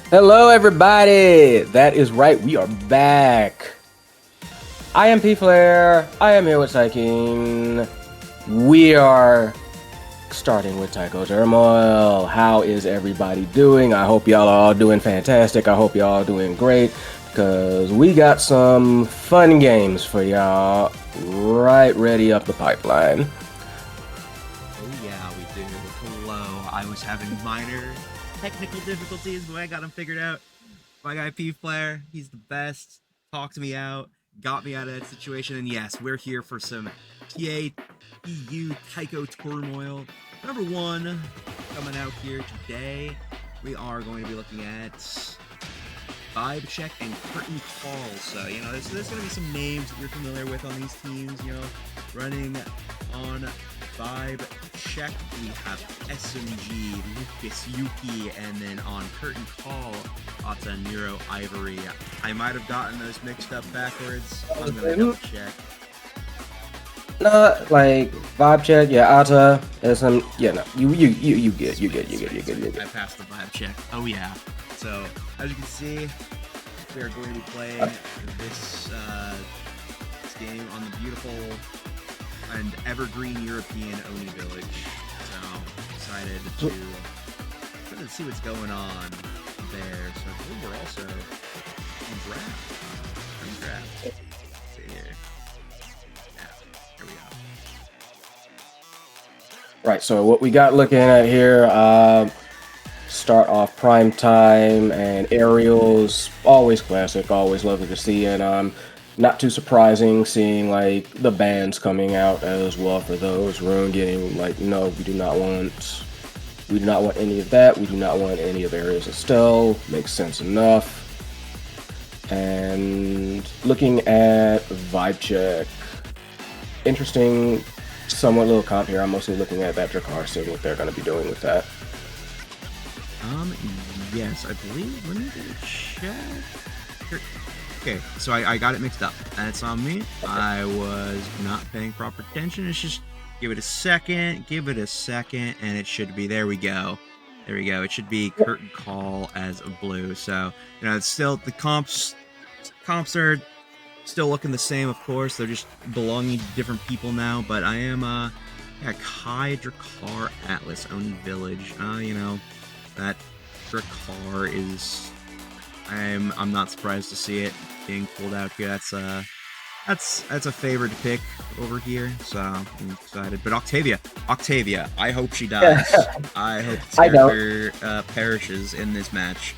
Hello, everybody. That is right. We are back. I am P Flare. I am here with Tyking. We are starting with Taiko Turmoil. How is everybody doing? I hope y'all are all doing fantastic. I hope y'all doing great because we got some fun games for y'all right ready up the pipeline. Oh yeah, we do. Hello. I was having minor technical difficulties, but I got them figured out. My guy P Flare, he's the best. Talked me out, got me out of that situation, and yes, we're here for some TAEU Taiko Turmoil. Number 1 coming out here today. We are going to be looking at Vibe Check and Curtain Call. So, there's going to be some names that you're familiar with on these teams, running on Vibe Check. We have SMG, Lucas, Yuki, and then on Curtain Call, Ata, Nero, Ivory. I might have gotten those mixed up backwards. I'm going to double check. No, like Vibe Check, yeah, Ata, SM, yeah, no, you get. I passed the Vibe Check. Oh yeah. So as you can see, we are going to be playing this game on the beautiful and evergreen European Oni Village. So excited to see what's going on there. So I believe we're also in draft. Let's see here. Yeah, here we go. Right, so what we got looking at here, start off Prime Time and Aerials, always classic, always lovely to see, and not too surprising seeing like the bands coming out as well for those. Rune getting like, no, we do not want any of that. We do not want any of Aerials Estelle. Makes sense enough. And looking at Vibe Check, interesting, somewhat little comp here. I'm mostly looking at that Drakkar, seeing what they're going to be doing with that. Yes, I believe. Let me get a check. Okay, so I got it mixed up. That's on me. Okay. I was not paying proper attention. It's just give it a second, and it should be. There we go. It should be Curtain Call as a blue. So it's still the comps are still looking the same. Of course, they're just belonging to different people now. But I am Kai Drakkar Atlas Oni Village. That Drakkar is. I'm not surprised to see it being pulled out here. That's a favorite to pick over here, so I'm excited. But Octavia, I hope she dies. I hope this character perishes in this match,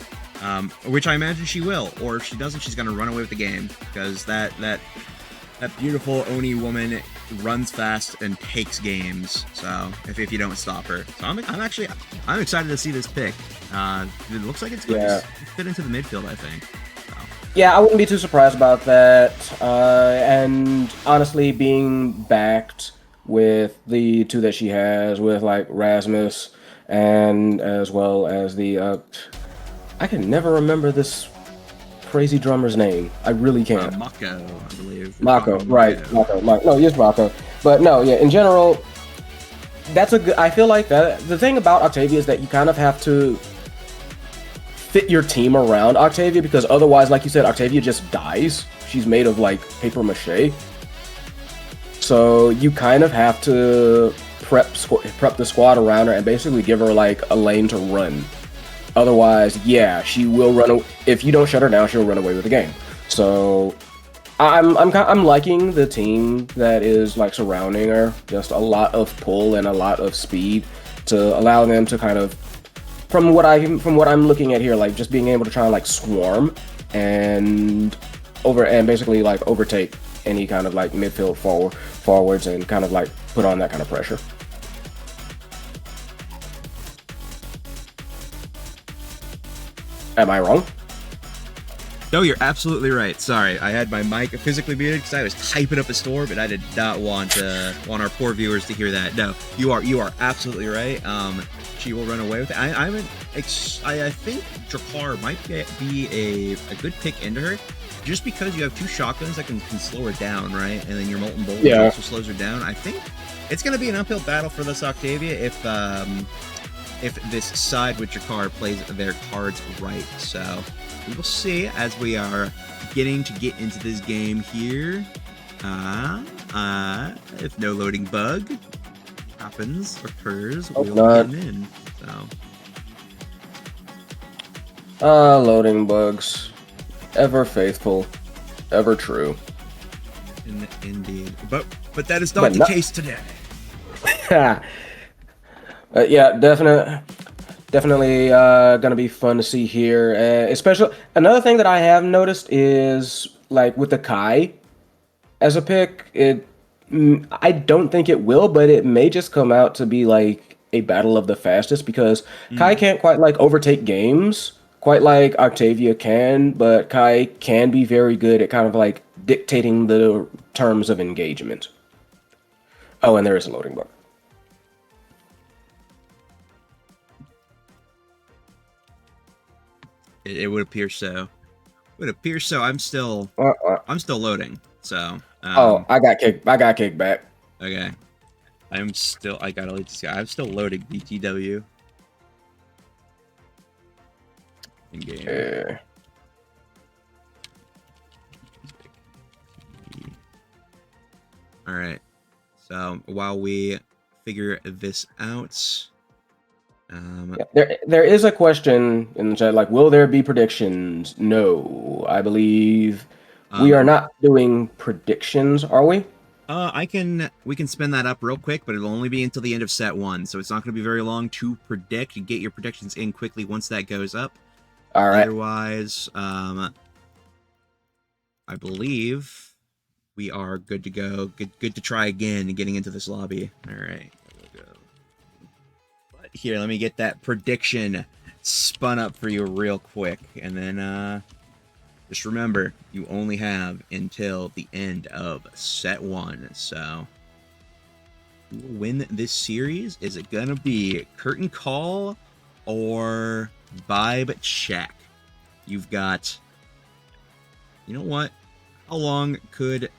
which I imagine she will. Or if she doesn't, she's gonna run away with the game because that beautiful Oni woman runs fast and takes games. So if you don't stop her, so I'm excited to see this pick. It looks like it's going to fit into the midfield, I think. So. Yeah, I wouldn't be too surprised about that. And honestly, being backed with the two that she has, with like Rasmus and as well as the I can never remember this crazy drummer's name. I really can't. Mako, I believe. Mako, right? Mako. No, yes, Mako. But no, yeah. In general, that's a good. I feel like that. The thing about Octavia is that you kind of have to fit your team around Octavia because otherwise, like you said, Octavia just dies. She's made of like paper mache. So you kind of have to prep the squad around her and basically give her like a lane to run. Otherwise, yeah, she will run. If you don't shut her down, she'll run away with the game. So, I'm liking the team that is like surrounding her. Just a lot of pull and a lot of speed to allow them to kind of, from what I'm looking at here, like just being able to try and like swarm and basically like overtake any kind of like midfield forwards and kind of like put on that kind of pressure. Am I wrong? No, you're absolutely right. Sorry, I had my mic physically muted because I was typing up a store, but I did not want our poor viewers to hear that. No, you are absolutely right. She will run away with it. I think Drakkar might be a good pick into her, just because you have two shotguns that can slow her down, right? And then your Molten Bolt also slows her down. I think it's going to be an uphill battle for this Octavia if if this side with Jakar plays their cards right. So we will see as we are getting to get into this game here. If no loading bug occurs, we'll be getting in. So loading bugs. Ever faithful, ever true. Indeed. But that is not the case today. Yeah, definitely gonna be fun to see here. Especially another thing that I have noticed is like with the Kai as a pick, I don't think it will, but it may just come out to be like a battle of the fastest because Kai can't quite like overtake games quite like Octavia can, but Kai can be very good at kind of like dictating the terms of engagement. Oh, and there is a loading bug. It would appear so. I'm still loading. So. I got kicked back. Okay. I gotta let this guy. I'm still loading BTW. In game. Yeah. All right. So while we figure this out, there is a question in the chat, like, will there be predictions? No, I believe we are not doing predictions, are we? We can spin that up real quick, but it'll only be until the end of set 1, so it's not going to be very long to predict. You get your predictions in quickly once that goes up. All right. Otherwise, I believe we are good to go. Good to try again getting into this lobby. All right, we'll go. But here, let me get that prediction spun up for you real quick, and then just remember, you only have until the end of set 1. So, who will win this series? Is it gonna be curtain call or vibe check? You've got. You know what? How long could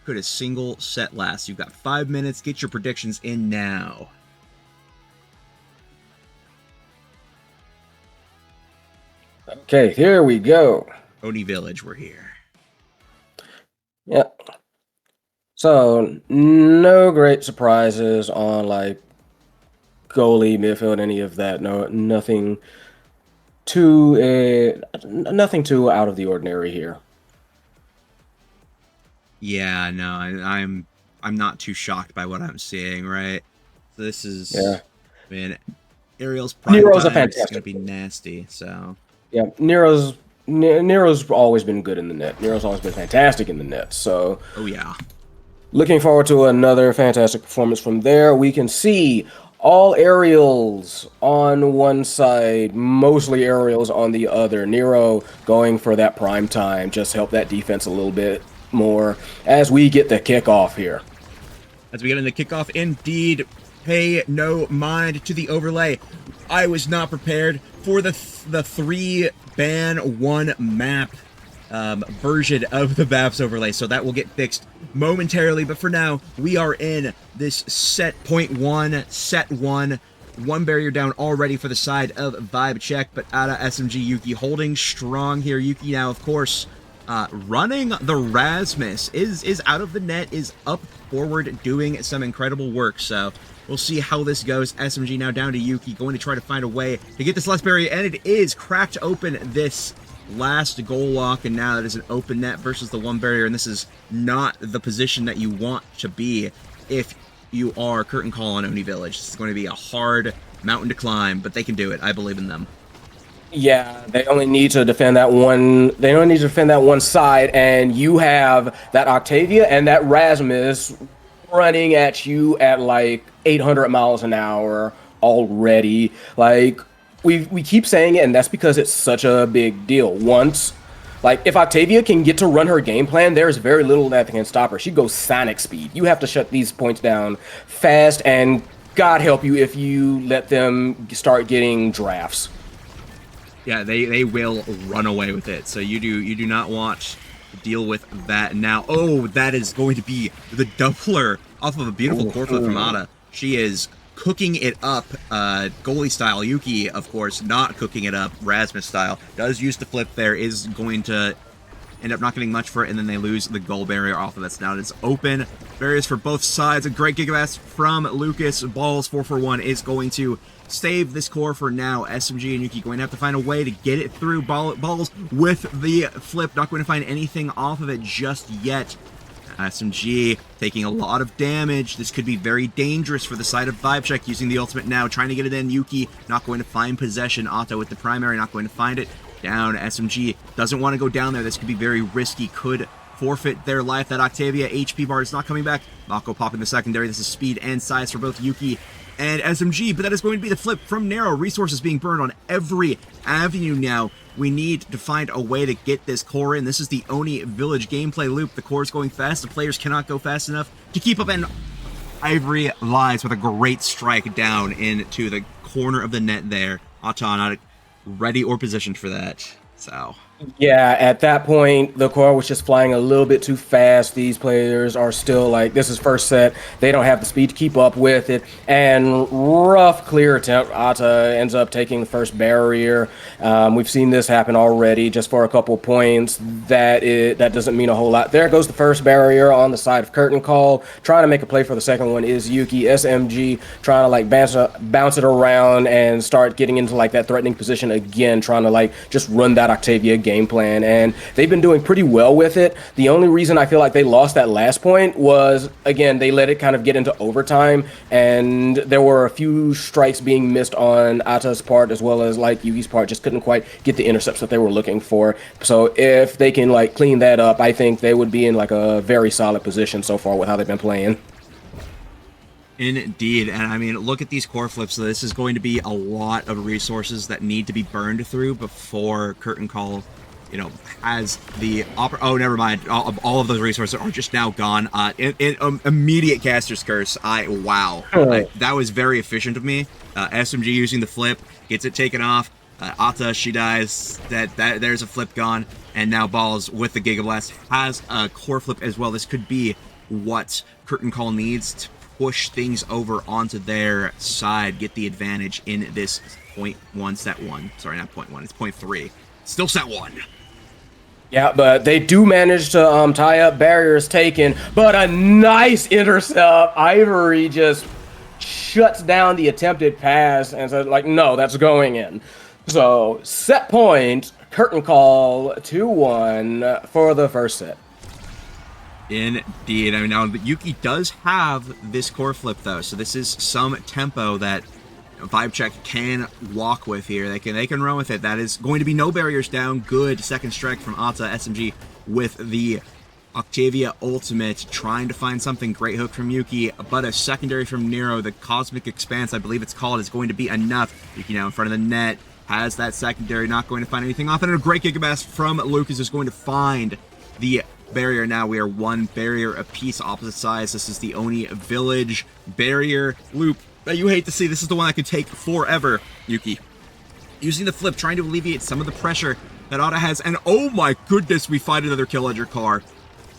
a single set last? You've got 5 minutes. Get your predictions in now. Okay, here we go. Oni Village, we're here. Yep. So, no great surprises on like goalie, midfield, any of that. No, nothing too out of the ordinary here. Yeah, no, I'm not too shocked by what I'm seeing. Right, so this is man, Ariel's prime Nero's time a fantastic. It's gonna be nasty. So yeah, Nero's always been good in the net. Nero's always been fantastic in the net. So oh yeah, looking forward to another fantastic performance from there. We can see all aerials on one side, mostly aerials on the other. Nero going for that prime time, just help that defense a little bit more as we get the kickoff here. As we get in the kickoff, indeed, pay no mind to the overlay. I was not prepared for the 3-ban 1 map version of the Vaps overlay, so that will get fixed momentarily. But for now, we are in this set one. One barrier down already for the side of Vibe Check, but Ada SMG Yuki holding strong here. Yuki now, of course, running the Rasmus is out of the net, is up forward doing some incredible work. So we'll see how this goes. SMG now down to Yuki, going to try to find a way to get this last barrier, and it is cracked open this last goal walk, and now that is an open net versus the one barrier, and this is not the position that you want to be if you are curtain call on Oni Village. This is going to be a hard mountain to climb, but they can do it. I believe in them. Yeah, they only need to defend that one. They only need to defend that one side, and you have that Octavia and that Rasmus running at you at like 800 miles an hour already. Like we keep saying it, and that's because it's such a big deal. Once, like if Octavia can get to run her game plan, there's very little that can stop her. She goes Sonic speed. You have to shut these points down fast, and God help you if you let them start getting drafts. Yeah, they will run away with it. So you do not want to deal with that now. Oh, that is going to be the doubler off of a beautiful core flip from Ada. She is cooking it up, goalie style. Yuki, of course, not cooking it up, Rasmus style. Does use the flip there, is going to end up not getting much for it, and then they lose the goal barrier off of it. So now it's open. Barriers for both sides. A great Gigabass from Lucas. Balls 441 is going to save this core for now. SMG and Yuki going to have to find a way to get it through. Balls with the flip. Not going to find anything off of it just yet. SMG taking a lot of damage. This could be very dangerous for the side of VibeCheck, using the ultimate now, trying to get it in. Yuki not going to find possession. Otto with the primary, not going to find it. Down. SMG doesn't want to go down there. This could be very risky. Could forfeit their life. That Octavia HP bar is not coming back. Mako popping the secondary. This is speed and size for both Yuki and SMG, but that is going to be the flip from Narrow. Resources being burned on every avenue now. We need to find a way to get this core in. This is the Oni Village gameplay loop. The core is going fast. The players cannot go fast enough to keep up, and Ivory lies with a great strike down into the corner of the net there. Ata not ready or positioned for that. So yeah, at that point, the core was just flying a little bit too fast. These players are still like, this is first set. They don't have the speed to keep up with it. And rough clear attempt. Ata ends up taking the first barrier. We've seen this happen already just for a couple points. That doesn't mean a whole lot. There goes the first barrier on the side of Curtain Call. Trying to make a play for the second one is Yuki. SMG trying to like bounce it around and start getting into like that threatening position again, trying to like just run that Octavia game plan, and they've been doing pretty well with it. The only reason I feel like they lost that last point was, again, they let it kind of get into overtime, and there were a few strikes being missed on Ata's part as well as like Yuki's part. Just couldn't quite get the intercepts that they were looking for. So if they can like clean that up, I think they would be in like a very solid position so far with how they've been playing. Indeed, and I mean, look at these core flips. So this is going to be a lot of resources that need to be burned through before Curtain Call, you know, has the oh, never mind. All of those resources are just now gone. Immediate caster's curse. Wow. That was very efficient of me. SMG using the flip, gets it taken off. Ata, she dies. There's a flip gone, and now Balls with the Giga Blast has a core flip as well. This could be what Curtain Call needs to push things over onto their side, get the advantage in this set one. Sorry, not point one, it's point 3. Still set 1. Yeah, but they do manage to tie up barriers taken, but a nice intercept. Ivory just shuts down the attempted pass and says, like, no, that's going in. So, set point, Curtain Call, 2-1 for the first set. Indeed. I mean, now Yuki does have this core flip though, so this is some tempo that VibeCheck can walk with here. They can run with it. That is going to be no barriers down. Good second strike from Ata. SMG with the Octavia ultimate, trying to find something. Great hook from Yuki, but a secondary from Nero. The Cosmic Expanse, I believe it's called, is going to be enough. Yuki now in front of the net, has that secondary, not going to find anything off. And a great Gigabass from Lucas is going to find the barrier. Now we are 1 barrier apiece, opposite sides. This is the Oni Village barrier loop that you hate to see. This is the one that could take forever. Yuki using the flip, trying to alleviate some of the pressure that Ata has, and oh my goodness, we find another kill edger car.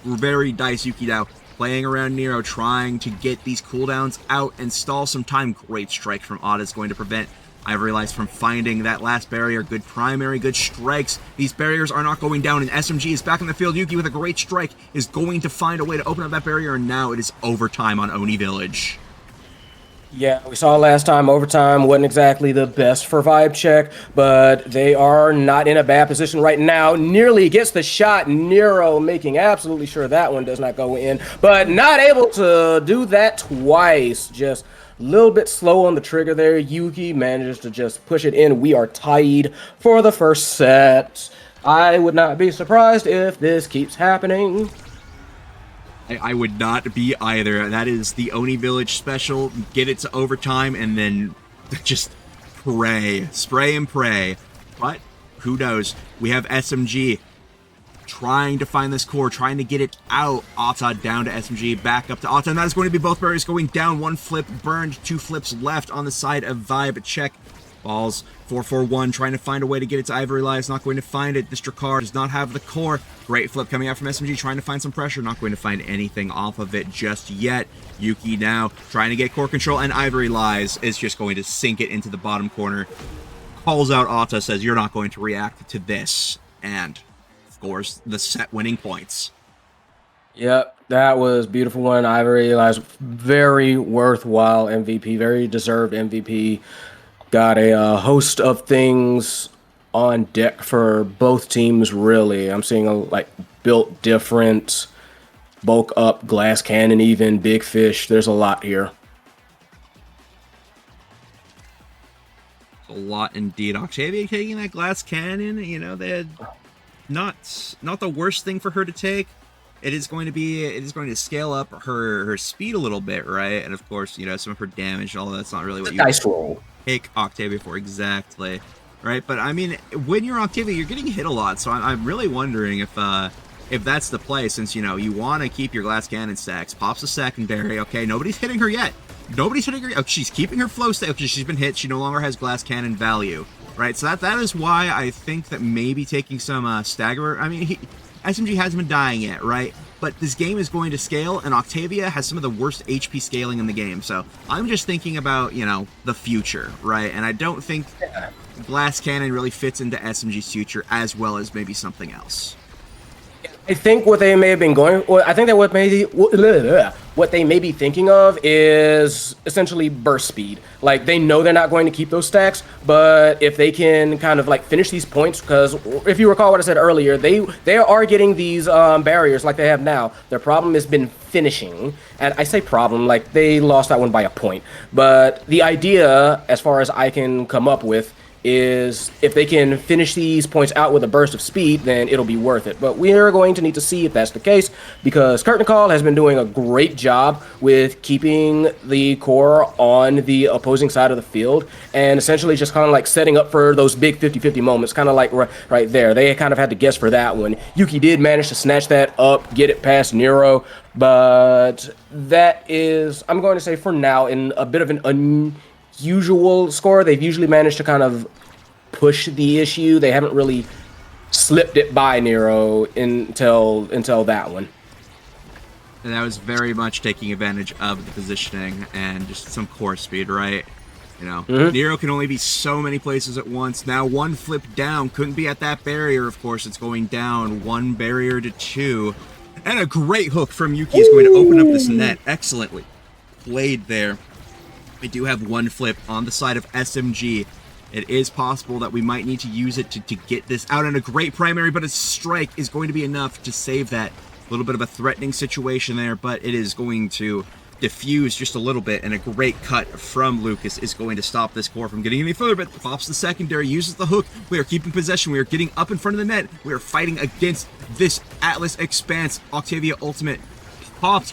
Very nice. Yuki now playing around Nero, trying to get these cooldowns out and stall some time. Great strike from Ata is going to prevent Ivory Lights from finding that last barrier. Good primary, good strikes. These barriers are not going down, and SMG is back in the field. Yuki with a great strike is going to find a way to open up that barrier, and now it is overtime on Oni Village. Yeah, we saw last time overtime wasn't exactly the best for VibeCheck, but they are not in a bad position right now. Nearly gets the shot. Nero making absolutely sure that one does not go in, but not able to do that twice. Just a little bit slow on the trigger there. Yuki manages to just push it in. We are tied for the first set. I would not be surprised if this keeps happening. I would not be either. That is the Oni Village special. Get it to overtime and then just pray. Spray and pray. But who knows? We have SMG trying to find this core, trying to get it out. Ata down to SMG, back up to Ata, and that is going to be both barriers going down. 1 flip burned, 2 flips left on the side of VibeCheck. Balls 4-4-1, trying to find a way to get it to Ivory Lies, not going to find it. This Drakkar does not have the core. Great flip coming out from SMG, trying to find some pressure, not going to find anything off of it just yet. Yuki now trying to get core control, and Ivory Lies is just going to sink it into the bottom corner. Calls out Ata, says, you're not going to react to this, and scores the set winning points. Yep, that was a beautiful one. Ivory Lies, very worthwhile MVP, very deserved MVP. Got a host of things on deck for both teams, really. I'm seeing like built different, bulk up, glass cannon, even big fish. There's a lot here. A lot indeed. Octavia taking that glass cannon, you know, they had not the worst thing for her to take. It is going to scale up her speed a little bit, right? And of course, you know, some of her damage, all that's not really what you Dice roll. take Octavia for exactly, right? But I mean, when you're Octavia, you're getting hit a lot, so I'm really wondering if that's the play, since, you know, you want to keep your glass cannon stacks. Pops a secondary. Okay, nobody's hitting her yet. Nobody's hitting her. Oh, she's keeping her flow state. Okay, she's been hit. She no longer has glass cannon value, right? So that is why I think that maybe taking some stagger. I mean, SMG hasn't been dying yet, right? But this game is going to scale, and Octavia has some of the worst HP scaling in the game. So I'm just thinking about, you know, the future, right? And I don't think glass cannon really fits into SMG's future as well as maybe something else. I think what they may have been going. Well, I think that what they may be thinking of is essentially burst speed. Like, they know they're not going to keep those stacks, but if they can kind of like finish these points, because if you recall what I said earlier, they are getting these barriers like they have now. Their problem has been finishing, and I say problem like they lost that one by a point. But the idea, as far as I can come up with, is if they can finish these points out with a burst of speed, then it'll be worth it. But we are going to need to see if that's the case, because Curtain Call has been doing a great job with keeping the core on the opposing side of the field, and essentially just kind of like setting up for those big 50-50 moments, kind of like right there. They kind of had to guess for that one. Yuki did manage to snatch that up, get it past Nero, but that is, I'm going to say for now, in a bit of an unusual score. They've usually managed to kind of push the issue. They haven't really slipped it by Nero until that one. And that was very much taking advantage of the positioning and just some core speed, right? You know, Nero can only be so many places at once. Now one flip down, couldn't be at that barrier, of course. It's going down, one barrier to two. And a great hook from Yuki is going to open up this net. Excellently played there. We do have one flip on the side of SMG. It is possible that we might need to use it to get this out, and a great primary, but a strike is going to be enough to save that. A little bit of a threatening situation there, but it is going to diffuse just a little bit, and a great cut from Lucas is going to stop this core from getting any further, but pops the secondary, uses the hook. We are keeping possession. We are getting up in front of the net. We are fighting against this Atlas Expanse. Octavia Ultimate popped.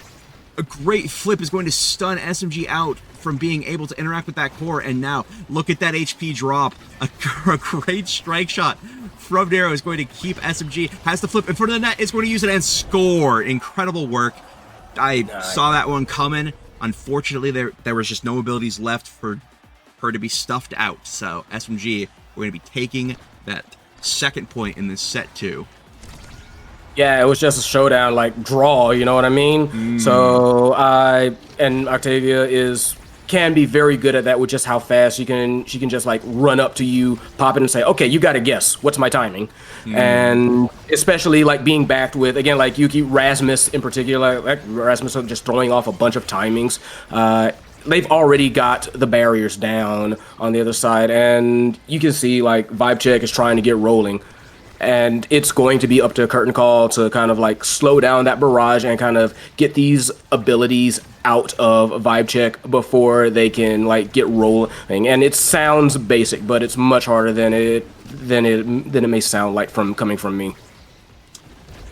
A great flip is going to stun SMG out from being able to interact with that core, and now look at that HP drop. A great strike shot from Nero is going to keep SMG, has the flip in front of the net, is going to use it and score. Incredible work. I saw that one coming. Unfortunately, there was just no abilities left for her to be stuffed out, so SMG, we're going to be taking that second point in this set 2. Yeah, it was just a showdown, like draw, you know what I mean? So and Octavia can be very good at that with just how fast she can just like run up to you, pop it and say, okay, you gotta guess, what's my timing? And especially like being backed with, again, like Yuki, Rasmus in particular, like Rasmus just throwing off a bunch of timings. They've already got the barriers down on the other side, and you can see like Vibe Check is trying to get rolling. And it's going to be up to Curtain Call to kind of like slow down that barrage and kind of get these abilities out of Vibe Check before they can like get rolling. And it sounds basic, but it's much harder than it may sound like coming from me.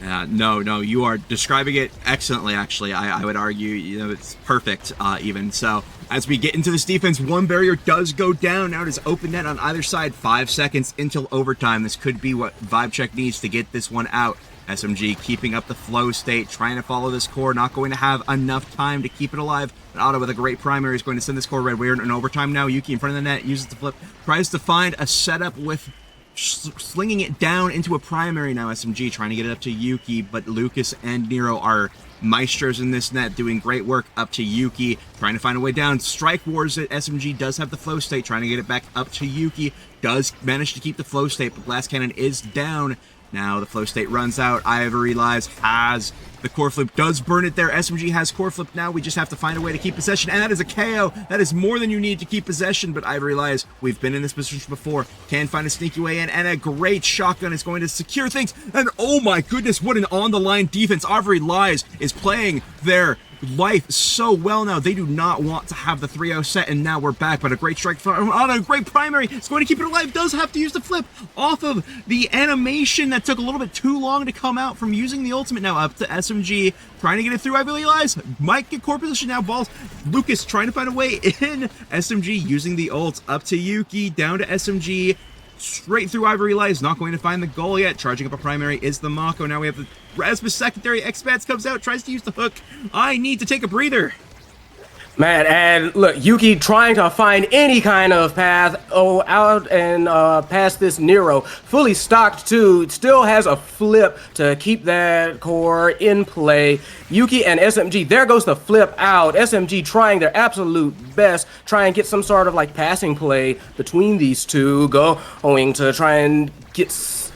No, you are describing it excellently, actually. I would argue, you know, it's perfect, even. So, As we get into this defense, one barrier does go down. Now it is open net on either side. 5 seconds until overtime. This could be what Vibe Check needs to get this one out. SMG keeping up the flow state, trying to follow this core, not going to have enough time to keep it alive. But Otto with a great primary is going to send this core red. We're in overtime now. Yuki in front of the net, uses the flip, tries to find a setup with slinging it down into a primary now. SMG trying to get it up to Yuki, but Lucas and Nero are maestros in this net, doing great work up to Yuki, trying to find a way down. Strike Wars it. SMG does have the flow state, trying to get it back up to Yuki, does manage to keep the flow state, but Blast Cannon is down. Now the flow state runs out. Ivory Lies has the core flip, does burn it there. SMG has core flip now. We just have to find a way to keep possession, and that is a KO. That is more than you need to keep possession, but Ivory Lies, we've been in this position before, can find a sneaky way in, and a great shotgun is going to secure things. And oh my goodness, what an on-the-line defense. Ivory Lies is playing their life so well now. They do not want to have the 3-0 set, and now we're back, but a great strike from a great primary. It's going to keep it alive. Does have to use the flip off of the animation that took a little bit too long to come out from using the ultimate. Now up to SMG, trying to get it through. Ivory Lies might get core position now. Balls. Lucas trying to find a way in. SMG using the ult. Up to Yuki, down to SMG. Straight through Ivory Lies, not going to find the goal yet. Charging up a primary is the Mako. Now we have the Rasmus secondary. Expats comes out, tries to use the hook. I need to take a breather. Man, and look, Yuki trying to find any kind of path out and past this Nero. Fully stocked too, still has a flip to keep that core in play. Yuki and SMG, there goes the flip out. SMG trying their absolute best, try and get some sort of like passing play between these two, going to try and get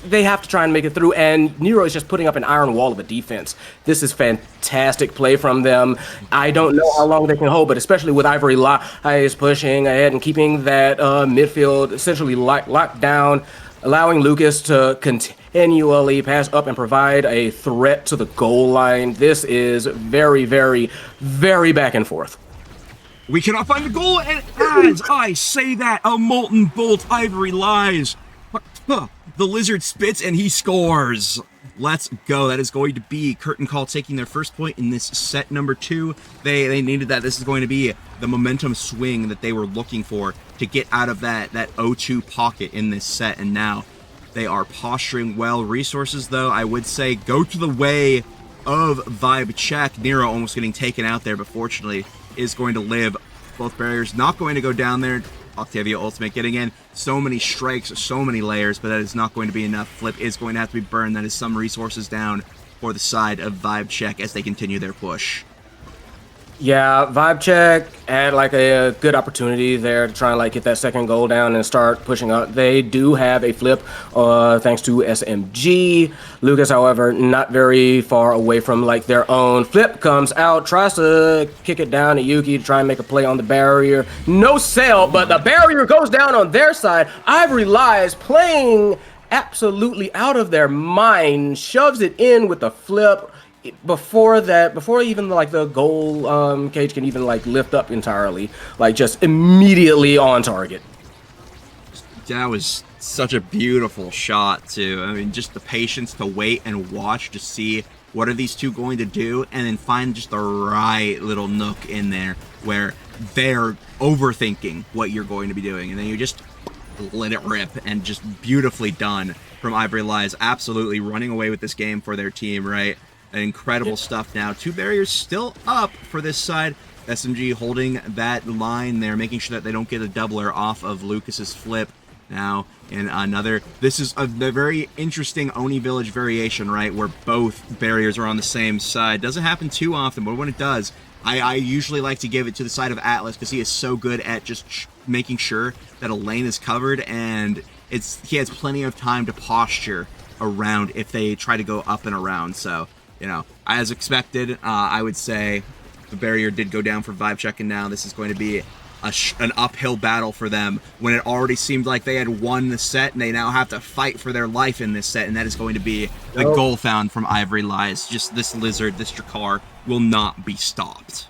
they have to try and make it through, and Nero is just putting up an iron wall of a defense. This is fantastic play from them. I don't know how long they can hold, but especially with Ivory Lies pushing ahead and keeping that midfield essentially locked down, allowing Lucas to continually pass up and provide a threat to the goal line. This is very, very, very back and forth. We cannot find the goal, and as I say that, a molten bolt, Ivory Lies. The lizard spits and he scores. Let's go. That is going to be Curtain Call taking their first point in this set number 2. They needed that. This is going to be the momentum swing that they were looking for to get out of that 0-2 pocket in this set. And now they are posturing well. Resources, though, I would say go to the way of Vibe Check. Nero almost getting taken out there, but fortunately is going to live. Both barriers not going to go down there. Octavia ultimate getting in. So many strikes, so many layers, but that is not going to be enough. Flip is going to have to be burned. That is some resources down for the side of Vibe Check as they continue their push. Yeah, Vibe Check had like a good opportunity there to try and like get that second goal down and start pushing up. They do have a flip thanks to SMG. Lucas, however, not very far away from like their own. Flip comes out, tries to kick it down to Yuki to try and make a play on the barrier. No sale, but the barrier goes down on their side. Ivory Lies playing absolutely out of their mind, shoves it in with the flip. Before even like the goal cage can even like lift up entirely, like just immediately on target. That was such a beautiful shot too. I mean, just the patience to wait and watch to see what are these two going to do, and then find just the right little nook in there where they're overthinking what you're going to be doing, and then you just let it rip, and just beautifully done from Ivory Lies. Absolutely running away with this game for their team, right? Incredible stuff now. 2 barriers still up for this side. SMG holding that line there, making sure that they don't get a doubler off of Lucas's flip. Now, in another, this is a very interesting Oni Village variation, right? Where both barriers are on the same side. Doesn't happen too often, but when it does, I usually like to give it to the side of Atlas because he is so good at just making sure that a lane is covered, and he has plenty of time to posture around if they try to go up and around. So, you know, as expected, I would say the barrier did go down for Vibe Check, and now this is going to be an uphill battle for them when it already seemed like they had won the set, and they now have to fight for their life in this set, and that is going to be the goal found from Ivory Lies. Just this lizard, this Drakkar, will not be stopped.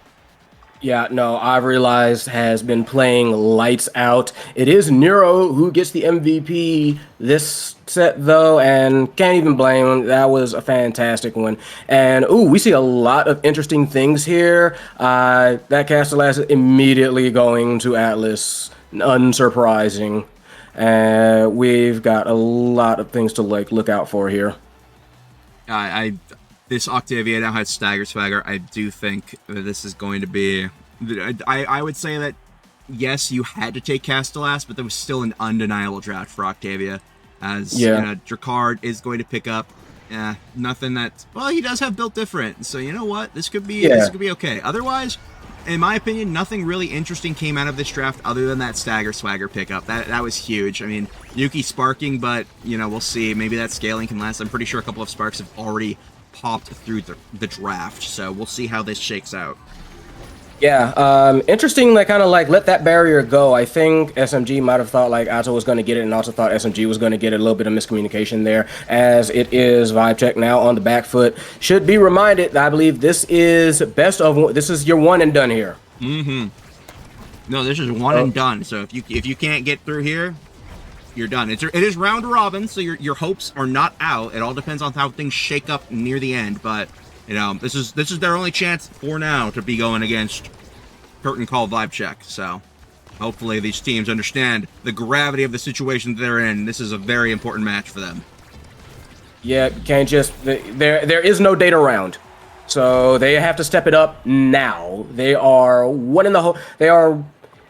Yeah, no, I've realized has been playing lights out. It is Nero who gets the MVP this set though, and can't even blame him. That was a fantastic one. And ooh, we see a lot of interesting things here. That Castellas is immediately going to Atlas, unsurprising. We've got a lot of things to like look out for here. I this Octavia now has Stagger Swagger. I do think that this is going to be. I would say that yes, you had to take Castellas, but there was still an undeniable draft for Octavia, as Yeah. Drakard is going to pick up. Nothing that. Well, he does have built different, so you know what? This could Yeah. be okay. Otherwise, in my opinion, nothing really interesting came out of this draft other than that Stagger Swagger pickup. That was huge. I mean, Yuki sparking, but we'll see. Maybe that scaling can last. I'm pretty sure a couple of sparks have already popped through the draft, so we'll see how this shakes out. Yeah, interesting. They kind of like let that barrier go. I think SMG might have thought like Atto was going to get it, and also thought SMG was going to get it. A little bit of miscommunication there, as it is Vibe Check now on the back foot. Should be reminded. I believe this is best of. This is your one and done here. Mm-hmm. No, this is one and done. So if you can't get through here, you're done. It is round robin, so your hopes are not out. It all depends on how things shake up near the end, but this is their only chance for now to be going against Curtain Call Vibe Check. So hopefully these teams understand the gravity of the situation they're in. This is a very important match for them. Yeah, can't just there is no data round. So they have to step it up now. They are one in the hole. They are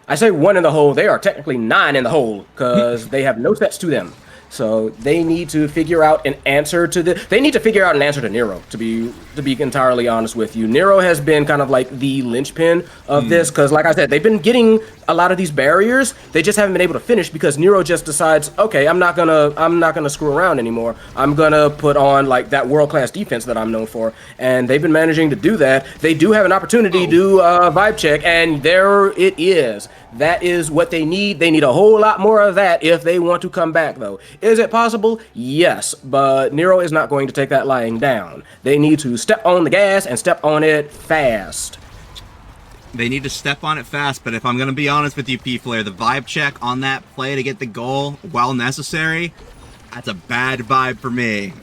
I say one in the hole. They are technically nine in the hole because they have no sets to them. So they need to figure out an answer to the. They need to figure out an answer to Nero. To be entirely honest with you, Nero has been kind of like the linchpin of this because, like I said, they've been getting a lot of these barriers. They just haven't been able to finish because Nero just decides, okay, I'm not gonna screw around anymore. I'm gonna put on like that world class defense that I'm known for, and they've been managing to do that. They do have an opportunity to do vibe check, and there it is. That is what they need. They need a whole lot more of that if they want to come back, though. Is it possible? Yes, but Nero is not going to take that lying down. They need to step on the gas and step on it fast. They need to step on it fast, but if I'm going to be honest with you, P-Flare, the vibe check on that play to get the goal, while necessary, that's a bad vibe for me.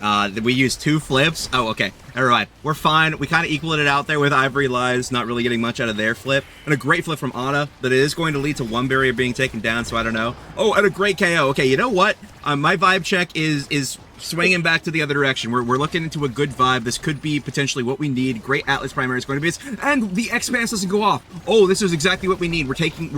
We used 2 flips. Oh, okay. Never mind. We're fine. We kind of equaled it out there with Ivory Lies not really getting much out of their flip. And a great flip from Ana that is going to lead to one barrier being taken down, so I don't know. Oh, and a great KO. Okay, you know what? My vibe check is swinging back to the other direction. We're looking into a good vibe. This could be potentially what we need. Great Atlas primary is going to be this. And the Expanse doesn't go off. Oh, this is exactly what we need. We're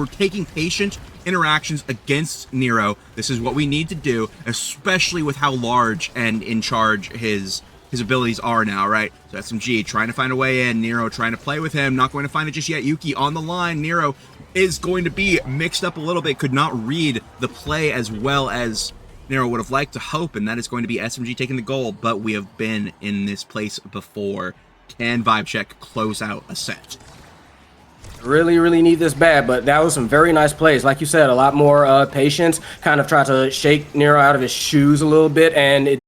taking patient interactions against Nero. This is what we need to do, especially with how large and in charge his abilities are now, right? So SMG trying to find a way in. Nero trying to play with him. Not going to find it just yet. Yuki on the line. Nero is going to be mixed up a little bit. Could not read the play as well as Nero would have liked to hope, and that is going to be SMG taking the goal, but we have been in this place before. Can Vibe Check close out a set? Really, really need this bad, but that was some very nice plays. Like you said, a lot more patience. Kind of try to shake Nero out of his shoes a little bit, and it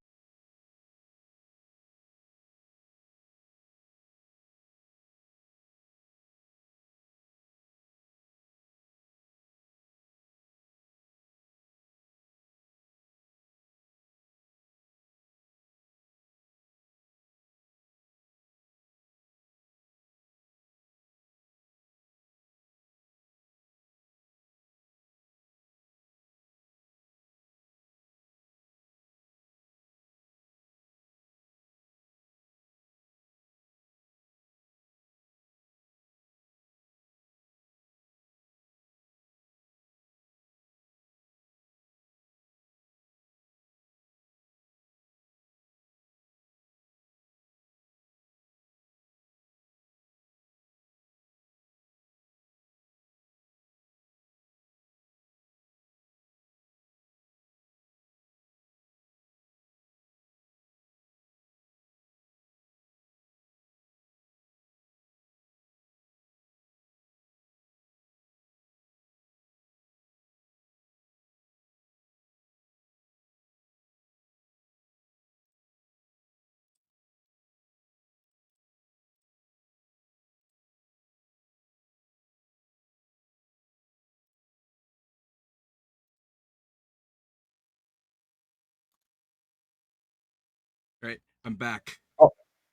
Right, I'm back. Oh,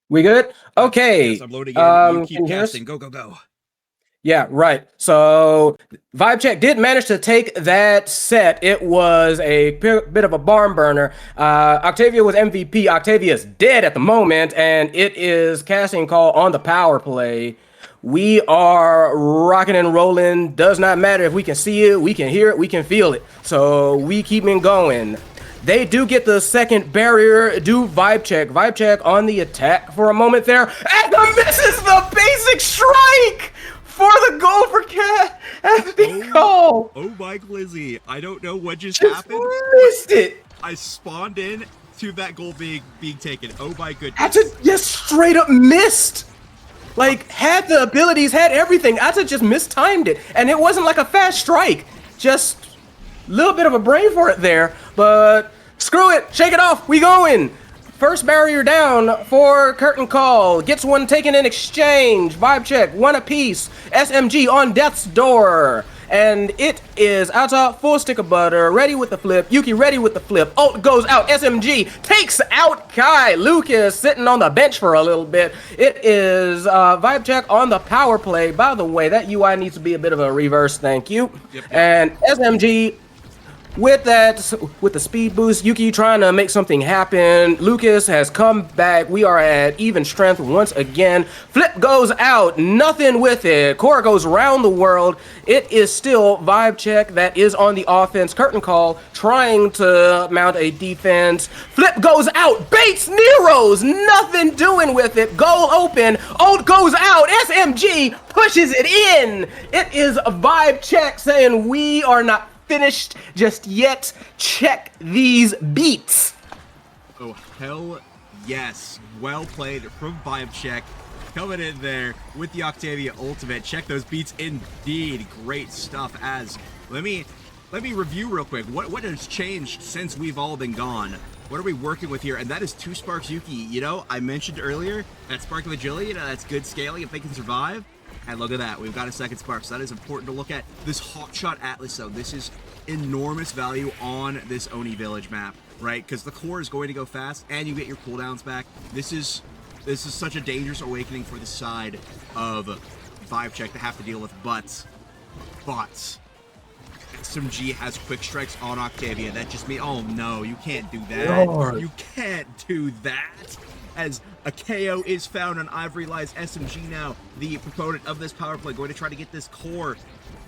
we good? Okay. Yes, I'm loading in. You keep Can you hear us? casting. Go, go, go. Yeah, right. So Vibe Check did manage to take that set. It was a bit of a barn burner. Octavia was MVP. Octavia's dead at the moment, and it is casting call on the power play. We are rocking and rolling. Does not matter if we can see it, we can hear it, we can feel it. So we keeping going. They do get the second barrier, do Vibe Check. Vibe Check on the attack for a moment there. And misses the basic strike for the goal for Cat at the call. Oh, Mike Lizzie. I don't know what just Just happened. missed it. I spawned in to that goal being taken. Oh my goodness. Ata just straight up missed. Like, had the abilities, had everything. Ata just mistimed it. And it wasn't like a fast strike. Just a little bit of a brain for it there. But screw it. Shake it off. We going. First barrier down for Curtain Call. Gets one taken in exchange. Vibe Check, one apiece. SMG on Death's Door. And it is Ata, full stick of butter, ready with the flip. Yuki ready with the flip. Ult goes out. SMG takes out Kai. Lucas sitting on the bench for a little bit. It is Vibe Check on the power play. By the way, that UI needs to be a bit of a reverse. Thank you. Yep. And SMG with that, with the speed boost, Yuki trying to make something happen. Lucas has come back. We are at even strength once again. Flip goes out, nothing with it. Core goes around the world. It is still Vibe Check that is on the offense. Curtain Call trying to mount a defense. Flip goes out, baits Nero's, nothing doing with it. Goal open, ult goes out. SMG pushes it in. It is a Vibe Check saying we are not finished just yet. Check these beats. Oh, hell yes. Well played from Vibe Check. Coming in there with the Octavia ultimate. Check those beats indeed. Great stuff. As let me review real quick. What has changed since we've all been gone? What are we working with here? And that is 2 Sparks Yuki. You know, I mentioned earlier that Spark of Agility, that's good scaling if they can survive. And look at that, we've got a second spark, so that is important to look at. This Hotshot Atlas, though, this is enormous value on this Oni Village map, right? Because the core is going to go fast, and you get your cooldowns back. This is such a dangerous awakening for the side of Vibe Check to have to deal with, but SMG has quick strikes on Octavia. That just means, oh no, you can't do that. Lord. You can't do that. As a KO is found on Ivory Lies. SMG now, the proponent of this power play, going to try to get this core,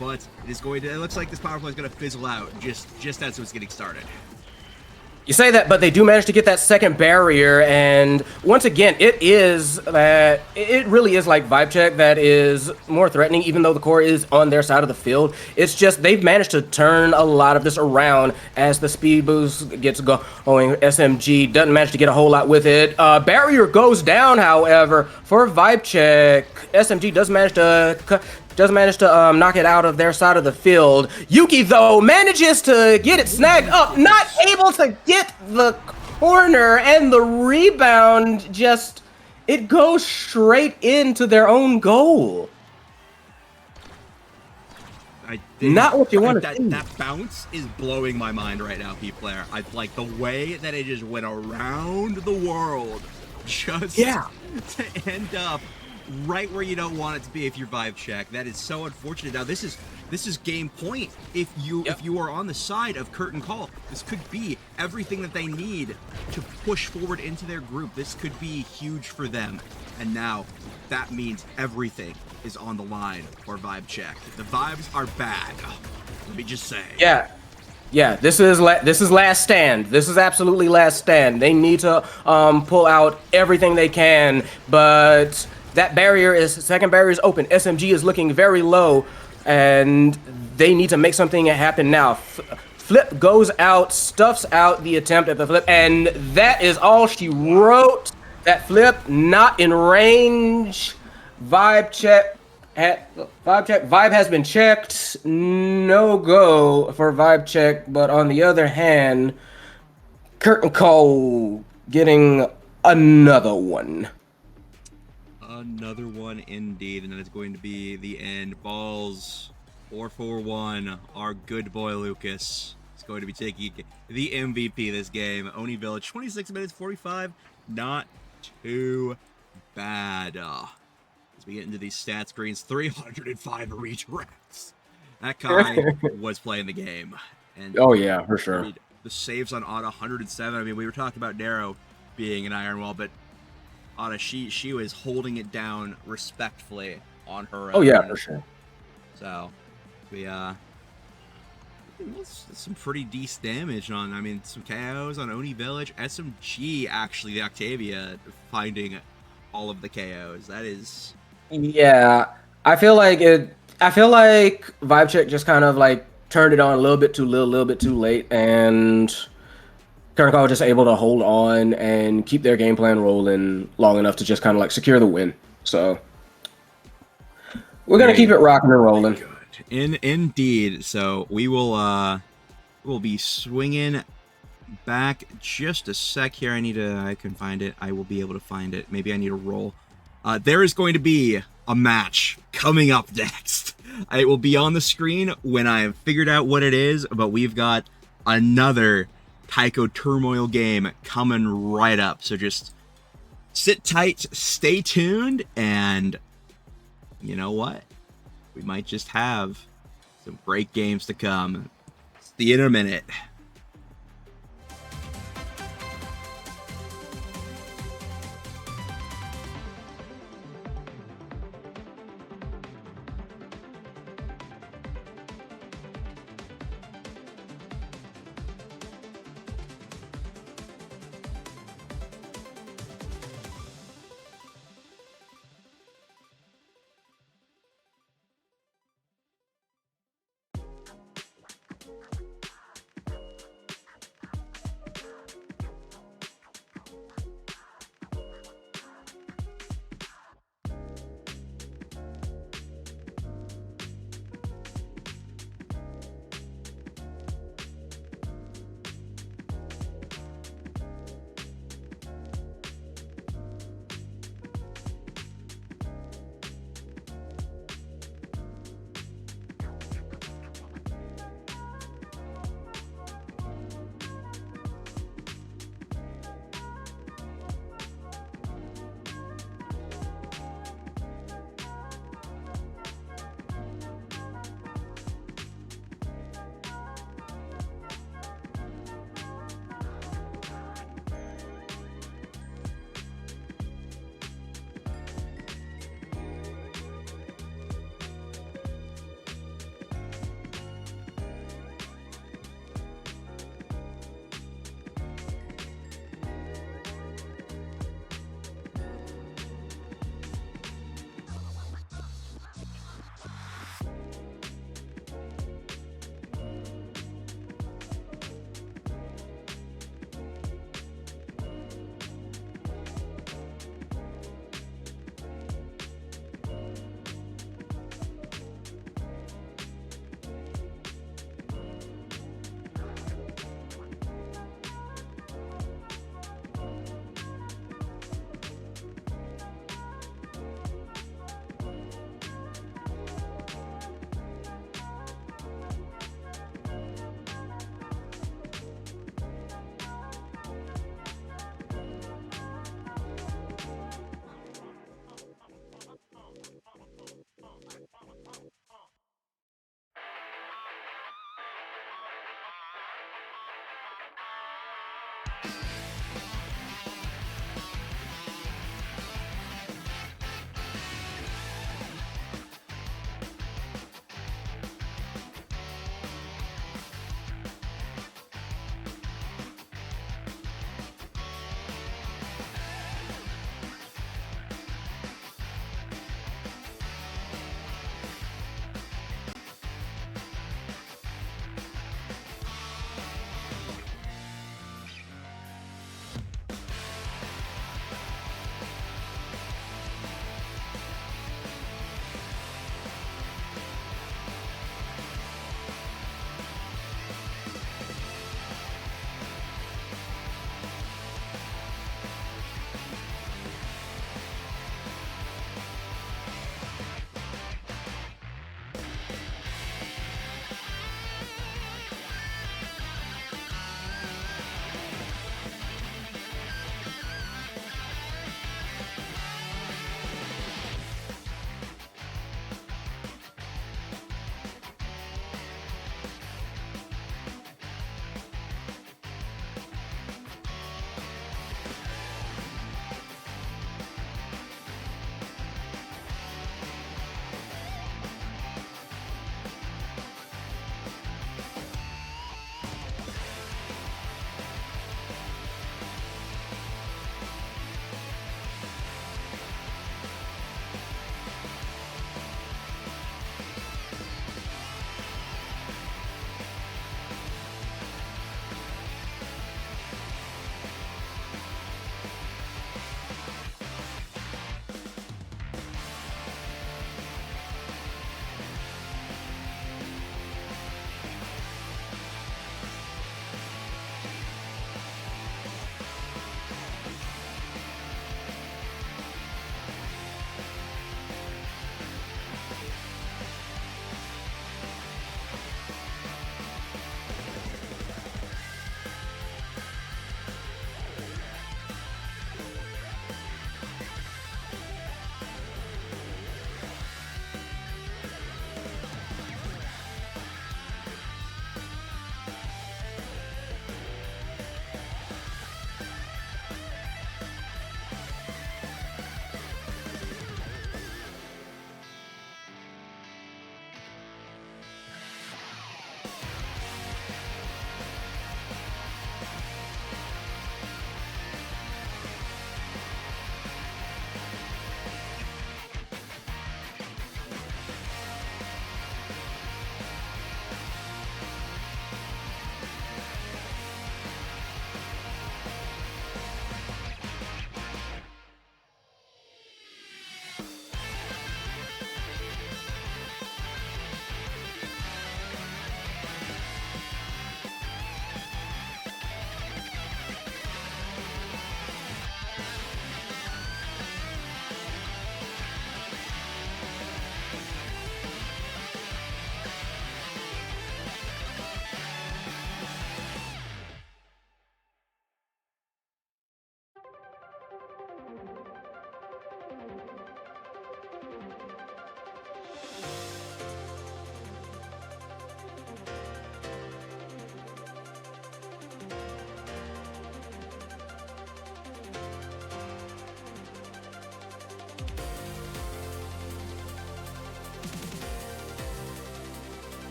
but it looks like this power play is going to fizzle out just as it was getting started. You say that, but they do manage to get that second barrier, and once again, it really is like Vibe Check that is more threatening, even though the core is on their side of the field. It's just they've managed to turn a lot of this around as the speed boost gets going. SMG doesn't manage to get a whole lot with it. Barrier goes down, however, for Vibe Check. SMG does manage to knock it out of their side of the field. Yuki, though, manages to get it snagged up, not able to get the corner, and the rebound it goes straight into their own goal. Not what you want to see. That bounce is blowing my mind right now, P-Player. I like the way that it just went around the world just to end up right where you don't want it to be if you're Vibe Check. That is so unfortunate. Now this is game point. If you are on the side of Curtain Call, this could be everything that they need to push forward into their group. This could be huge for them. And now that means everything is on the line for Vibe Check. The vibes are bad. Let me just say. Yeah, this is last stand. This is absolutely last stand. They need to pull out everything they can, but that second barrier is open. SMG is looking very low, and they need to make something happen now. Flip goes out, stuffs out the attempt at the flip, and that is all she wrote. That flip not in range. Vibe Check. Vibe has been checked. No go for Vibe Check, but on the other hand, Curtain Call getting another one. Another one indeed, and then it's going to be the end. Balls 4-4-1. Our good boy Lucas is going to be taking the MVP this game. Oni Village, 26 minutes 45, not too bad. As we get into these stat screens, 305 redirects. That guy was playing the game. And Oh yeah, for sure. I mean, the saves on Ada, 107. I mean, we were talking about Darrow being an iron wall, but Ada, she was holding it down respectfully on her own. Oh yeah, for sure. So we some pretty decent damage on. I mean, some KOs on Oni Village. SMG actually, the Octavia finding all of the KOs. That is. Yeah, I feel like Vibe Check just kind of like turned it on a little bit too late, and Kernikawa was just able to hold on and keep their game plan rolling long enough to just kind of like secure the win. So we're gonna keep it rocking and rolling. Indeed. So we will be swinging back just a sec here. I can find it. I will be able to find it. Maybe I need a roll. There is going to be a match coming up next. It will be on the screen when I've figured out what it is, but we've got another Taiko Turmoil game coming right up. So just sit tight, stay tuned, and you know what? We might just have some great games to come. See you in a minute.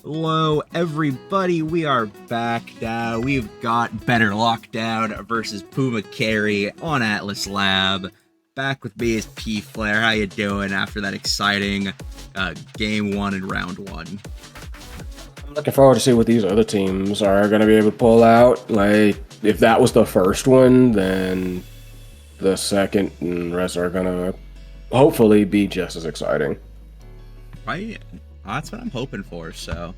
Hello, everybody. We are back now. We've got Better Lockdown versus Puma Carry on Atlas Lab. Back with me is P Flair. How you doing after that exciting game one and round one? I'm looking forward to see what these other teams are going to be able to pull out. Like, if that was the first one, then the second and rest are going to hopefully be just as exciting. Right? That's what I'm hoping for. So,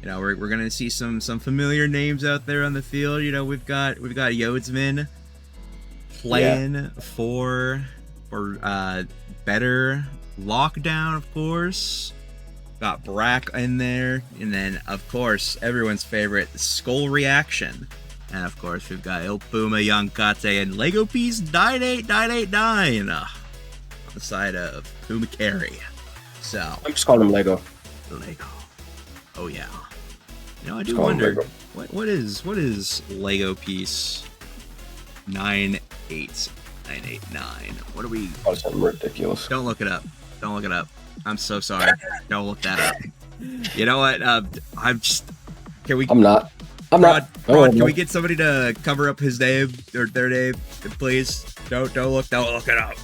you know, we're gonna see some familiar names out there on the field. You know, we've got Yodsman playing for Better Lockdown, of course. Got Brack in there, and then of course everyone's favorite Skull Reaction, and of course we've got Il Puma, Young Kate, and Lego Piece 98989 on the side of Puma Carry. So I'm just calling him Lego. Lego. Oh yeah. You know, I do wonder what is Lego Piece 98989. What are we? Oh, something ridiculous. Don't look it up. Don't look it up. I'm so sorry. Don't look that up. You know what? I'm just. Can we? I'm not. Rod, can we get somebody to cover up his name or their name, please? Don't look it up.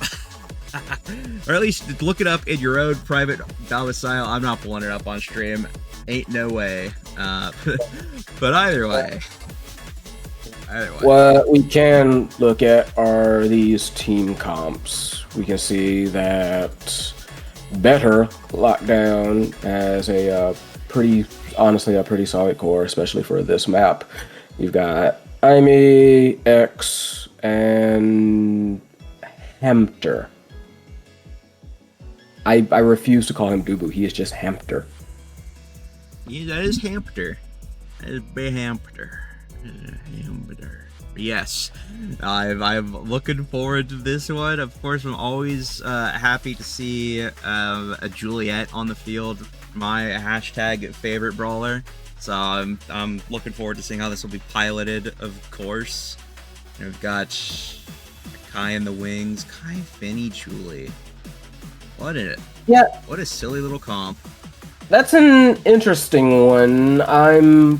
Or at least look it up in your own private domicile. I'm not pulling it up on stream. Ain't no way. But either way. What we can look at are these team comps. We can see that Better Lockdown has a honestly a pretty solid core, especially for this map. You've got Aimee, X, and Hamter. I refuse to call him Dubu. He is just Hamter. Yeah, that is Hamter. That is big Hamter. Hamter. Yes, I'm looking forward to this one. Of course, I'm always happy to see a Juliet on the field. My hashtag favorite brawler. So I'm looking forward to seeing how this will be piloted. Of course, and we've got Kai in the wings. Kai, Finny, Julie. What a silly little comp. That's an interesting one. I'm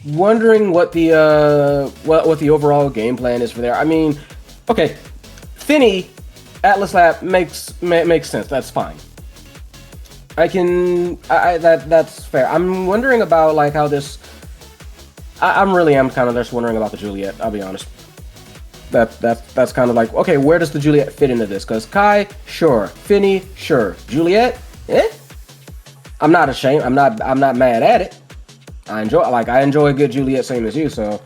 wondering what the what the overall game plan is for there. I mean, okay, Finny, Atlas Lab makes sense. That's fine. That's fair. I'm wondering about like how this. I'm kind of just wondering about the Juliet. I'll be honest. That's kind of like, okay, where does the Juliet fit into this? Because Kai, sure. Finny, sure. Juliet, I'm not ashamed. I'm not mad at it. I enjoy a good Juliet, same as you. So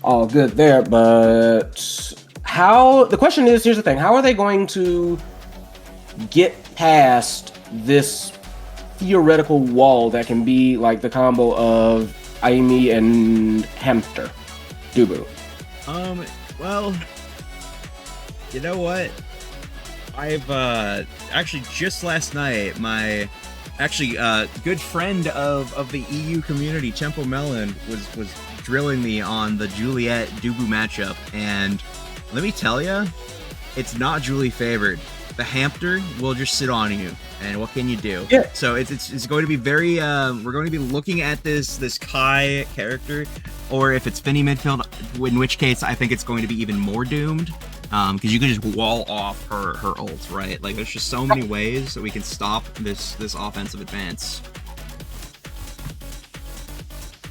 all good there. But the question is, here's the thing: how are they going to get past this theoretical wall that can be like the combo of Aimee and Hamter, Dubu? Well, you know what? I've actually just last night, my good friend of the EU community, Temple Melon, was drilling me on the Juliet Dubu matchup, and let me tell you, it's not Julie favored. The Hamter will just sit on you, and what can you do? Yeah. So it's going to be very we're going to be looking at this Kai character, or if it's Finny midfield, in which case I think it's going to be even more doomed, because you can just wall off her ults, right? Like there's just so many ways that we can stop this offensive advance.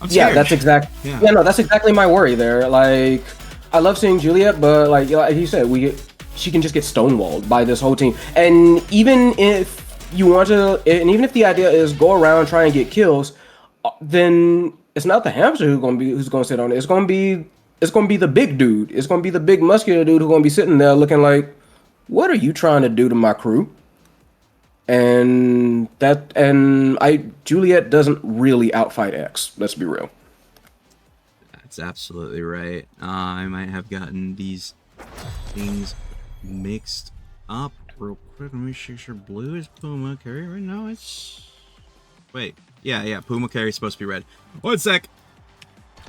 Yeah, that's exactly my worry there. Like, I love seeing Juliet, but like you said, she can just get stonewalled by this whole team. And even if even if the idea is go around try and get kills, then it's not the hamster who's gonna sit on it. It's gonna be the big dude. It's gonna be the big muscular dude who's gonna be sitting there looking like, what are you trying to do to my crew? And Juliet doesn't really outfight X. Let's be real. That's absolutely right. I might have gotten these things mixed up real quick. Let me make sure blue is Puma Carry right now. It's wait, yeah, Puma Carry is supposed to be red. 1 sec.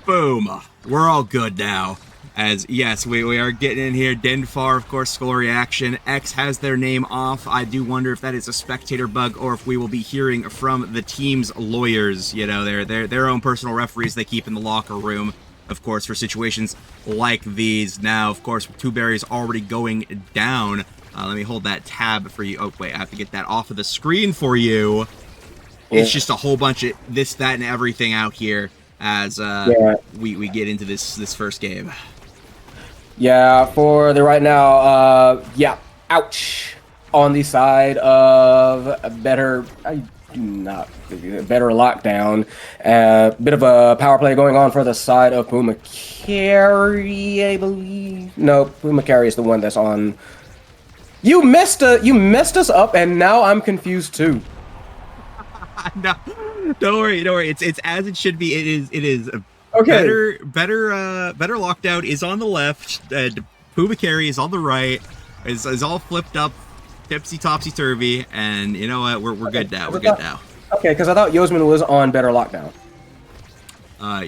Boom. We're all good now. As, yes, we are getting in here. Denfar, of course, skull reaction. X has their name off. I do wonder if that is a spectator bug or if we will be hearing from the team's lawyers. You know, their own personal referees they keep in the locker room, of course, for situations like these. Now, of course, two berries already going down. Let me hold that tab for you. Oh, wait, I have to get that off of the screen for you. Yeah. It's just a whole bunch of this, that, and everything out here as we get into this first game. Yeah, for the right now, yeah, ouch. On the side of better lockdown. Bit of a power play going on for the side of Puma Carry, I believe. No, Puma Carry is the one that's on. You messed us up, and now I'm confused too. No, don't worry. It's as it should be. It is. Okay. Better lockdown is on the left. Puma Carry is on the right. Is all flipped up, tipsy topsy turvy, and you know what? We're good now. We're good now. Okay, because I thought Yosman was on better lockdown.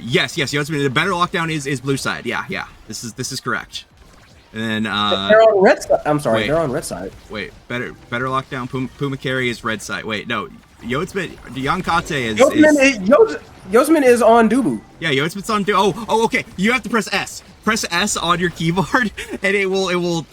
Yes, Yosman. The better lockdown is blue side. Yeah. This is correct. And then they're on red side. I'm sorry, they're on red side. Wait, better lockdown. Puma Carry is red side. Wait, no. Yotsman, Yankate is... Yosman is on Dubu. Yeah, Yotsman's on Dubu. Oh, okay. You have to press S. Press S on your keyboard, and it will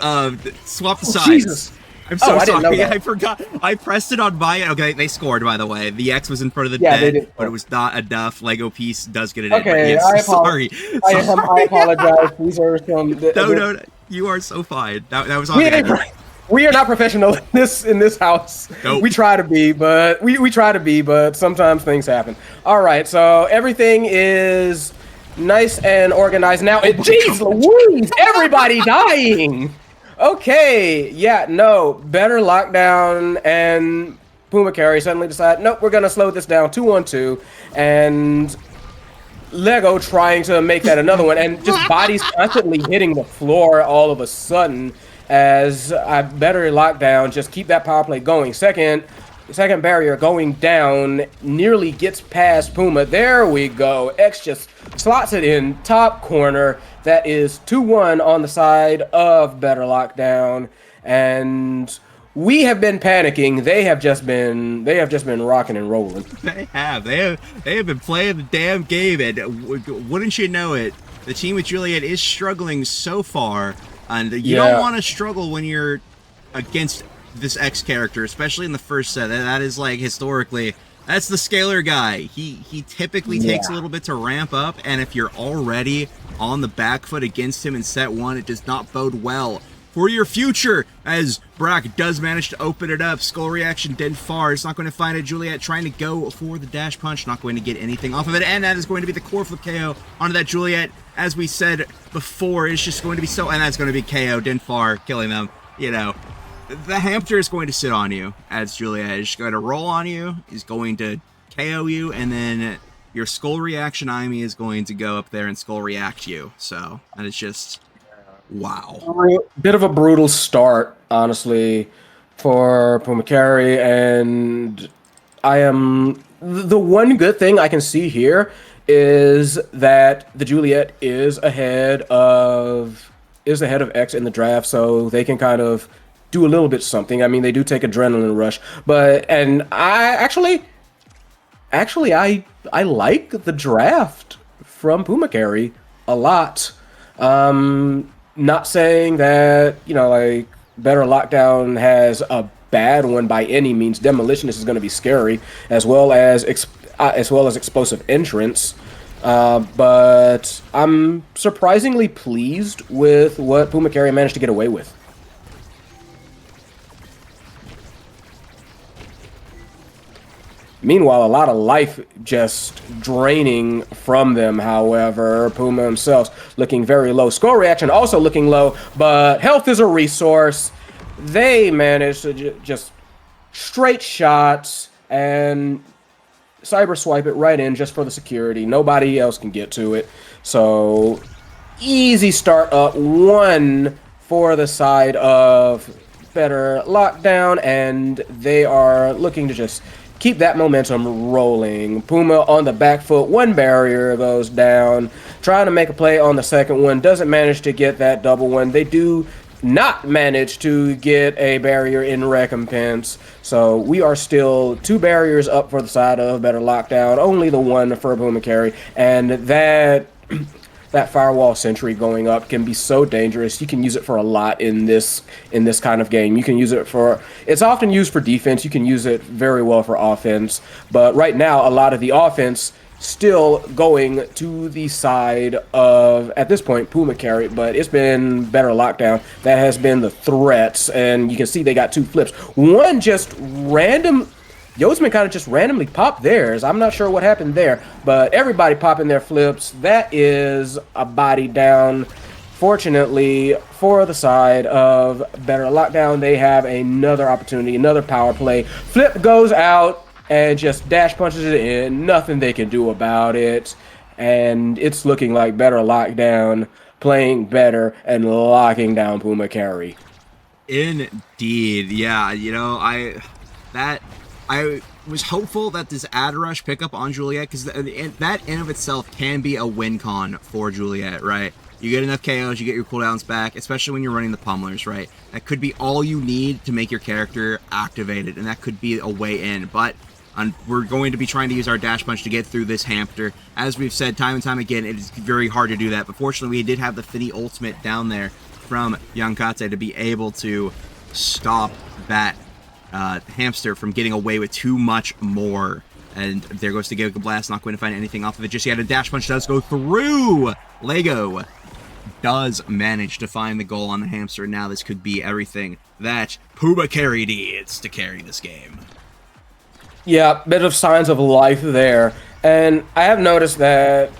swap the sides. Jesus. I'm so sorry. I forgot. I pressed it on my... Okay, they scored, by the way. The X was in front of the dead, but it was not enough. Lego piece does get it in. Yes, sorry. I apologize. These are some... No. You are so fine. That was on me. We are not professional in this house. Nope. We try to be, but we try to be, but sometimes things happen. All right, so everything is nice and organized now. Jeez Louise, everybody dying. Okay, yeah, no, better lockdown, and Puma Carry suddenly decide, nope, we're gonna slow this down 2-on-2, and Lego trying to make that another one, and just bodies constantly hitting the floor all of a sudden. As I better lockdown, just keep that power play going. Second barrier going down, nearly gets past Puma. There we go. X just slots it in top corner. That is 2-1 on the side of better lockdown, and we have been panicking. They have just been rocking and rolling. They have been playing the damn game, and wouldn't you know it, the team with Juliet is struggling so far. And you don't want to struggle when you're against this X character, especially in the first set. That is like historically, that's the scalar guy. He typically takes a little bit to ramp up, and if you're already on the back foot against him in set 1, it does not bode well for your future, as Brack does manage to open it up. Skull reaction dead far. It's not going to find it. Juliet trying to go for the dash punch, not going to get anything off of it, and that is going to be the core flip KO onto that Juliet. As we said before, it's just going to be so, and that's going to be KO. Denfar killing them. You know, the hamster is going to sit on you as Juliet is just going to roll on you, is going to KO you, and then your skull reaction Imi is going to go up there and skull react you. So, and it's just... wow. Bit of a brutal start, honestly, for Puma Carry, and the one good thing I can see here is that the Juliet is ahead of X in the draft, so they can kind of do a little bit something. I mean, they do take adrenaline rush, and I actually I like the draft from Puma Carry a lot. Not saying that, you know, like, better lockdown has a bad one by any means. Demolitionist is going to be scary, as well as explosive entrance. But I'm surprisingly pleased with what Puma Carry managed to get away with. Meanwhile, a lot of life just draining from them, however. Puma himself looking very low. Score reaction also looking low, but health is a resource. They managed to just straight shots and cyber swipe it right in just for the security. Nobody else can get to it. So, easy start up. 1 for the side of better lockdown, and they are looking to just keep that momentum rolling. Puma on the back foot, one barrier goes down, trying to make a play on the second one, doesn't manage to get that double one. They do not manage to get a barrier in recompense. So we are still 2 barriers up for the side of Better Lockdown, only the one for Puma Carry, and that that firewall sentry going up can be so dangerous. You can use it for a lot in this kind of game. You can use it for, it's often used for defense. You can use it very well for offense. But right now, a lot of the offense still going to the side of, at this point, Puma Carry, but it's been Better Lockdown. That has been the threats, and you can see they got 2 flips. One just random, Yosman kind of just randomly popped theirs. I'm not sure what happened there, but everybody popping their flips. That is a body down. Fortunately, for the side of Better Lockdown, they have another opportunity, another power play. Flip goes out and just dash punches it in. Nothing they can do about it. And it's looking like Better Lockdown playing better and locking down Puma Carry. Indeed. Yeah, you know, I was hopeful that this ad rush pickup on Juliet, because that in of itself can be a win con for Juliet, right? You get enough KOs, you get your cooldowns back, especially when you're running the pummelers, right? That could be all you need to make your character activated, and that could be a way in. But we're going to be trying to use our dash punch to get through this hamster. As we've said time and time again, it is very hard to do that. But fortunately, we did have the Finny ultimate down there from Yankate to be able to stop that hamster from getting away with too much more. And there goes the Giga Blast, not going to find anything off of it just yet. A dash punch does go through. Lego does manage to find the goal on the hamster. Now this could be everything that Puma Carry needs to carry this game. Yeah, bit of signs of life there. And I have noticed that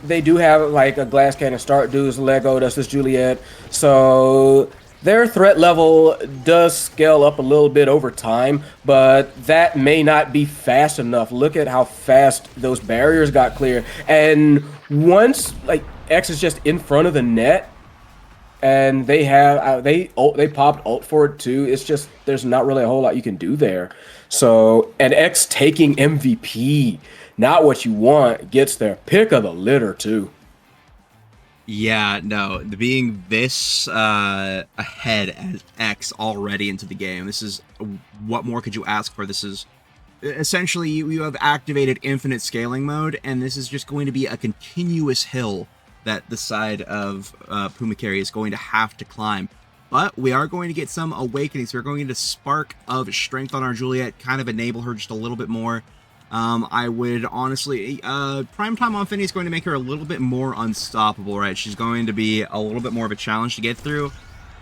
they do have like a glass cannon start, does Lego, does this Juliet. So their threat level does scale up a little bit over time, but that may not be fast enough. Look at how fast those barriers got cleared. And once like X is just in front of the net, and they have they popped ult for it too. It's just there's not really a whole lot you can do there. So, and X taking MVP, not what you want, gets their pick of the litter too. Yeah, no, being this ahead as X already into the game, this is, what more could you ask for? This is essentially, you have activated infinite scaling mode, and this is just going to be a continuous hill that the side of Puma Carry is going to have to climb. But we are going to get some awakenings. We're going to get a spark of strength on our Juliet, kind of enable her just a little bit more. I would honestly, Prime Time on Finny is going to make her a little bit more unstoppable, right? She's going to be a little bit more of a challenge to get through,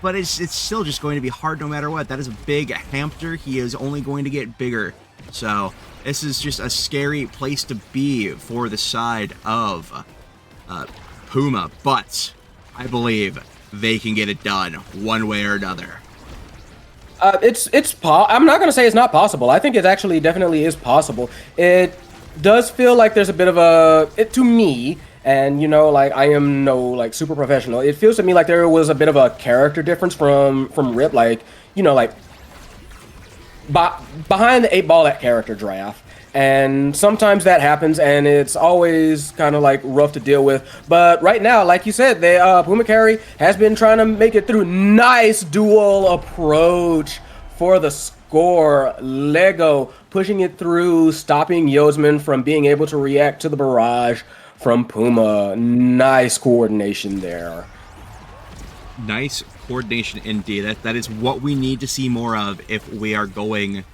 but it's still just going to be hard no matter what. That is a big hamster. He is only going to get bigger. So this is just a scary place to be for the side of Puma, but I believe they can get it done one way or another. I'm not going to say it's not possible. I think it actually definitely is possible. It does feel like there's a bit of to me, and you know, like I am no like super professional. It feels to me like there was a bit of a character difference from Rip, like, you know, like behind the 8 ball at character draft. And sometimes that happens, and it's always kind of like rough to deal with. But right now, like you said, Puma Carry has been trying to make it through. Nice dual approach for the score. Lego pushing it through, stopping Yosman from being able to react to the barrage from Puma. Nice coordination there. Nice coordination indeed. That is what we need to see more of if we are going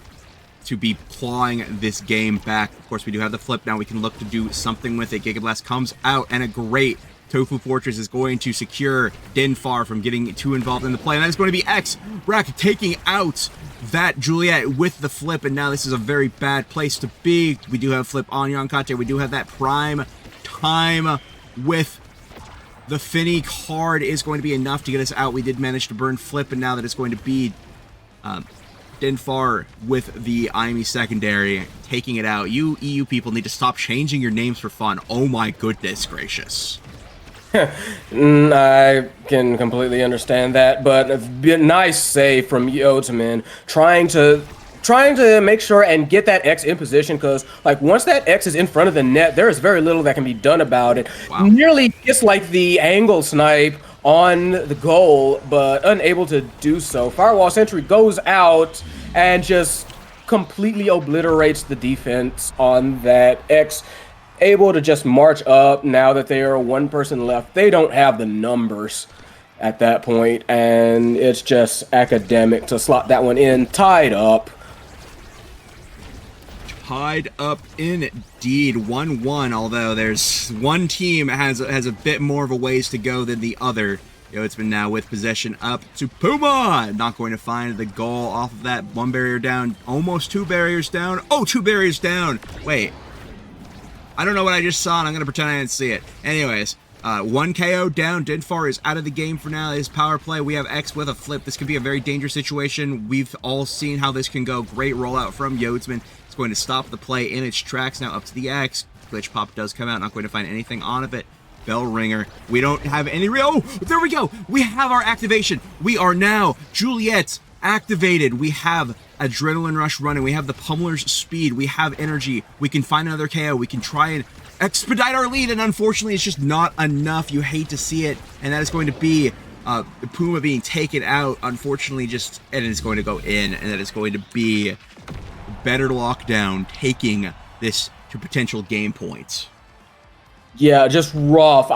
to be clawing this game back. Of course, we do have the flip now. We can look to do something with it. Giga Blast comes out, and a great Tofu Fortress is going to secure Dinfar from getting too involved in the play. And that is going to be X. Rack taking out that Juliet with the flip, and now this is a very bad place to be. We do have flip on Yankate. We do have that prime time with the Finny card is going to be enough to get us out. We did manage to burn flip, and now that it's going to be Dinfar with the IME secondary, taking it out. You EU people need to stop changing your names for fun. Oh my goodness gracious. I can completely understand that, but a nice save from Yotaman, trying to trying to make sure and get that X in position, because like once that X is in front of the net, there is very little that can be done about it. Wow. Nearly just like the angle snipe on the goal, but unable to do so. Firewall Sentry goes out and just completely obliterates the defense on that X. Able to just march up now that they are one person left. They don't have the numbers at that point, and it's just academic to slot that one in. Tied up. Tied up indeed, 1-1, although there's one team has a bit more of a ways to go than the other. It's been now with possession up to Puma. Not going to find the goal off of that. One barrier down, almost two barriers down. Oh, two barriers down. Wait. I don't know what I just saw, and I'm going to pretend I didn't see it. Anyways, one KO down. Dinfar is out of the game for now. His power play. We have X with a flip. This could be a very dangerous situation. We've all seen how this can go. Great rollout from Yodsman. It's going to stop the play in its tracks. Now up to the X. Glitch Pop does come out. Not going to find anything on of it. Bell ringer. We don't have any real. Oh, there we go. We have our activation. We are now Juliet activated. We have Adrenaline Rush running. We have the Pummeler's speed. We have energy. We can find another KO. We can try and expedite our lead, and unfortunately it's just not enough. You hate to see it, and that is going to be Puma being taken out. Unfortunately, and it's going to go in, and that is going to be Better Lockdown taking this to potential game points. Yeah, just rough.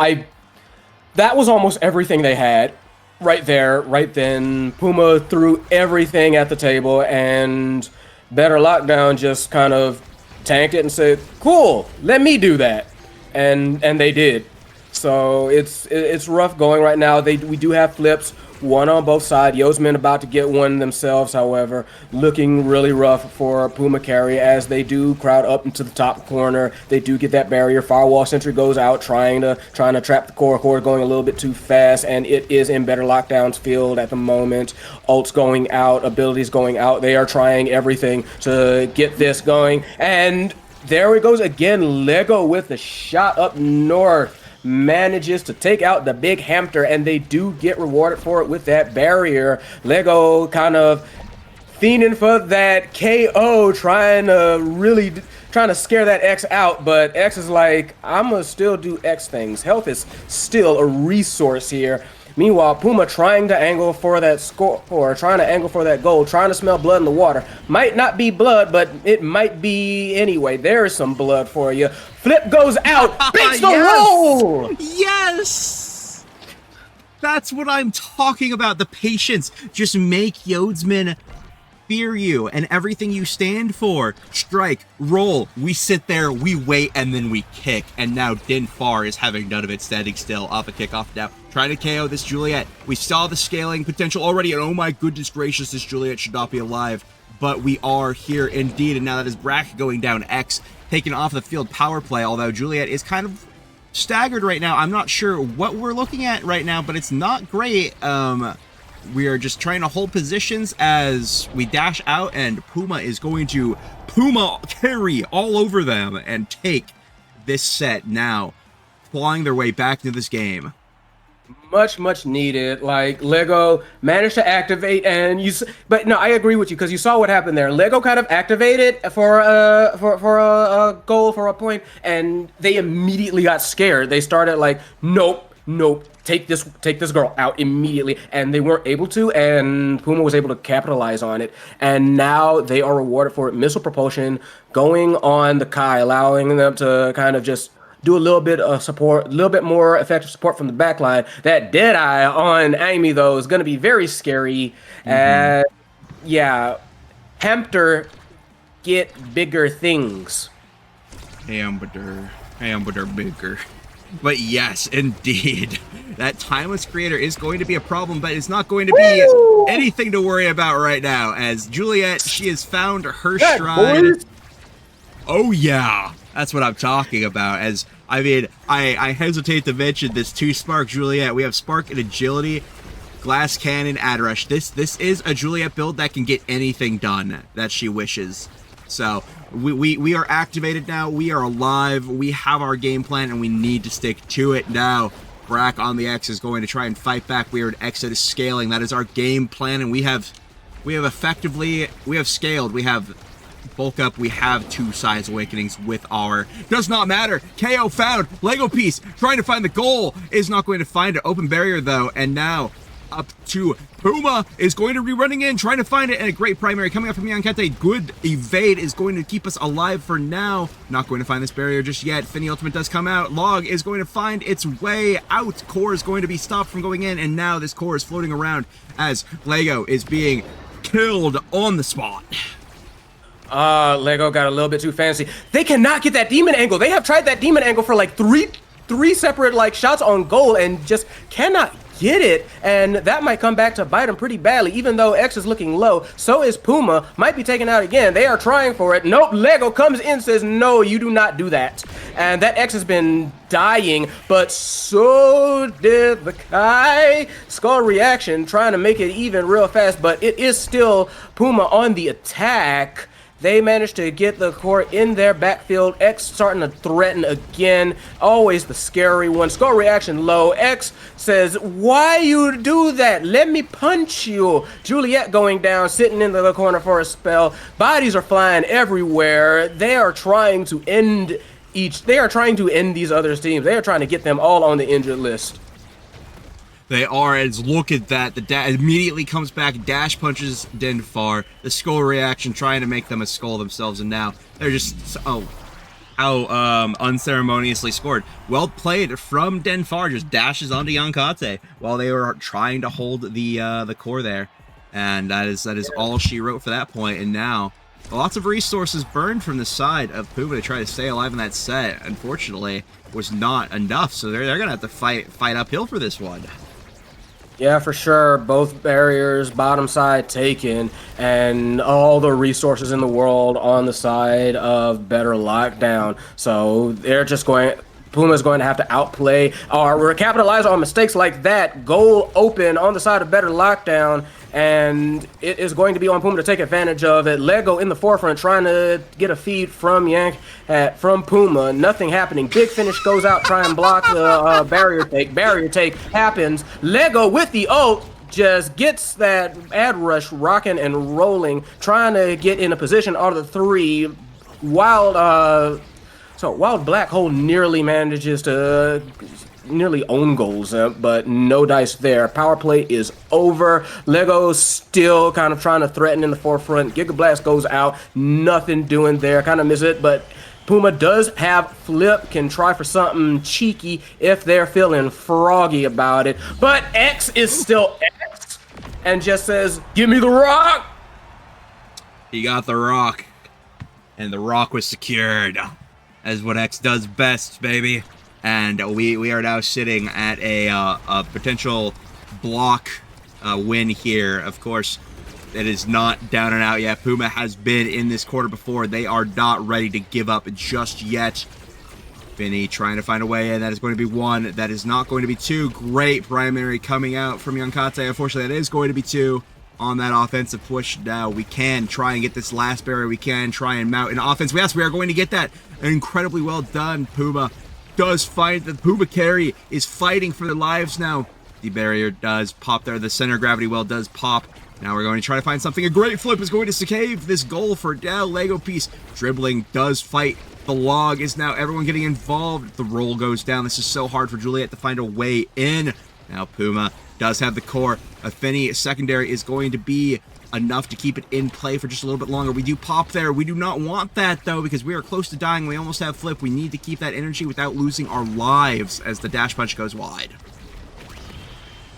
That was almost everything they had right there, right then. Puma threw everything at the table, and Better Lockdown just kind of tanked it and said, cool, let me do that. And they did. So it's rough going right now. We do have flips, one on both sides. Yodsman about to get one themselves, however, looking really rough for Puma carry as they do crowd up into the top corner. They do get that barrier. Firewall Sentry goes out trying to trap the core going a little bit too fast, and it is in Better Lockdown's field at the moment. Ults going out, abilities going out. They are trying everything to get this going, and there it goes again. Lego with the shot up north. Manages to take out the big hamster, and they do get rewarded for it with that barrier. Lego kind of fiending for that KO, trying to scare that X out, but X is like, I'm gonna still do X things. Health is still a resource here. Meanwhile, Puma trying to angle for that score, or trying to angle for that goal, trying to smell blood in the water. Might not be blood, but it might be anyway. There is some blood for you. Flip goes out, beats the roll! Yes! That's what I'm talking about. The patience. Just make Yodsman fear you and everything you stand for. Strike, roll, we sit there, we wait, and then we kick. And now Dinfar is having none of it, standing still off a kickoff now. Trying to KO this Juliet. We saw the scaling potential already, and oh my goodness gracious, this Juliet should not be alive. But we are here indeed, and now that is Brack going down. X taken off the field power play, although Juliet is kind of staggered right now. I'm not sure what we're looking at right now, but it's not great. We are just trying to hold positions as we dash out, and Puma is going to Puma carry all over them and take this set now, clawing their way back into this game. Much needed. Like, Lego managed to activate, and but no, I agree with you, because you saw what happened there. Lego kind of activated for a goal, for a point, and they immediately got scared. They started like, nope, take this girl out immediately, and they weren't able to, and Puma was able to capitalize on it, and now they are rewarded for it. Missile propulsion going on the Kai, allowing them to kind of just do a little bit of support, a little bit more effective support from the backline. That Deadeye on Amy, though, is going to be very scary. And yeah, Hamster get bigger things. Hamster bigger. But yes, indeed, that Timeless Creator is going to be a problem, but it's not going to be anything to worry about right now, as Juliet, she has found her stride. Boys. Oh yeah, that's what I'm talking about. As I mean, I hesitate to mention this 2-Spark Juliet. We have Spark and Agility, Glass Cannon, Adrush. This is a Juliet build that can get anything done that she wishes. So we are activated now. We are alive. We have our game plan, and we need to stick to it now. Brack on the X is going to try and fight back. We are an X that is scaling. That is our game plan, and we have we have scaled. We have bulk up. We have 2 Size Awakenings with our... Does not matter. KO found. Lego piece. Trying to find the goal. Is not going to find it. Open barrier, though. And now up to Puma is going to be running in, trying to find it, and a great primary coming up from Yankete. Good evade is going to keep us alive for now. Not going to find this barrier just yet. Finny ultimate does come out. Log is going to find its way out. Core is going to be stopped from going in, and now this core is floating around as Lego is being killed on the spot. Lego got a little bit too fancy. They cannot get that demon angle. They have tried that demon angle for like three separate like shots on goal and just cannot get it, and that might come back to bite him pretty badly. Even though X is looking low, so is Puma, might be taken out again. They are trying for it. Nope, Lego comes in, says no, you do not do that. And that X has been dying, but so did the Kai. Skull reaction, trying to make it even real fast, but it is still Puma on the attack. They managed to get the core in their backfield. X starting to threaten again. Always the scary one. Skull reaction low. X says, why you do that? Let me punch you. Juliet going down, sitting in the corner for a spell. Bodies are flying everywhere. They are trying to end these other teams. They are trying to get them all on the injured list. They are, as look at that, the immediately comes back, dash punches Denfar, the skull reaction trying to make them a skull themselves, and now they're just, unceremoniously scored. Well played from Denfar, just dashes onto Yankate while they were trying to hold the core there, and that is all she wrote for that point, and now lots of resources burned from the side of Puma to try to stay alive in that set. Unfortunately, was not enough, so they're gonna have to fight uphill for this one. Yeah, for sure. Both barriers, bottom side taken, and all the resources in the world on the side of better lockdown. So they're just going... Puma's going to have to outplay or capitalize on mistakes like that. Goal open on the side of better lockdown, and it is going to be on Puma to take advantage of it. Lego in the forefront trying to get a feed from from Puma. Nothing happening. Big finish goes out, try and block the barrier take. Barrier take happens. Lego with the ult just gets that ad rush rocking and rolling, trying to get in a position out of the 3. Wild Black Hole nearly manages to own goals, but no dice there. Power play is over. Lego still kind of trying to threaten in the forefront. Giga Blast goes out. Nothing doing there. Kind of miss it, but Puma does have flip, can try for something cheeky if they're feeling froggy about it. But X is still X and just says, give me the rock. He got the rock, and the rock was secured. As what X does best, baby. And we are now sitting at a potential block win here. Of course, it is not down and out yet. Puma has been in this quarter before. They are not ready to give up just yet. Vinny trying to find a way in. That is going to be 1. That is not going to be 2. Great primary coming out from Yankate. Unfortunately, that is going to be 2. On that offensive push now. We can try and get this last barrier. We can try and mount an offense. Yes, we are going to get that. Incredibly well done. Puma does fight. The Puma carry is fighting for their lives now. The barrier does pop there. The center of gravity well does pop. Now we're going to try to find something. A great flip is going to save this goal for Dow. Lego piece dribbling does fight. The log is now everyone getting involved. The roll goes down. This is so hard for Juliet to find a way in. Now Puma does have the core. A Finny secondary is going to be enough to keep it in play for just a little bit longer. We do pop there. We do not want that, though, because we are close to dying. We almost have flip. We need to keep that energy without losing our lives as the dash punch goes wide.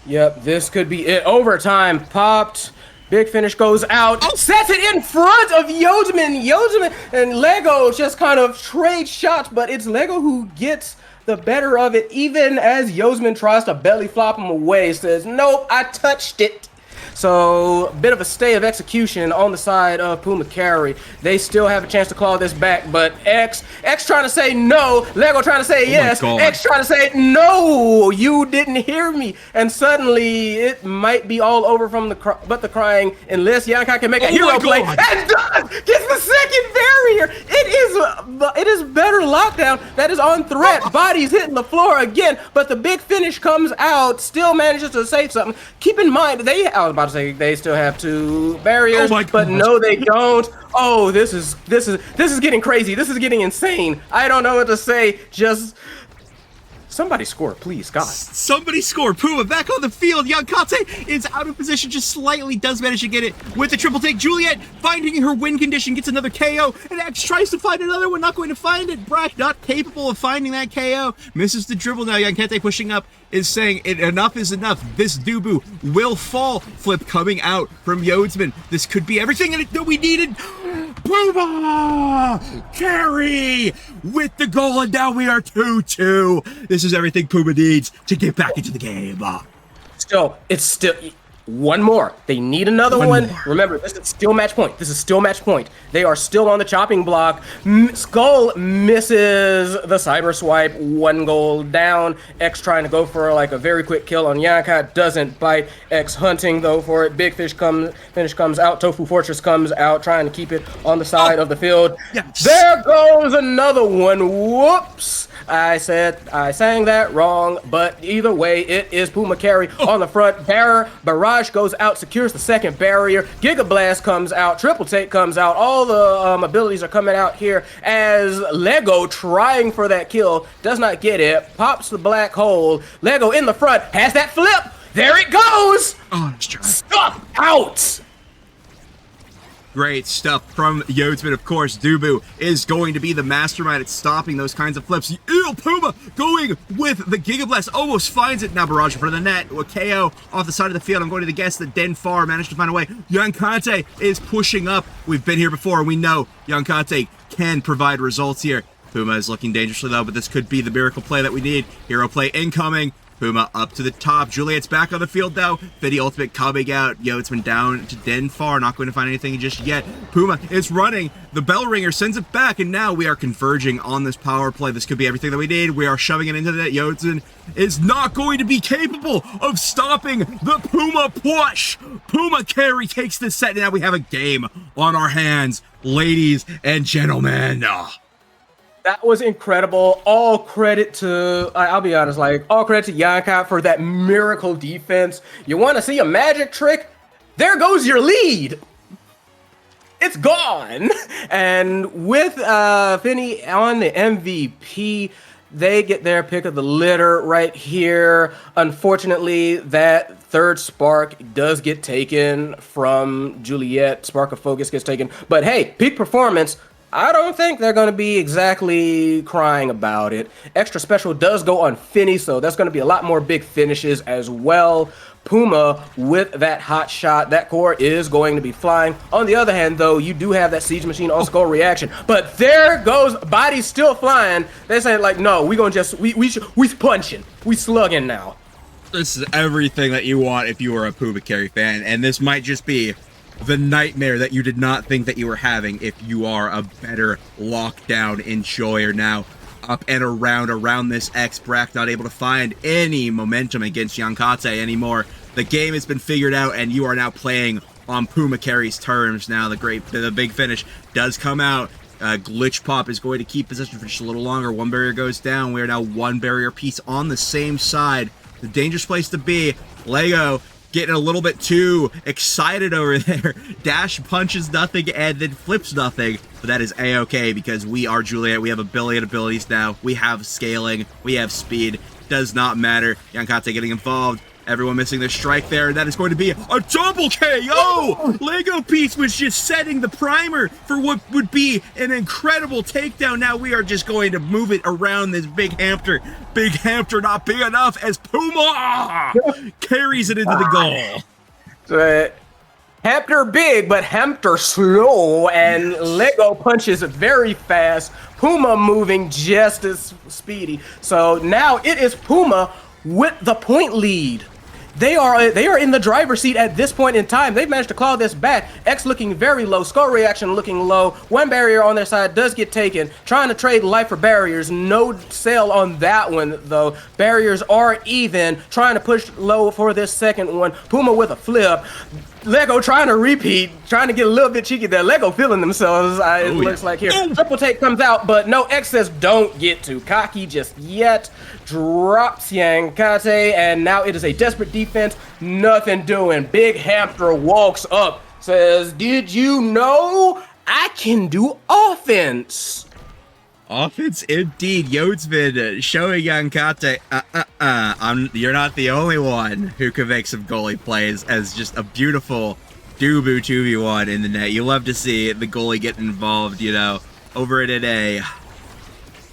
Yep, this could be it. Overtime popped. Big finish goes out. Oh, sets it in front of Yodeman. Yodeman and Lego just kind of trade shots, but it's Lego who gets the better of it, even as Yosman tries to belly flop him away. Says, nope, I touched it. So, a bit of a stay of execution on the side of Puma Carry. They still have a chance to claw this back, but X trying to say no, Lego trying to say yes, X trying to say no, you didn't hear me. And suddenly, it might be all over from the crying, unless Yankai can make a hero play, and does! Gets the second barrier! It is better lockdown that is on threat. Bodies hitting the floor again, but the big finish comes out, still manages to save something. Keep in mind, they about to say they still have 2 barriers, Oh my but God. no, they don't. Oh, this is getting crazy. This is getting insane. I don't know what to say. Just somebody score, please, God. Somebody score. Puma back on the field. Yankate is out of position, just slightly, does manage to get it with the triple take. Juliet finding her win condition, gets another KO, and X tries to find another one, not going to find it. Brack not capable of finding that KO. Misses the dribble now. Yankate pushing up is saying enough is enough. This Dubu will fall. Flip coming out from Yodsman. This could be everything that we needed. Puma carry with the goal, and now we are 2-2. This is everything Puma needs to get back into the game. Still, it's still one more. They need another one. Remember, this is still match point. This is still match point. They are still on the chopping block. Skull misses the cyber swipe. 1 goal down. X trying to go for like a very quick kill on Yanka. Doesn't bite. X hunting though for it. Big finish comes out. Tofu Fortress comes out, trying to keep it on the side of the field. Yes. There goes another one. Whoops. I sang that wrong, but either way, it is Puma carry on the front. Barrage goes out, secures the second barrier. Giga Blast comes out, Triple Take comes out. All the abilities are coming out here as Lego trying for that kill, does not get it, pops the black hole. Lego in the front, has that flip. There it goes. Oh, nice try. Stop out. Great stuff from Yodsman, of course. Dubu is going to be the mastermind at stopping those kinds of flips. Ew, Puma going with the Giga Blast, almost finds it. Now Barrage in front of the net, with KO off the side of the field. I'm going to guess that Denfar managed to find a way. Yankante is pushing up. We've been here before, and we know Yankante can provide results here. Puma is looking dangerously though, but this could be the miracle play that we need. Hero play incoming. Puma up to the top. Juliet's back on the field though. Fiddy ultimate coming out. It's been down to Denfar. Not going to find anything just yet. Puma is running. The bell ringer sends it back, and now we are converging on this power play. This could be everything that we need. We are shoving it into the net. Yodsman is not going to be capable of stopping the Puma push. Puma carry takes this set, and now we have a game on our hands, ladies and gentlemen. That was incredible. All credit to, I'll be honest, like, all credit to Yanka for that miracle defense. You want to see a magic trick? There goes your lead. It's gone. And with Finney on the MVP, they get their pick of the litter right here. Unfortunately, that third spark does get taken from Juliet. Spark of Focus gets taken. But hey, peak performance. I don't think they're going to be exactly crying about it. Extra special does go on Finney, so that's going to be a lot more big finishes as well. Puma with that hot shot. That core is going to be flying. On the other hand, though, you do have that Siege Machine on Skull reaction. But there goes, body's still flying. They're saying, like, no, we going to just, we punching. We slugging now. This is everything that you want if you were a Puma carry fan, and this might just be the nightmare that you did not think that you were having if you are a better lockdown enjoyer. Now up and around this X. Brack not able to find any momentum against Yankate anymore. The game has been figured out, and you are now playing on Puma carry's terms. Now the big finish does come out. Glitch Pop is going to keep possession for just a little longer. One barrier goes down. We are now 1 barrier piece on the same side. The dangerous place to be. Lego getting a little bit too excited over there. Dash punches nothing and then flips nothing. But that is A-okay because we are Juliet. We have a billion abilities now. We have scaling. We have speed. Does not matter. Yankate getting involved. Everyone missing their strike there. That is going to be a double KO! Lego Piece was just setting the primer for what would be an incredible takedown. Now we are just going to move it around this big hamster. Big hamster not big enough as Puma carries it into the goal. Hamster big, but hamster slow, and Lego punches very fast. Puma moving just as speedy. So now it is Puma with the point lead. They are in the driver's seat at this point in time. They've managed to claw this back. X looking very low. Skull reaction looking low. 1 barrier on their side does get taken. Trying to trade life for barriers. No sale on that one, though. Barriers are even. Trying to push low for this second one. Puma with a flip. Lego trying to repeat, trying to get a little bit cheeky there. Lego feeling themselves, it looks like here. Triple take comes out, but no, X says don't get too cocky just yet. Drops Yankate, and now it is a desperate defense. defense, nothing doing. Big Hamster walks up, says, "Did you know I can do offense?" Offense indeed. Yodsman showing Yankate, you're not the only one who can make some goalie plays, as just a beautiful Dubu 2v1 in the net. You love to see the goalie get involved, you know, over at a,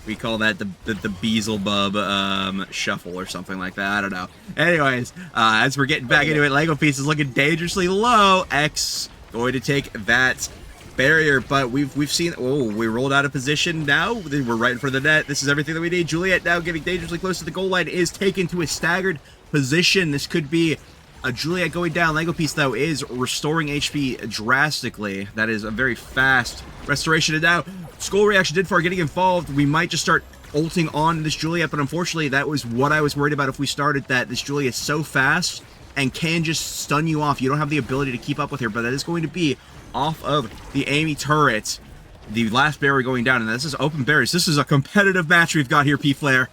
we call that the Beelzebub shuffle or something like that. I don't know. Anyways, as we're getting back into it, Lego Piece is looking dangerously low. X going to take that barrier, but we've seen, we rolled out of position now. We're right in front of the net. This is everything that we need. Juliet now getting dangerously close to the goal line, is taken to a staggered position. This could be a Juliet going down. Lego Piece, though, is restoring HP drastically. That is a very fast restoration. And now, Skull Reaction did far getting involved. We might just start ulting on this Juliet, but unfortunately, that was what I was worried about if we started that. This Juliet is so fast and can just stun you off. You don't have the ability to keep up with her, but that is going to be off of the Amy turret. The last barrier going down, and this is open barriers. This is a competitive match we've got here, P-Flare.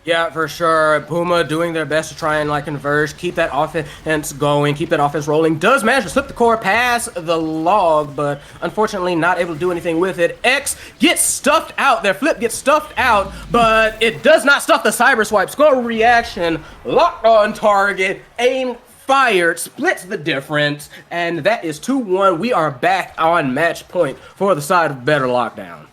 Yeah, for sure. Puma doing their best to try and converge, keep that offense going, keep that offense rolling. Does manage to slip the core past the log, but unfortunately not able to do anything with it. X gets stuffed out. Their flip gets stuffed out, but it does not stuff the cyber swipe. Skull Reaction locked on target, aim fired, splits the difference, and that is 2-1. We are back on match point for the side of Better Lockdown.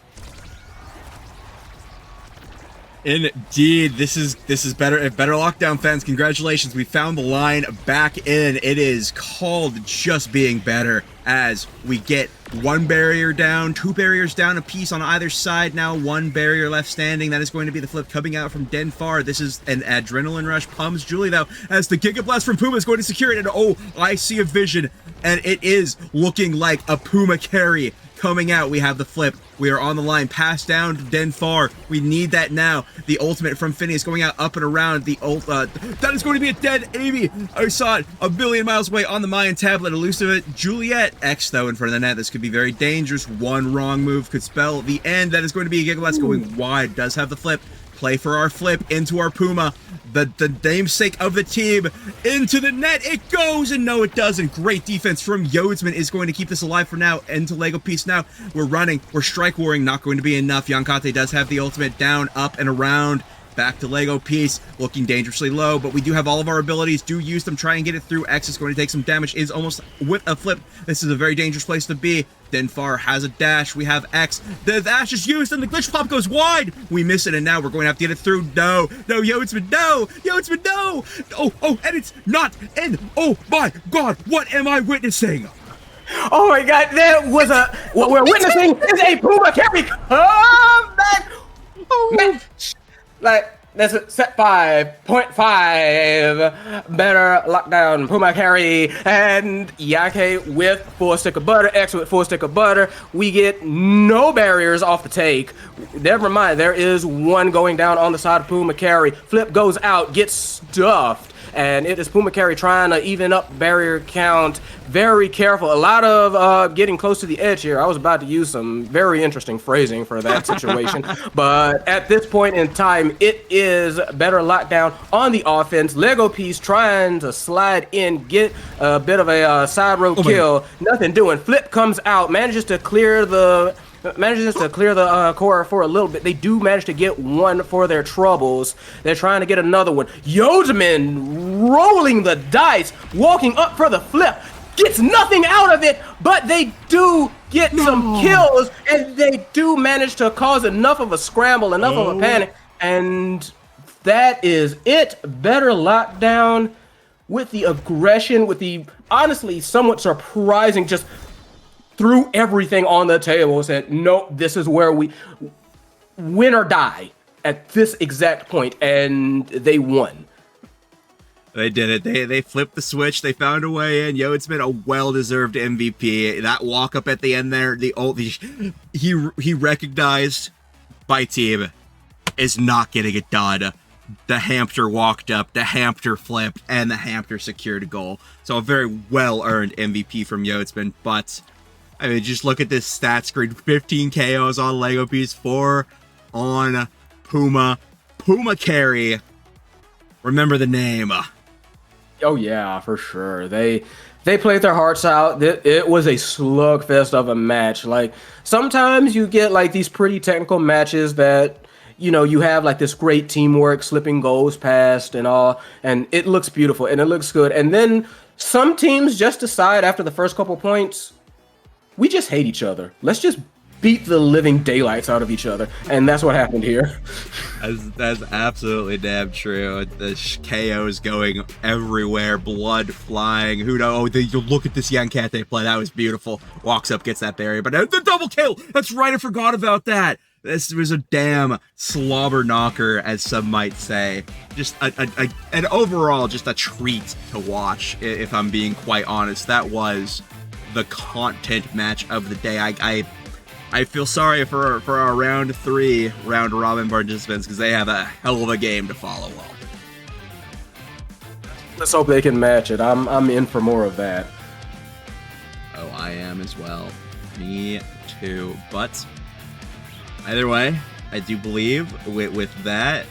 Indeed, this is better. Better Lockdown fans, congratulations. We found the line back in. It is called just being better, as we get one barrier down, two barriers down a piece on either side. Now one barrier left standing. That is going to be the flip coming out from Denfar. This is an adrenaline rush. Pumps Julie, though, as the Giga Blast from Puma is going to secure it. And oh, I see a vision, and it is looking like a Puma carry coming out. We have the flip. We are on the line. Pass down to Denfar. We need that now. The ultimate from Phineas going out up and around. The ult. That is going to be a dead Amy. I saw it a billion miles away on the Mayan tablet. Elusive it. Juliet. X, though, in front of the net. This could be very dangerous. One wrong move could spell the end. That is going to be a Gigalats going wide. Does have the flip. Play for our flip into our Puma. The namesake of the team into the net. It goes, and no, it doesn't. Great defense from Yodsman is going to keep this alive for now. Into Lego Piece now. We're running. We're strike warring. Not going to be enough. Yankate does have the ultimate down, up, and around. Back to Lego Piece, looking dangerously low, but we do have all of our abilities. Do use them, try and get it through. X is going to take some damage, is almost with a flip. This is a very dangerous place to be. Denfar has a dash. We have X. The dash is used, and the glitch pop goes wide. We miss it, and now we're going to have to get it through. No, Yodsman, no! Yodsman, no! Oh, and it's not in. Oh my God, what am I witnessing? Oh my God, that was what we're witnessing is a Puma carry comeback. Match. That's it, set 5.5. Better Lockdown, Puma carry, and Yake with full stick of butter, X with full stick of butter. We get no barriers off the take. Never mind, there is one going down on the side of Puma carry. Flip goes out, gets stuffed, and it is Puma carry trying to even up barrier count. Very careful. A lot of getting close to the edge here. I was about to use some very interesting phrasing for that situation. But at this point in time, it is Better Lockdown on the offense. Lego Piece trying to slide in, get a bit of a side row kill. Nothing doing. Flip comes out, manages to clear the core for a little bit. They do manage to get one for their troubles. They're trying to get another one. Yodsman rolling the dice, walking up for the flip. Gets nothing out of it, but they do get some kills, and they do manage to cause enough of a scramble, enough of a panic, and that is it. Better Lockdown with the aggression, with the honestly somewhat surprising, just threw everything on the table, said, no, this is where we win or die at this exact point, and they won. They did it. They flipped the switch. They found a way in. Yodsman, a well-deserved MVP. That walk up at the end there, he recognized by team is not getting it done. The hamster walked up, the hamster flipped, and the hamster secured a goal. So a very well-earned MVP from Yodsman. But I mean, just look at this stat screen: 15 KOs on Lego Piece, 4 on Puma. Puma carry. Remember the name. Oh yeah, for sure. They played their hearts out. It was a slugfest of a match. Like sometimes you get like these pretty technical matches that you have like this great teamwork, slipping goals past and all, and it looks beautiful and it looks good. And then some teams just decide after the first couple points, we just hate each other. Let's just beat the living daylights out of each other, and that's what happened here. That's absolutely damn true. The KOs going everywhere, blood flying. Who knows? Oh, you look at this young cat they play. That was beautiful. Walks up, gets that barrier, but the double kill. That's right. I forgot about that. This was a damn slobber knocker, as some might say. Just an overall, just a treat to watch. If I'm being quite honest, that was the content match of the day. I feel sorry for our round 3 round robin participants because they have a hell of a game to follow up. Let's hope they can match it. I'm in for more of that. Oh, I am as well. Me too. But either way, I do believe with that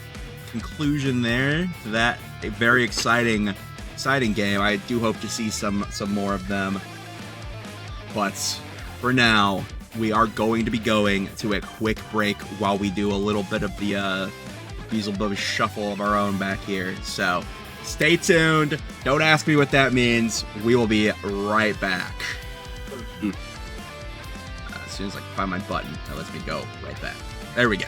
conclusion there to that a very exciting game. I do hope to see some more of them. But for now, we are going to be going to a quick break while we do a little bit of the Beelzebub shuffle of our own back here. So stay tuned. Don't ask me what that means. We will be right back. As soon as I can find my button, that lets me go right back. There we go.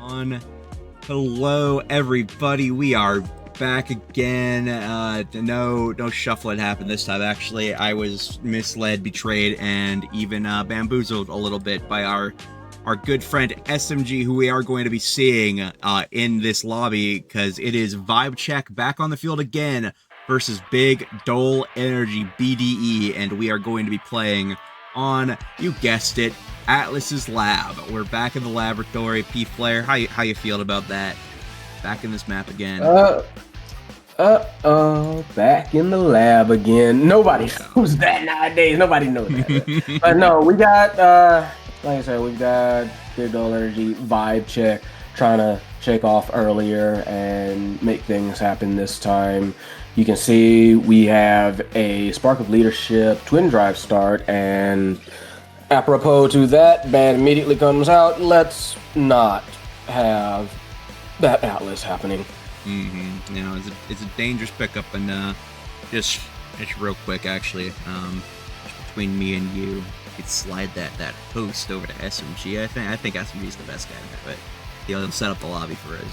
Hello, everybody. We are back again. No shuffling happened this time. Actually, I was misled, betrayed, and even bamboozled a little bit by our good friend SMG, who we are going to be seeing in this lobby, because it is Vibe Check back on the field again versus Big Dole Energy BDE, and we are going to be playing on, you guessed it, Atlas's lab. We're back in the laboratory. P Flare, how you feeling about that? Back in this map again. Back in the lab again. Nobody knows that nowadays. Nobody knows that. But no, we got like I said, we've got Big Dole Energy Vibe Check trying to shake off earlier and make things happen this time. You can see we have a Spark of Leadership Twin Drive start, and apropos to that, ban immediately comes out. Let's not have that Atlas happening. Mm-hmm. You know, it's a dangerous pickup, and just real quick, actually, between me and you, could slide that host over to SMG. I think SMG is the best guy in there, but he'll set up the lobby for us.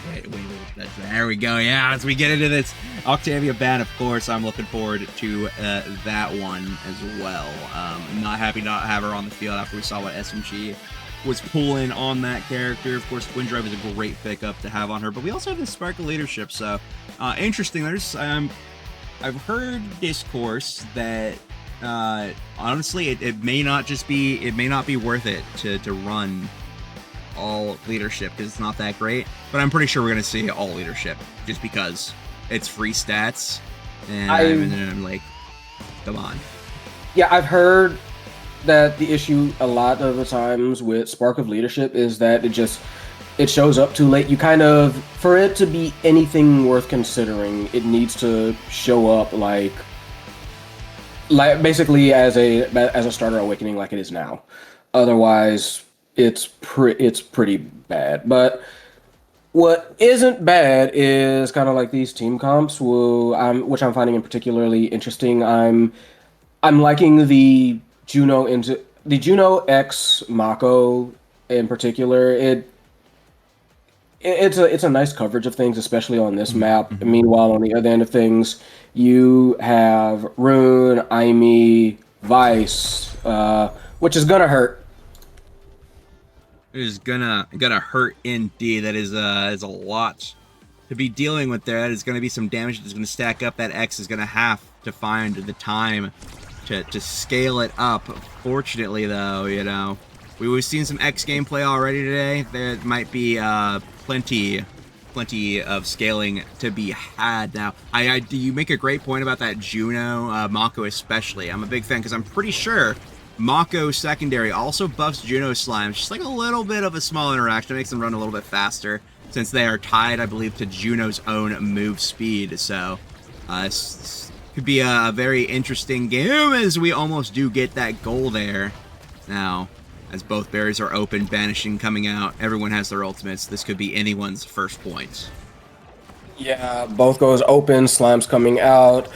Wait, there we go. Yeah, as we get into this Octavia ban, of course, I'm looking forward to that one as well. I'm not happy not have her on the field after we saw what SMG was pulling on that character. Of course, Twin Drive is a great pickup to have on her, but we also have this Spark of Leadership, so interesting. There's I've heard discourse that honestly it may not be worth it to run all leadership because it's not that great, but I'm pretty sure we're gonna see all leadership just because it's free stats, and I'm like, come on. Yeah, I've heard that the issue a lot of the times with Spark of Leadership is that it shows up too late. You kind of, for it to be anything worth considering, it needs to show up like basically as a starter awakening like it is now. Otherwise, it's pretty bad. But what isn't bad is kind of like these team comps, which I'm finding particularly interesting. I'm liking the Juno X Mako in particular. It's a nice coverage of things, especially on this map. Mm-hmm. Meanwhile, on the other end of things, you have Rune, Aimi, Vice, which is gonna hurt. It is gonna hurt indeed. That is a lot to be dealing with there. That is gonna be some damage that's gonna stack up. That X is gonna have to find the time to scale it up. Fortunately, though, you know, we've seen some X gameplay already today. There might be plenty of scaling to be had. Now, you make a great point about that Juno Mako especially. I'm a big fan because I'm pretty sure Mako secondary also buffs Juno Slime, just like a little bit of a small interaction. It makes them run a little bit faster since they are tied, I believe, to Juno's own move speed. So this could be a very interesting game as we almost do get that goal there. Now, as both berries are open, Banishing coming out, everyone has their ultimates. This could be anyone's first point. Yeah, both goes open, Slime's coming out.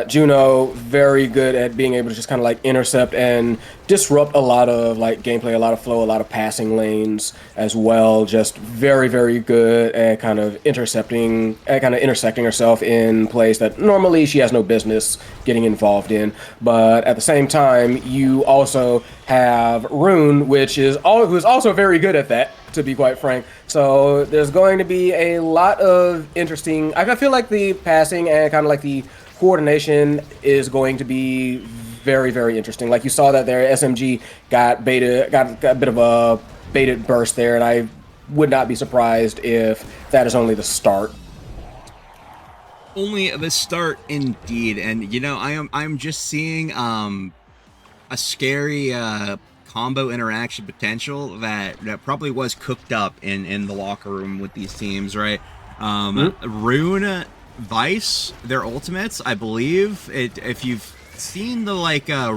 Juno, very good at being able to just kind of like intercept and disrupt a lot of like gameplay, a lot of flow, a lot of passing lanes as well. Just very, very good at kind of intersecting herself in plays that normally she has no business getting involved in. But at the same time, you also have Rune, who's also very good at that, to be quite frank. So there's going to be a lot of interesting. I feel like the passing and kind of like the coordination is going to be very, very interesting. Like you saw that there, SMG got a bit of a baited burst there, and I would not be surprised if that is only the start. Only the start, indeed. And you know, I'm just seeing a scary combo interaction potential that probably was cooked up in the locker room with these teams, right? Rune, Vice, their ultimates, I believe. If you've seen the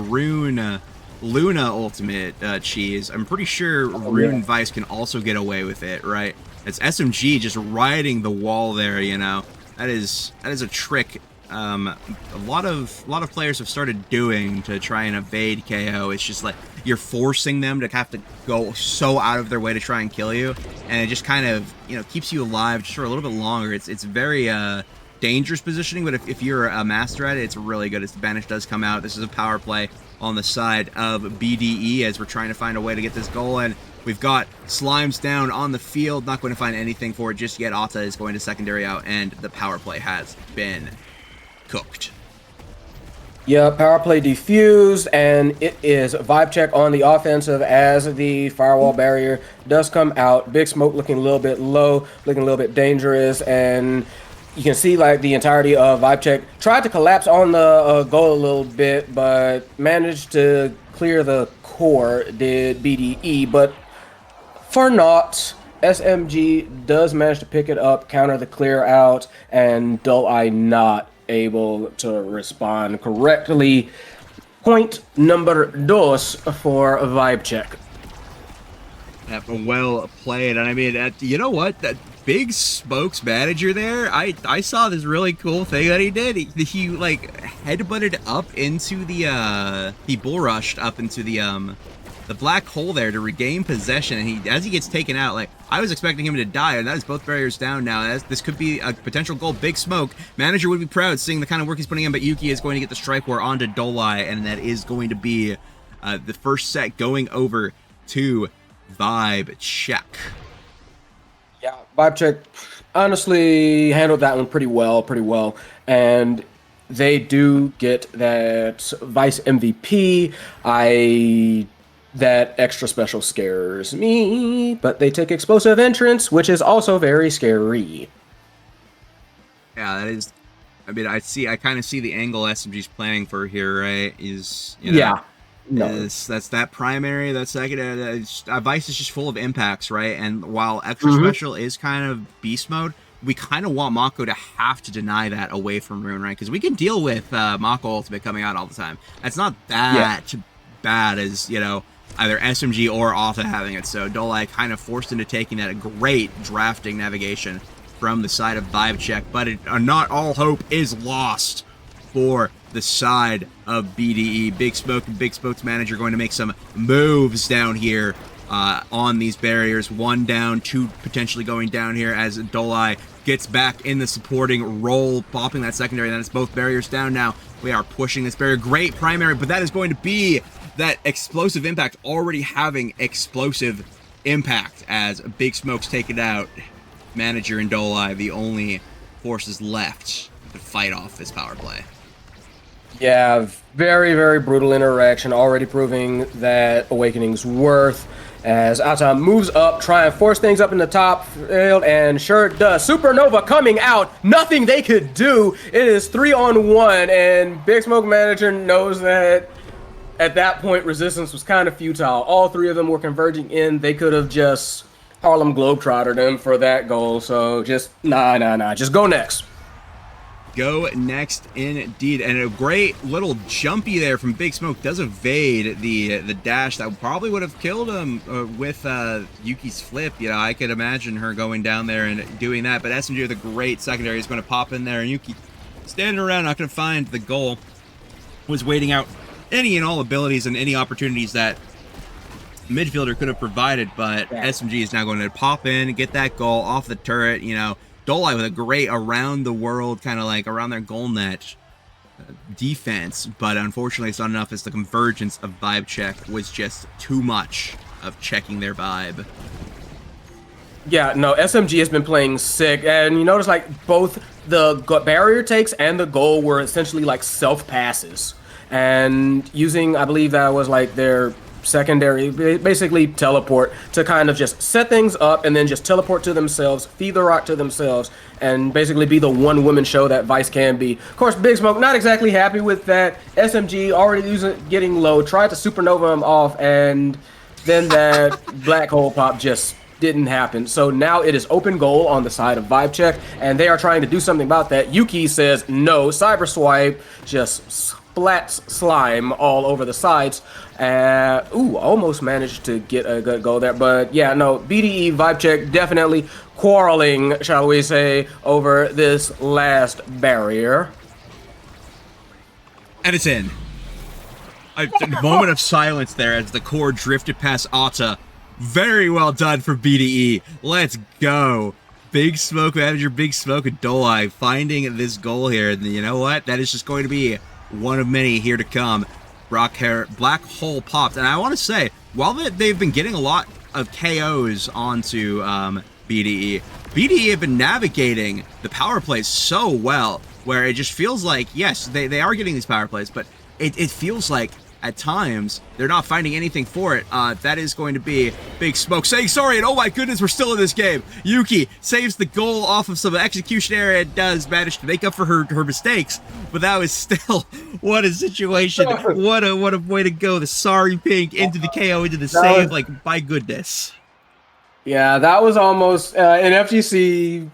Rune Luna ultimate cheese, I'm pretty sure Rune Vice can also get away with it, right? It's SMG just riding the wall there, you know. That is a trick a lot of players have started doing to try and evade KO. It's just like you're forcing them to have to go so out of their way to try and kill you, and it just kind of, you know, keeps you alive just for a little bit longer. It's very dangerous positioning, but if you're a master at it, it's really good. As the banish does come out, this is a power play on the side of BDE as we're trying to find a way to get this goal in. We've got Slimes down on the field, not going to find anything for it just yet. Ata is going to secondary out, and the power play has been cooked. Yeah, power play defused, and it is vibe check on the offensive as the firewall barrier does come out. Big Smoke looking a little bit low, looking a little bit dangerous, and you can see like the entirety of vibe check tried to collapse on the goal a little bit, but managed to clear the core, did BDE, but for naught. SMG does manage to pick it up, counter the clear out, and Dull Eye not able to respond correctly. Point number dos for vibe check. Well played. And I mean, you know what? That Big Smoke's manager there, I saw this really cool thing that he did. He like headbutted up into the he bull rushed up into the black hole there to regain possession, and as he gets taken out, like, I was expecting him to die, and that is both barriers down now. This could be a potential goal. Big Smoke manager would be proud seeing the kind of work he's putting in, but Yuki is going to get the strike war onto Dolai, and that is going to be the first set going over to Vibe Check. Yeah, Vibe Check honestly handled that one pretty well, and they do get that Vice MVP. That extra special scares me, but they take explosive entrance, which is also very scary. Yeah, that is. I mean, I kind of see the angle SMG's playing for here, right? Is, you know, yeah, no, that's that primary, that secondary. Vice is just full of impacts, right? And while extra special is kind of beast mode, we kind of want Mako to have to deny that away from Rune, right? Because we can deal with Mako Ultimate coming out all the time. That's not that bad as, you know, either SMG or Ata having it. So Dolai kind of forced into taking that great drafting navigation from the side of Vibe Check, but not all hope is lost for the side of BDE. Big Smoke and Big Smoke's manager going to make some moves down here on these barriers. One down, two potentially going down here as Dolai gets back in the supporting role, popping that secondary. Then it's both barriers down now. We are pushing this barrier. Great primary, but that is going to be that explosive impact, already having explosive impact as Big Smoke's taken out. Manager and Dolai, the only forces left to fight off this power play. Yeah, very, very brutal interaction, already proving that Awakening's worth. As Ata moves up, try and force things up in the top field, and sure it does. Supernova coming out, nothing they could do. It is 3-on-1, and Big Smoke Manager knows that at that point, resistance was kind of futile. All three of them were converging in. They could have just Harlem Globetrotted them for that goal. So just, nah. Just go next. Go next indeed. And a great little jumpy there from Big Smoke does evade the dash that probably would have killed him with Yuki's flip. You know, I could imagine her going down there and doing that. But SMG with a great secondary is going to pop in there. And Yuki standing around, not going to find the goal. Was waiting out any and all abilities and any opportunities that midfielder could have provided, but SMG is now going to pop in and get that goal off the turret. You know, Dolai with a great around the world, kind of like around their goal net defense, but unfortunately it's not enough as the convergence of Vibe Check was just too much of checking their vibe. Yeah, no, SMG has been playing sick, and you notice like both the barrier takes and the goal were essentially like self passes. And using, I believe that was like their secondary, basically teleport to kind of just set things up and then just teleport to themselves, feed the rock to themselves, and basically be the one-woman show that Vice can be. Of course, Big Smoke not exactly happy with that. SMG already getting low, tried to supernova him off, and then that black hole pop just didn't happen. So now it is open goal on the side of Vibe Check, and they are trying to do something about that. Yuki says no, cyber swipe, just splats slime all over the sides. Almost managed to get a good goal there, but yeah, no, BDE Vibe Check definitely quarreling, shall we say, over this last barrier. And it's in. A moment of silence there as the core drifted past Ata. Very well done for BDE. Let's go. Big Smoke Manager, Big Smoke, and Dolai finding this goal here. And you know what? That is just going to be one of many here to come. Black Hole popped. And I want to say, while they've been getting a lot of KOs onto BDE, BDE have been navigating the power plays so well, where it just feels like, yes, they are getting these power plays, but it feels like at times they're not finding anything for it. That is going to be Big Smoke saying sorry, and oh my goodness, we're still in this game. Yuki saves the goal off of some execution error and does manage to make up for her mistakes, but that was still, what a situation. What a way to go. The sorry pink into the KO, into the save, like, my goodness. Yeah, that was almost, in FGC,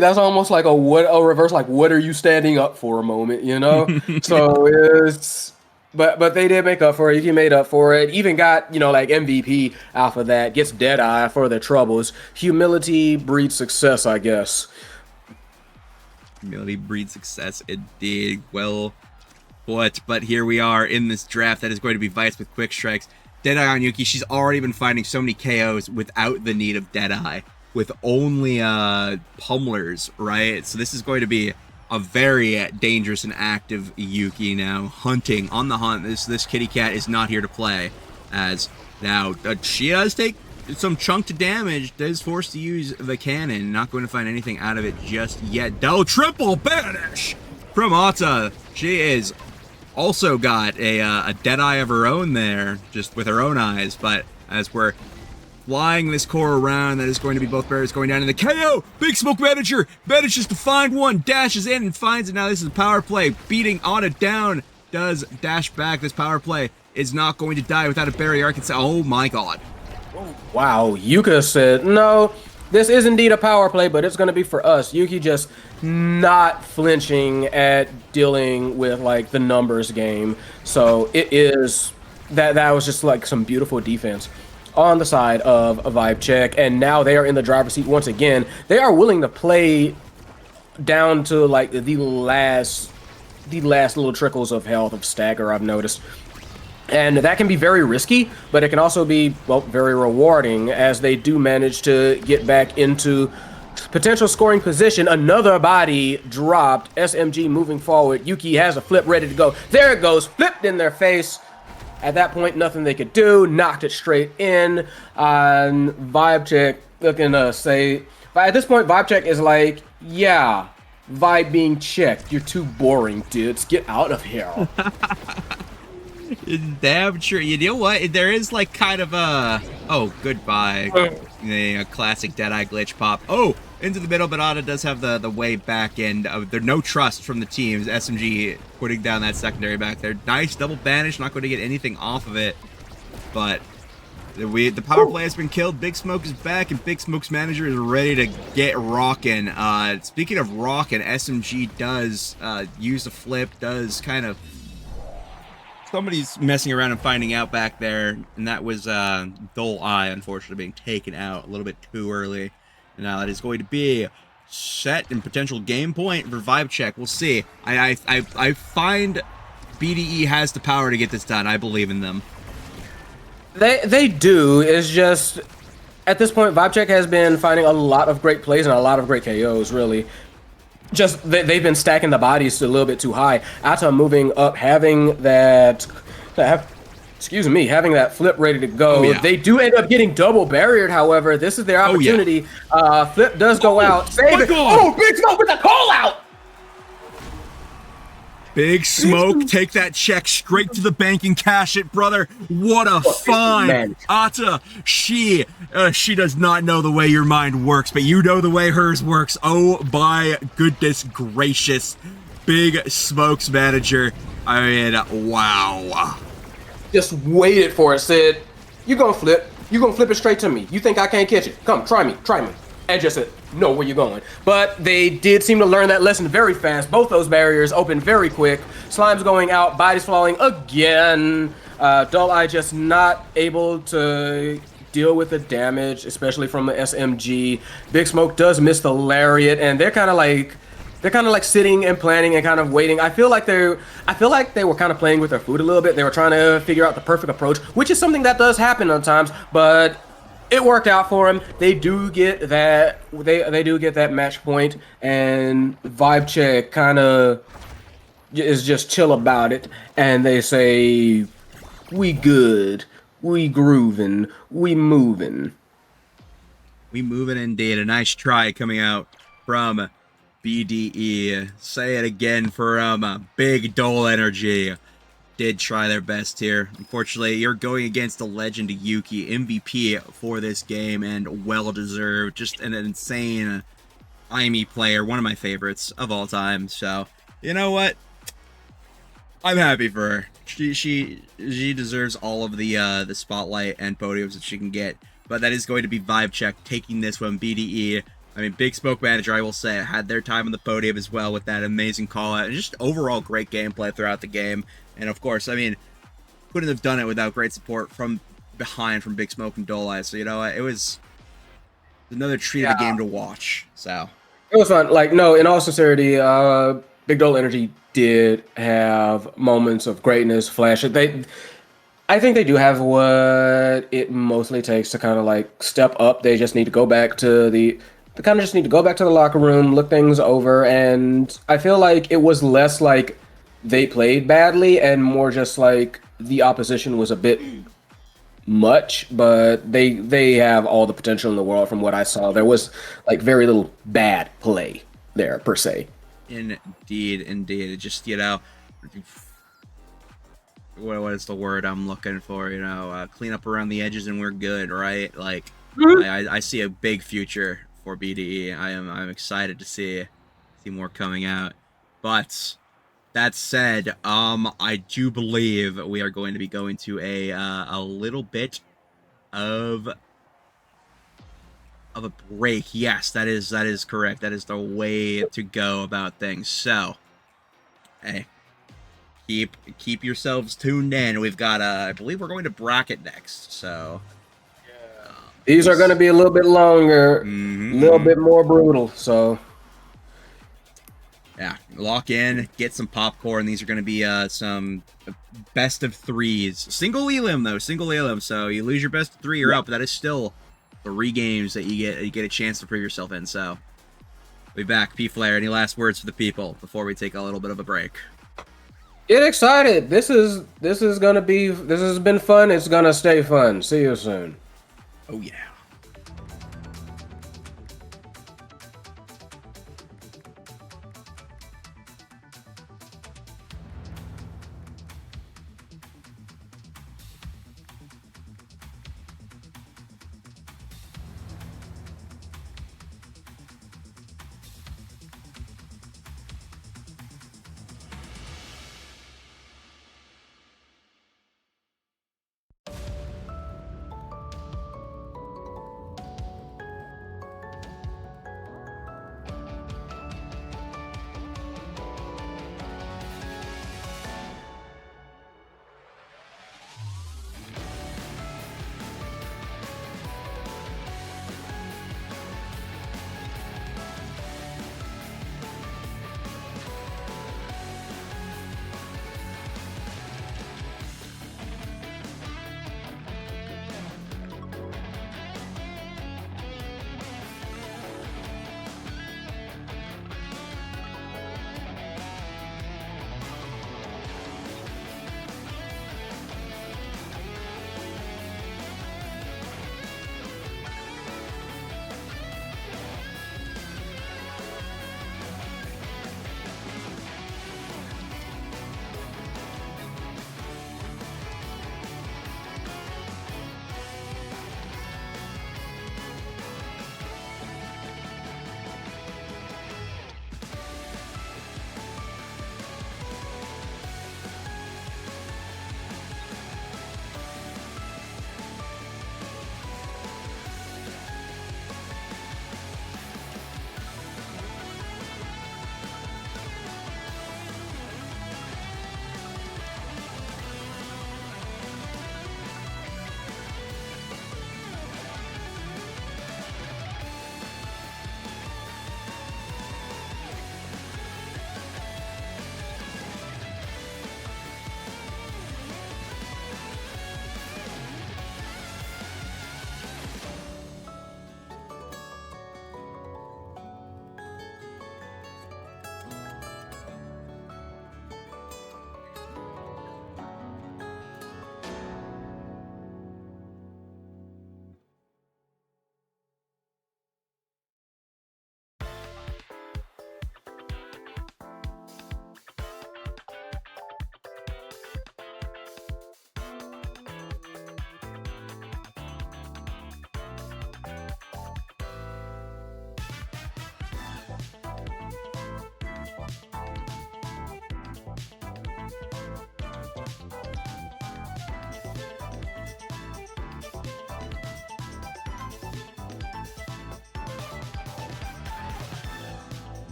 that's almost like a reverse, like, what are you standing up for a moment, you know? So it's, but they did make up for it. Yuki made up for it. Even got, you know, like MVP off of that. Gets Deadeye for their troubles. Humility breeds success, I guess. Humility breeds success, indeed. Well, but here we are in this draft that is going to be Vice with quick strikes. Deadeye on Yuki. She's already been finding so many KOs without the need of Deadeye, with only pummelers, right? So this is going to be a very dangerous and active Yuki now, hunting on the hunt. This kitty cat is not here to play, as now she does take some chunk to damage, is forced to use the cannon, not going to find anything out of it just yet. Triple banish from Ata. She is also got a Deadeye of her own there, just with her own eyes, but as we're flying this core around, that is going to be both barriers going down in the KO. Big Smoke Manager manages to find one, dashes in and finds it. Now this is a power play, beating Ata down, does dash back. This power play is not going to die without a barrier. I can say, oh my god. Wow, Yuka said, no, this is indeed a power play, but it's going to be for us. Yuki just not flinching at dealing with, like, the numbers game. So it is, that was just like some beautiful defense on the side of a Vibe Check, and now they are in the driver's seat once again. They are willing to play down to, like, the last little trickles of health of stagger, I've noticed. And that can be very risky, but it can also be, well, very rewarding, as they do manage to get back into potential scoring position. Another body dropped. SMG moving forward. Yuki has a flip ready to go. There it goes, flipped in their face. At that point, nothing they could do. Knocked it straight in. Vibe Check looking to say, but at this point, Vibe Check is like, yeah, Vibe being checked. You're too boring, dudes. Get out of here. Damn true. You know what? There is, like, kind of a, oh, goodbye, a classic Deadeye glitch pop. Oh, into the middle, but Ata does have the way back end. There's no trust from the teams. SMG putting down that secondary back there. Nice double banish. Not going to get anything off of it, but the power play has been killed. Big Smoke is back, and Big Smoke's manager is ready to get rocking. Speaking of rocking, SMG does use a flip, does kind of, somebody's messing around and finding out back there, and that was Dole Eye, unfortunately, being taken out a little bit too early. And now that is going to be set and potential game point for Vibe Check. We'll see. I find BDE has the power to get this done. I believe in them. They do. It's just, at this point, Vibe Check has been finding a lot of great plays and a lot of great KOs, really. Just, they've been stacking the bodies a little bit too high. Ata moving up, having that flip ready to go. Oh, yeah. They do end up getting double barriered, however. This is their opportunity. Oh, yeah. Flip does go out. Save it. Oh, Big Smoke with the call out! Big Smoke, take that check straight to the bank and cash it, brother. What a find. Ata, she does not know the way your mind works, but you know the way hers works. Oh my goodness gracious. Big Smoke's manager. I mean, wow. Just waited for it, said, you gonna flip it straight to me. You think I can't catch it? Come, try me. And just said, no, where you going? But they did seem to learn that lesson very fast. Both those barriers opened very quick. Slime's going out, bodies falling again. Dull Eye just not able to deal with the damage, especially from the SMG. Big Smoke does miss the lariat, and they're kind of like they're kind of like sitting and planning and kind of waiting. I feel like they were kind of playing with their food a little bit. They were trying to figure out the perfect approach, which is something that does happen sometimes, but it worked out for them. They do get that they do get that match point, and Vibe Check kind of is just chill about it, and they say, "We good, we grooving, we moving." We moving indeed. A nice try coming out from BDE. Say it again from Big Dole Energy. Did try their best here. Unfortunately, you're going against the legend Yuki, MVP for this game, and well-deserved. Just an insane IME player, one of my favorites of all time. So, you know what? I'm happy for her. She deserves all of the spotlight and podiums that she can get. But that is going to be Vibe Check taking this one. BDE. I mean, Big Smoke Manager, I will say, had their time on the podium as well with that amazing call out. And just overall great gameplay throughout the game. And of course, I mean, couldn't have done it without great support from behind from Big Smoke and Dolai. So, you know, it was another treat of a game to watch. So It was fun. Like, no, in all sincerity, Big Dole Energy did have moments of greatness, flash. I think they do have what it mostly takes to kind of like step up. They just need to go back to they kind of just need to go back to the locker room, look things over, and I feel like it was less like they played badly and more just like the opposition was a bit much, but they have all the potential in the world from what I saw. There was like very little bad play there per se. indeed. It just, you know, what is the word I'm looking for? You know, clean up around the edges and we're good, right? Like, I see a big future for BDE. I'm excited to see more coming out. But that said, I do believe we are going to be going to a little bit of a break. Yes, that is correct. That is the way to go about things. So, hey, keep yourselves tuned in. We've got I believe we're going to bracket next. So These are going to be a little bit longer, a little bit more brutal. So yeah, lock in, get some popcorn. These are going to be some best of threes. Single elim though, single elim. So you lose your best of three, you're out. But that is still 3 games that you get a chance to prove yourself in. So we'll be back. P Flair, any last words for the people before we take a little bit of a break? get excited. This has been fun. It's gonna stay fun. See you soon. Oh yeah.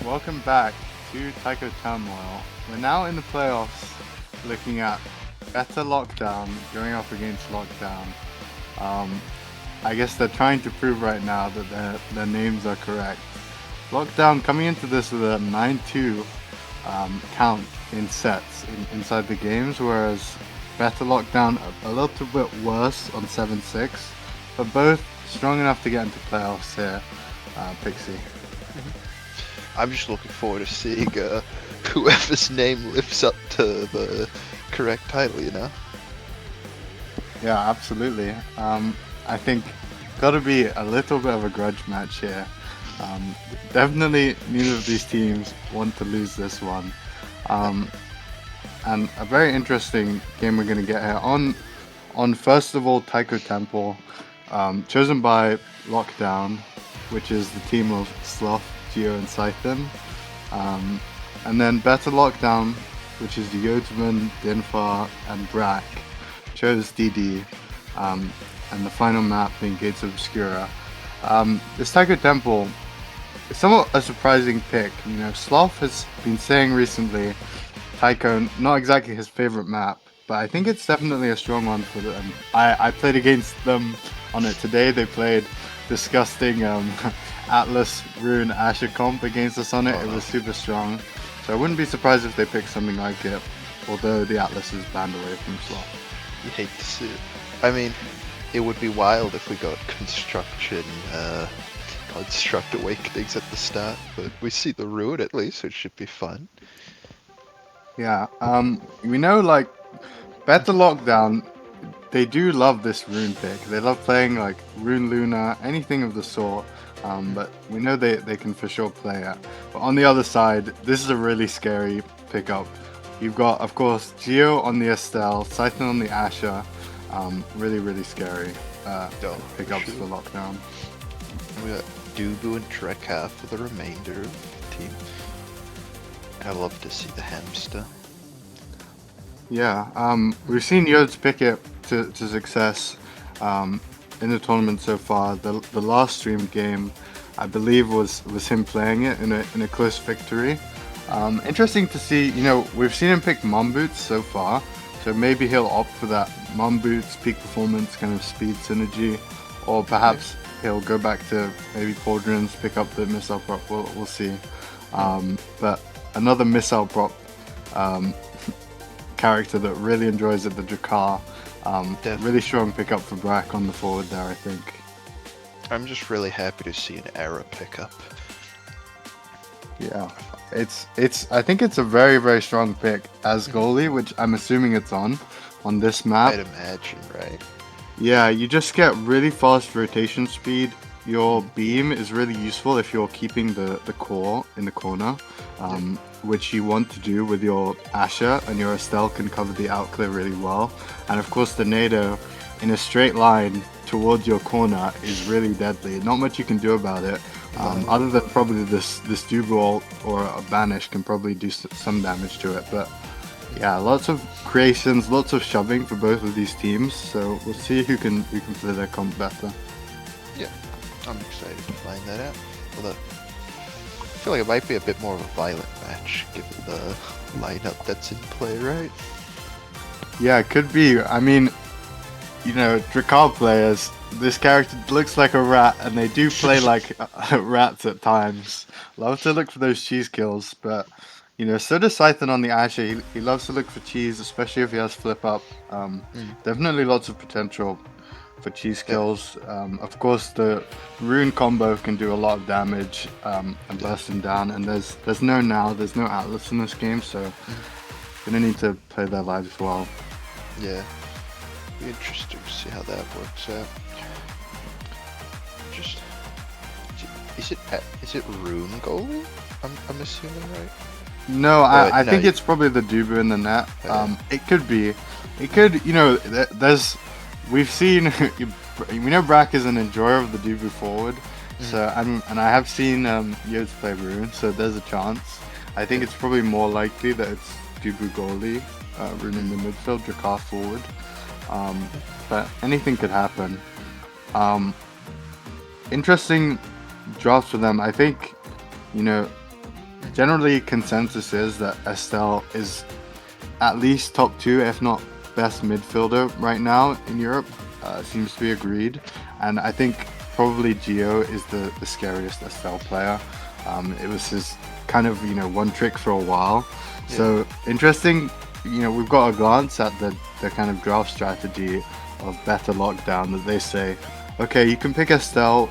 welcome back to Taiko Turmoil. We're now in the playoffs, looking at better Lockdown going up against Lockdown. I guess they're trying to prove right now that their names are correct. Lockdown coming into this with a 9-2 count in sets inside the games, whereas better Lockdown a little bit worse on 7-6, but both strong enough to get into playoffs here. Pixie. I'm just looking forward to seeing whoever's name lives up to the correct title, you know? Yeah, absolutely. I think gotta be a little bit of a grudge match here. Definitely neither of these teams want to lose this one. And a very interesting game we're gonna get here. On first of all, Taiko Temple, chosen by Lockdown, which is the team of Sloth, Geo, and Scythen. And then Better Lockdown, which is the Yotaman, Dinfar, and Brack, chose DD. And the final map being Gates of Obscura. This Taiko Temple is somewhat a surprising pick. You know, Sloth has been saying recently Taiko, not exactly his favorite map, but I think it's definitely a strong one for them. I played against them on it today. They played disgusting Atlas Rune Asher comp against us on it. It was super strong. So I wouldn't be surprised if they picked something like it, although the Atlas is banned away from Sloth. You hate to see it. I mean, it would be wild if we got Construct Awakenings at the start, but we see the Rune at least, which should be fun. Yeah, we know, like, Better Lockdown, they do love this Rune pick. They love playing, like, Rune Luna, anything of the sort, but we know they can for sure play it. But on the other side, this is a really scary pickup. You've got, of course, Geo on the Estelle, Scythen on the Asher. Really, really scary pickups for Lockdown. We got Dubu and Drekka for the remainder of the team. I love to see the hamster. Yeah, we've seen Yodes pick it to success in the tournament so far. The last stream game, I believe, was him playing it in a close victory. Interesting to see. You know, we've seen him pick Mum Boots so far, so maybe he'll opt for that Mum Boots peak performance kind of speed synergy, or perhaps he'll go back to maybe Pauldrons, pick up the missile prop. We'll see. But another missile prop character that really enjoys it, the Drakar. Really strong pickup for Brack on the forward there, I think. I'm just really happy to see an Era pickup. Yeah, I think it's a very, very strong pick as goalie, which I'm assuming it's on this map. I'd imagine, right? Yeah, you just get really fast rotation speed. Your beam is really useful if you're keeping the core in the corner, which you want to do with your Asher, and your Estelle can cover the outclear really well. And of course the Nado in a straight line towards your corner is really deadly. Not much you can do about it, other than probably this Dubu or a Banish can probably do some damage to it. But yeah, lots of creations, lots of shoving for both of these teams. So we'll see who can play their comp better. Yeah, I'm excited to find that out. Although I feel like it might be a bit more of a violent match given the lineup that's in play, right? Yeah, it could be. I mean, you know, Drakar players, this character looks like a rat, and they do play like rats at times. Love to look for those cheese kills, but you know, so does Scythen on the Asher. He loves to look for cheese, especially if he has flip up. Definitely lots of potential for cheese kills. Of course, the Rune combo can do a lot of damage and burst him down. And there's no Atlas in this game, so gonna need to play their lives well. Yeah, be interesting to see how that works out. Just is it Rune goalie? I'm assuming, right? No, I think it's probably the Dubu in the net. It could be. It could, you know, we've seen, we know Brack is an enjoyer of the Dubu forward, so and I have seen Yodes play Rune, so there's a chance. I think it's probably more likely that it's Dubu goalie, Rune in the midfield, Drakar forward, but anything could happen. Interesting drafts for them. I think, you know, generally consensus is that Estelle is at least top 2, if not best midfielder right now in Europe. Seems to be agreed. And I think probably Gio is the scariest Estelle player. It was his kind of, one trick for a while. Yeah. So interesting, we've got a glance at the kind of draft strategy of better lockdown that they say, okay, you can pick Estelle.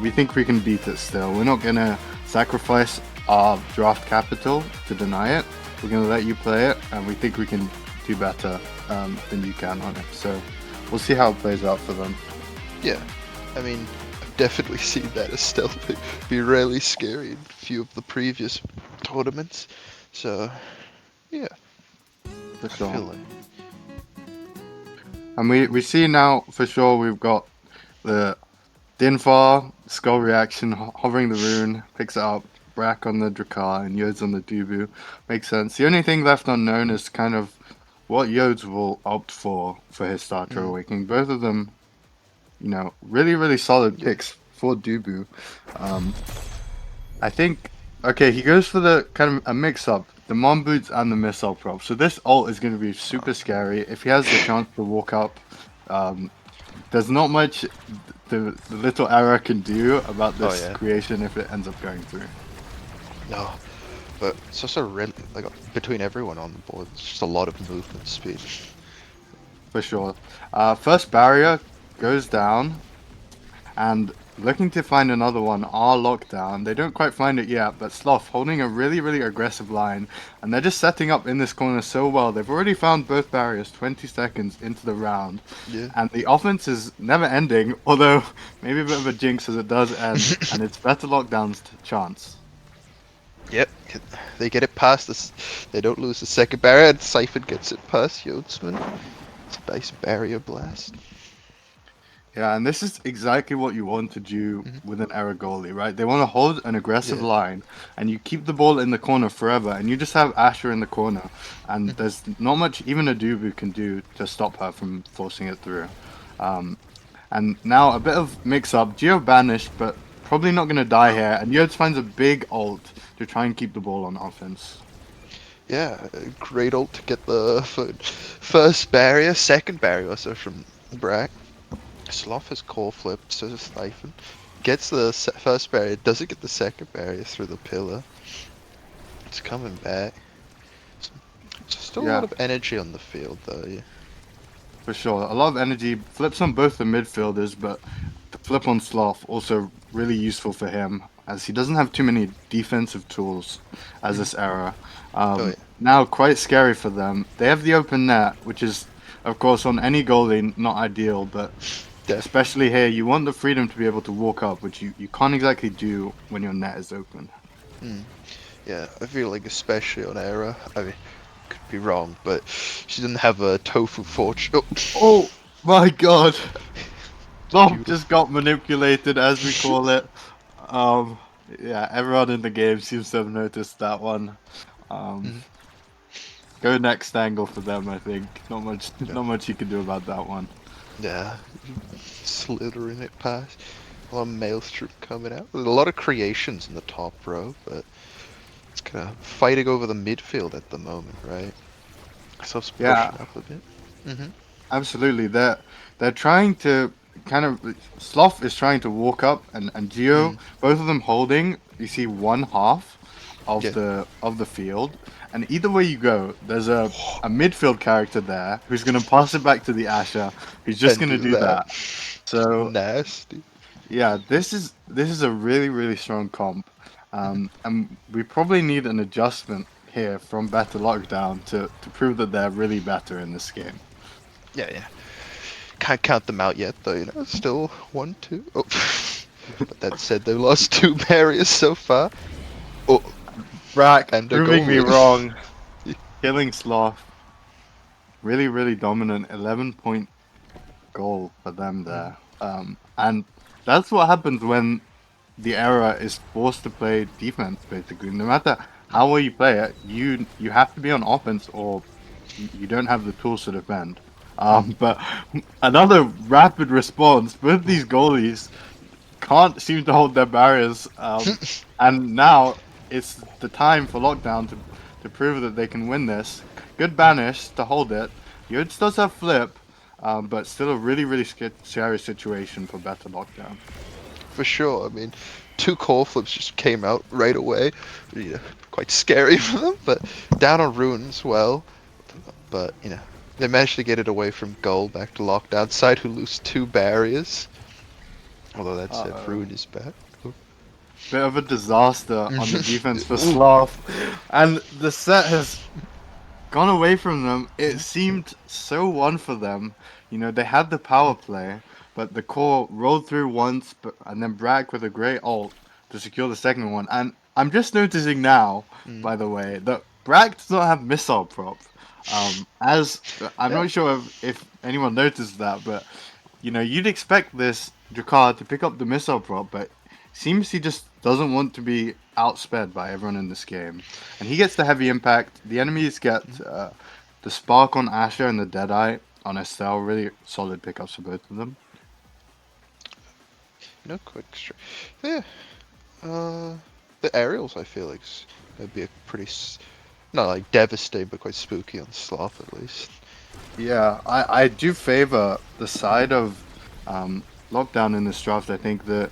We think we can beat it still. We're not going to sacrifice our draft capital to deny it. We're going to let you play it, and we think we can do better than you can on it. So we'll see how it plays out for them. Yeah, I mean, I've definitely seen that Estelle be really scary in a few of the previous tournaments. So, yeah, For I feel sure. like And we see now for sure we've got the Dinfar, Skull Reaction, hovering the rune, picks it up, Brack on the Drakar, and Yodes on the Dubu. Makes sense. The only thing left unknown is kind of what Yodes will opt for his Starter Awakening. Both of them, really, really solid Yeah. picks for Dubu. I think, okay, he goes for the kind of a mix-up, the Mon Boots and the Missile Prop. So this ult is going to be super scary. If he has the chance to walk up, there's not much the little error can do about this yeah. creation if it ends up going through. no, but it's also really like between everyone on the board, it's just a lot of movement speed. For sure. First barrier goes down, and looking to find another one are locked down. They don't quite find it yet, but Sloth holding a really, really aggressive line, and they're just setting up in this corner so well. They've already found both barriers 20 seconds into the round, Yeah. and the offense is never ending, although maybe a bit of a jinx as it does end, and it's better lockdowns to chance. Yep, they get it past this. They don't lose the second barrier, and Siphon gets it past Yodsman. It's a nice barrier blast. Yeah, and this is exactly what you want to do with an error goalie, right? They want to hold an aggressive Yeah. line, and you keep the ball in the corner forever, and you just have Asher in the corner, and there's not much even a Dubu can do to stop her from forcing it through. And now a bit of mix-up. Gio banished, but probably not going to die here, and Yodes finds a big ult to try and keep the ball on offense. Yeah, great ult to get the first barrier, second barrier also from Brack. Sloth has core flipped, so does Siphon. Gets the first barrier, doesn't get the second barrier through the pillar. It's coming back. Still a Yeah. lot of energy on the field though, yeah. For sure. A lot of energy. Flips on both the midfielders, but the flip on Sloth also really useful for him, as he doesn't have too many defensive tools as this era. Yeah. Now, quite scary for them. They have the open net, which is, of course, on any goalie, not ideal, but especially here, you want the freedom to be able to walk up, which you can't exactly do when your net is open. Yeah, I feel like especially on Era, I mean, could be wrong, but she didn't have a tofu fortune. Oh my god! Sloth Beautiful. just got manipulated, as we call it. Yeah, everyone in the game seems to have noticed that one. Go next angle for them, I think. Not much you can do about that one. Yeah, slithering it past. A lot of Maelstrom coming out. There's a lot of creations in the top row, but it's kind of fighting over the midfield at the moment, right? So it's pushing Yeah. up a bit. Absolutely. They're trying to kind of Sloth is trying to walk up and Gio, both of them holding, you see one half of Yeah. the field. And either way you go, there's a midfield character there who's gonna pass it back to the Asher, who's just And gonna do that. So nasty. yeah, this is a really, really strong comp. And we probably need an adjustment here from Better Lockdown to prove that they're really better in this game. Yeah. Can't count them out yet, though. Still 1-2. Oh, but that said, they've lost 2 barriers so far. Oh, Brack, and a proving me goal. wrong. Killing Sloth. Really, really dominant. 11-point goal for them there. And that's what happens when the era is forced to play defense, basically. No matter how well you play it, you have to be on offense or you don't have the tools to defend. But another rapid response. Both these goalies can't seem to hold their barriers. And now it's the time for Lockdown to prove that they can win this. Good banish to hold it. Yodes does have flip, but still a really scary situation for better Lockdown. For sure. I mean, 2 core flips just came out right away. Quite scary for them, but down on Ruin as well. But, they managed to get it away from Goal back to Lockdown side, who lose 2 barriers. Although that said, Ruin is back. Bit of a disaster on the defense for Sloth, and the set has gone away from them. It seemed so won for them. They had the power play, but the core rolled through once, and then Brack with a great ult to secure the second one. And I'm just noticing now, by the way, that Brack does not have missile prop. As I'm not sure if anyone noticed that, but you'd expect this Jakar to pick up the missile prop, but seems he just doesn't want to be outsped by everyone in this game. And he gets the heavy impact. The enemies get the Spark on Asher and the Deadeye on Estelle. Really solid pickups for both of them. No quick strike. Yeah. The aerials, I feel like, would be a pretty, not like devastating, but quite spooky on Sloth at least. Yeah, I do favor the side of Lockdown in this draft. I think that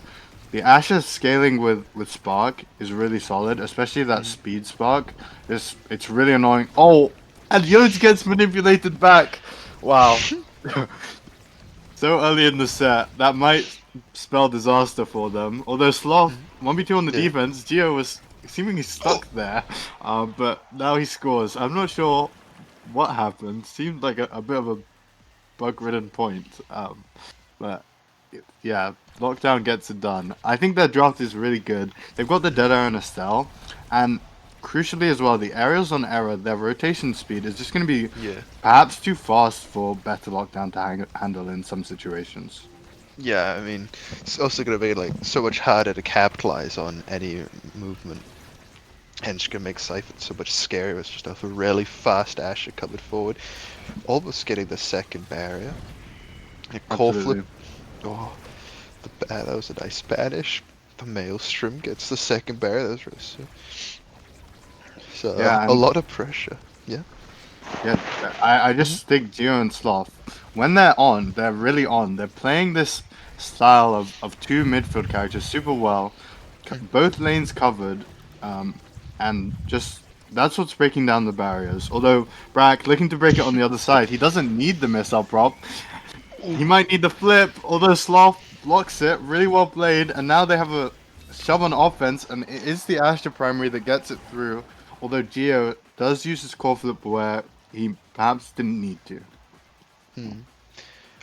the Asher scaling with Spark is really solid, especially that speed Spark. It's really annoying. Oh, and Yodes gets manipulated back. Wow. So early in the set, that might spell disaster for them. Although Sloth 1v2 on the defense, Geo was seemingly stuck there, but now he scores. I'm not sure what happened. Seemed like a bit of a bug-ridden point, but yeah, Lockdown gets it done. I think their draft is really good. They've got the Deadeye and Estelle, and crucially as well, the aerials on Era, their rotation speed is just going to be perhaps too fast for better Lockdown to handle in some situations. Yeah, I mean, it's also going to be like so much harder to capitalize on any movement. And it's going to make Siphon so much scarier. It's just a really fast Asher coming forward. Almost getting the second barrier. A core flip. Oh, that was a nice Spanish. The Maelstrom gets the second barrier. That was really sick. So, yeah, a lot of pressure. Yeah. Yeah, I just think Geo and Sloth, when they're on, they're really on. They're playing this style of 2 midfield characters super well. Both lanes covered. And just that's what's breaking down the barriers. Although Brack looking to break it on the other side, he doesn't need the missile prop. He might need the flip, although Sloth blocks it. Really well played, and now they have a shove on offense, and it is the Asher primary that gets it through. Although Geo does use his core flip where he perhaps didn't need to.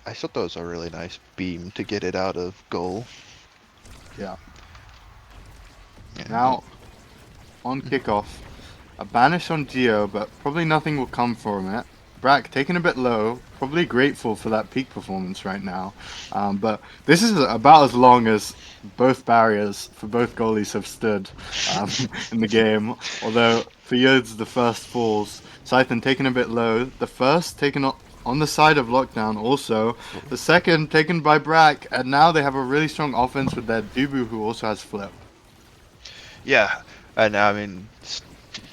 I thought that was a really nice beam to get it out of goal. Yeah. Now, on kickoff, a banish on Geo, but probably nothing will come from it. Brack taken a bit low, probably grateful for that peak performance right now. But this is about as long as both barriers for both goalies have stood in the game. Although for Yodes, the first falls. Scythen taken a bit low. The first taken on the side of Lockdown also. The second taken by Brack. And now they have a really strong offense with their Dubu, who also has flip. Yeah, and I mean,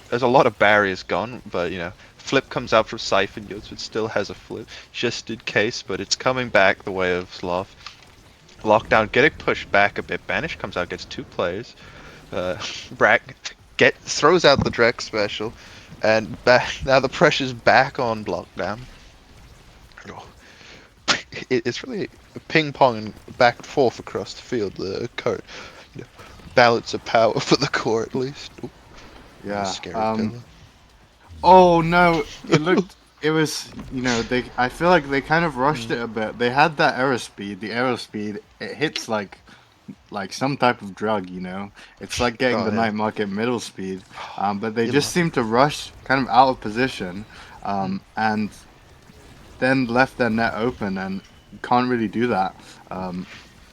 there's a lot of barriers gone, but flip comes out from Siphon. Yodes still has a flip, just in case, but it's coming back the way of Sloth. Lockdown getting pushed back a bit. Banish comes out, gets 2 players. Brack throws out the Drex special, and now the pressure's back on Lockdown. It's really a ping-pong back and forth across the field. The current balance of power for the core, at least. Ooh. Yeah. Scary oh no! It was. I feel like they kind of rushed it a bit. They had that arrow speed. The arrow speed. It hits like some type of drug. It's like getting the night market middle speed. But they just seem to rush, kind of out of position, and then left their net open, and can't really do that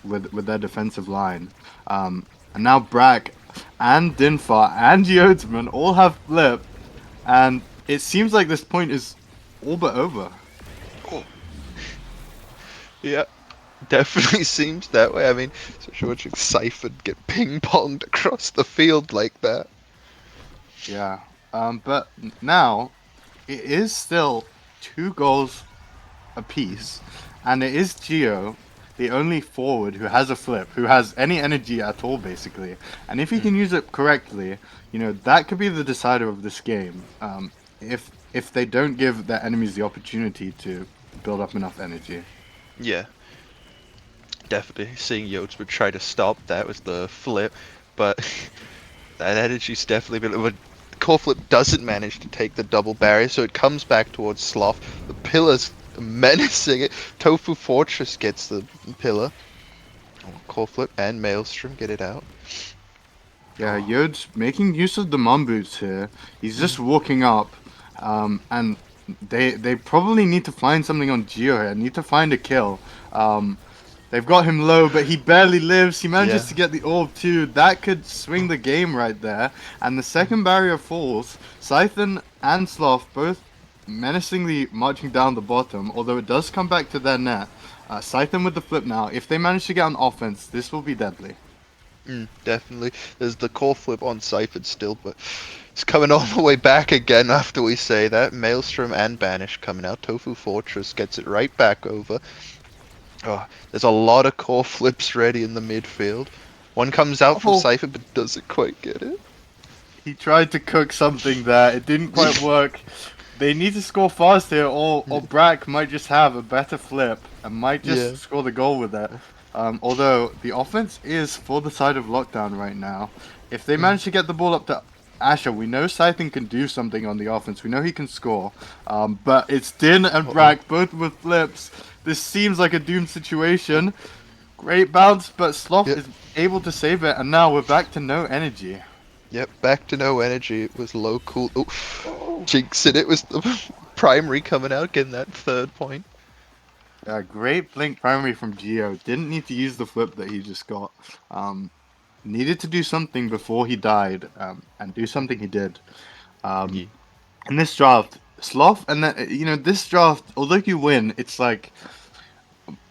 with their defensive line. And now Brack and Dinfar and Yodesman all have flip, and it seems like this point is all but over. Oh. Yeah, definitely seems that way. I mean, so watching Siphon get ping-ponged across the field like that. Yeah. But now it is still 2 goals apiece, and it is Gio, the only forward who has a flip, who has any energy at all, basically. And if he Mm. can use it correctly, that could be the decider of this game. If they don't give their enemies the opportunity to build up enough energy. Yeah, definitely. Seeing Yotes would try to stop that with the flip, but that energy's definitely been. But core flip doesn't manage to take the double barrier, so it comes back towards Sloth. The pillar's menacing it. Tofu Fortress gets the pillar. Oh, core flip and Maelstrom get it out. Yeah, Oh. Yode's making use of the mum boots here. He's just walking up, and they probably need to find something on Geo here. Need to find a kill. They've got him low, but he barely lives. He manages Yeah. to get the orb too. That could swing the game right there. And the second barrier falls. Scythen and Sloth both menacingly marching down the bottom, although it does come back to their net. Scythen with the flip now. If they manage to get on offense, this will be deadly. Definitely. There's the core flip on Siphon still, but it's coming all the way back again after we say that. Maelstrom and Banish coming out. Tofu Fortress gets it right back over. Oh, there's a lot of core flips ready in the midfield. One comes out from Oh, Siphon but doesn't quite get it. he tried to cook something there. It didn't quite work. They need to score fast here, or Brack might just have a better flip and might Yeah. just score the goal with it. Although the offense is for the side of Lockdown right now. If they manage to get the ball up to Asher, we know Scythen can do something on the offense. We know he can score. But it's Din and Brack both with flips. This seems like a doomed situation. Great bounce, but Sloth Yep. is able to save it, and now we're back to no energy. Yep, back to no energy. It was low cool. Oh, jinxing it was the primary coming out, getting that third point. Great blink primary from Geo. Didn't need to use the flip that he just got. Needed to do something before he died, and do something he did. Yeah. In this draft, Sloth, and then, this draft, although you win, it's like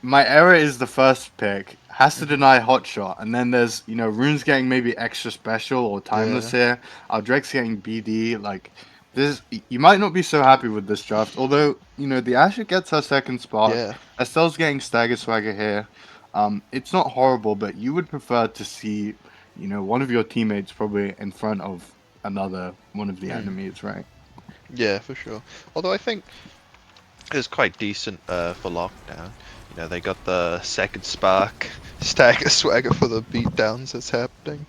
my error is the first pick, has to deny Hotshot, and then there's, Rune's getting maybe extra special or timeless here. Drek's getting BD, like, this, you might not be so happy with this draft, although, the Asher gets her second spot, Yeah. Estelle's getting Stagger Swagger here. It's not horrible, but you would prefer to see, one of your teammates probably in front of another one of the enemies, right? Yeah, for sure. Although I think it was quite decent for lockdown. They got the second spark, stagger swagger for the beatdowns that's happening.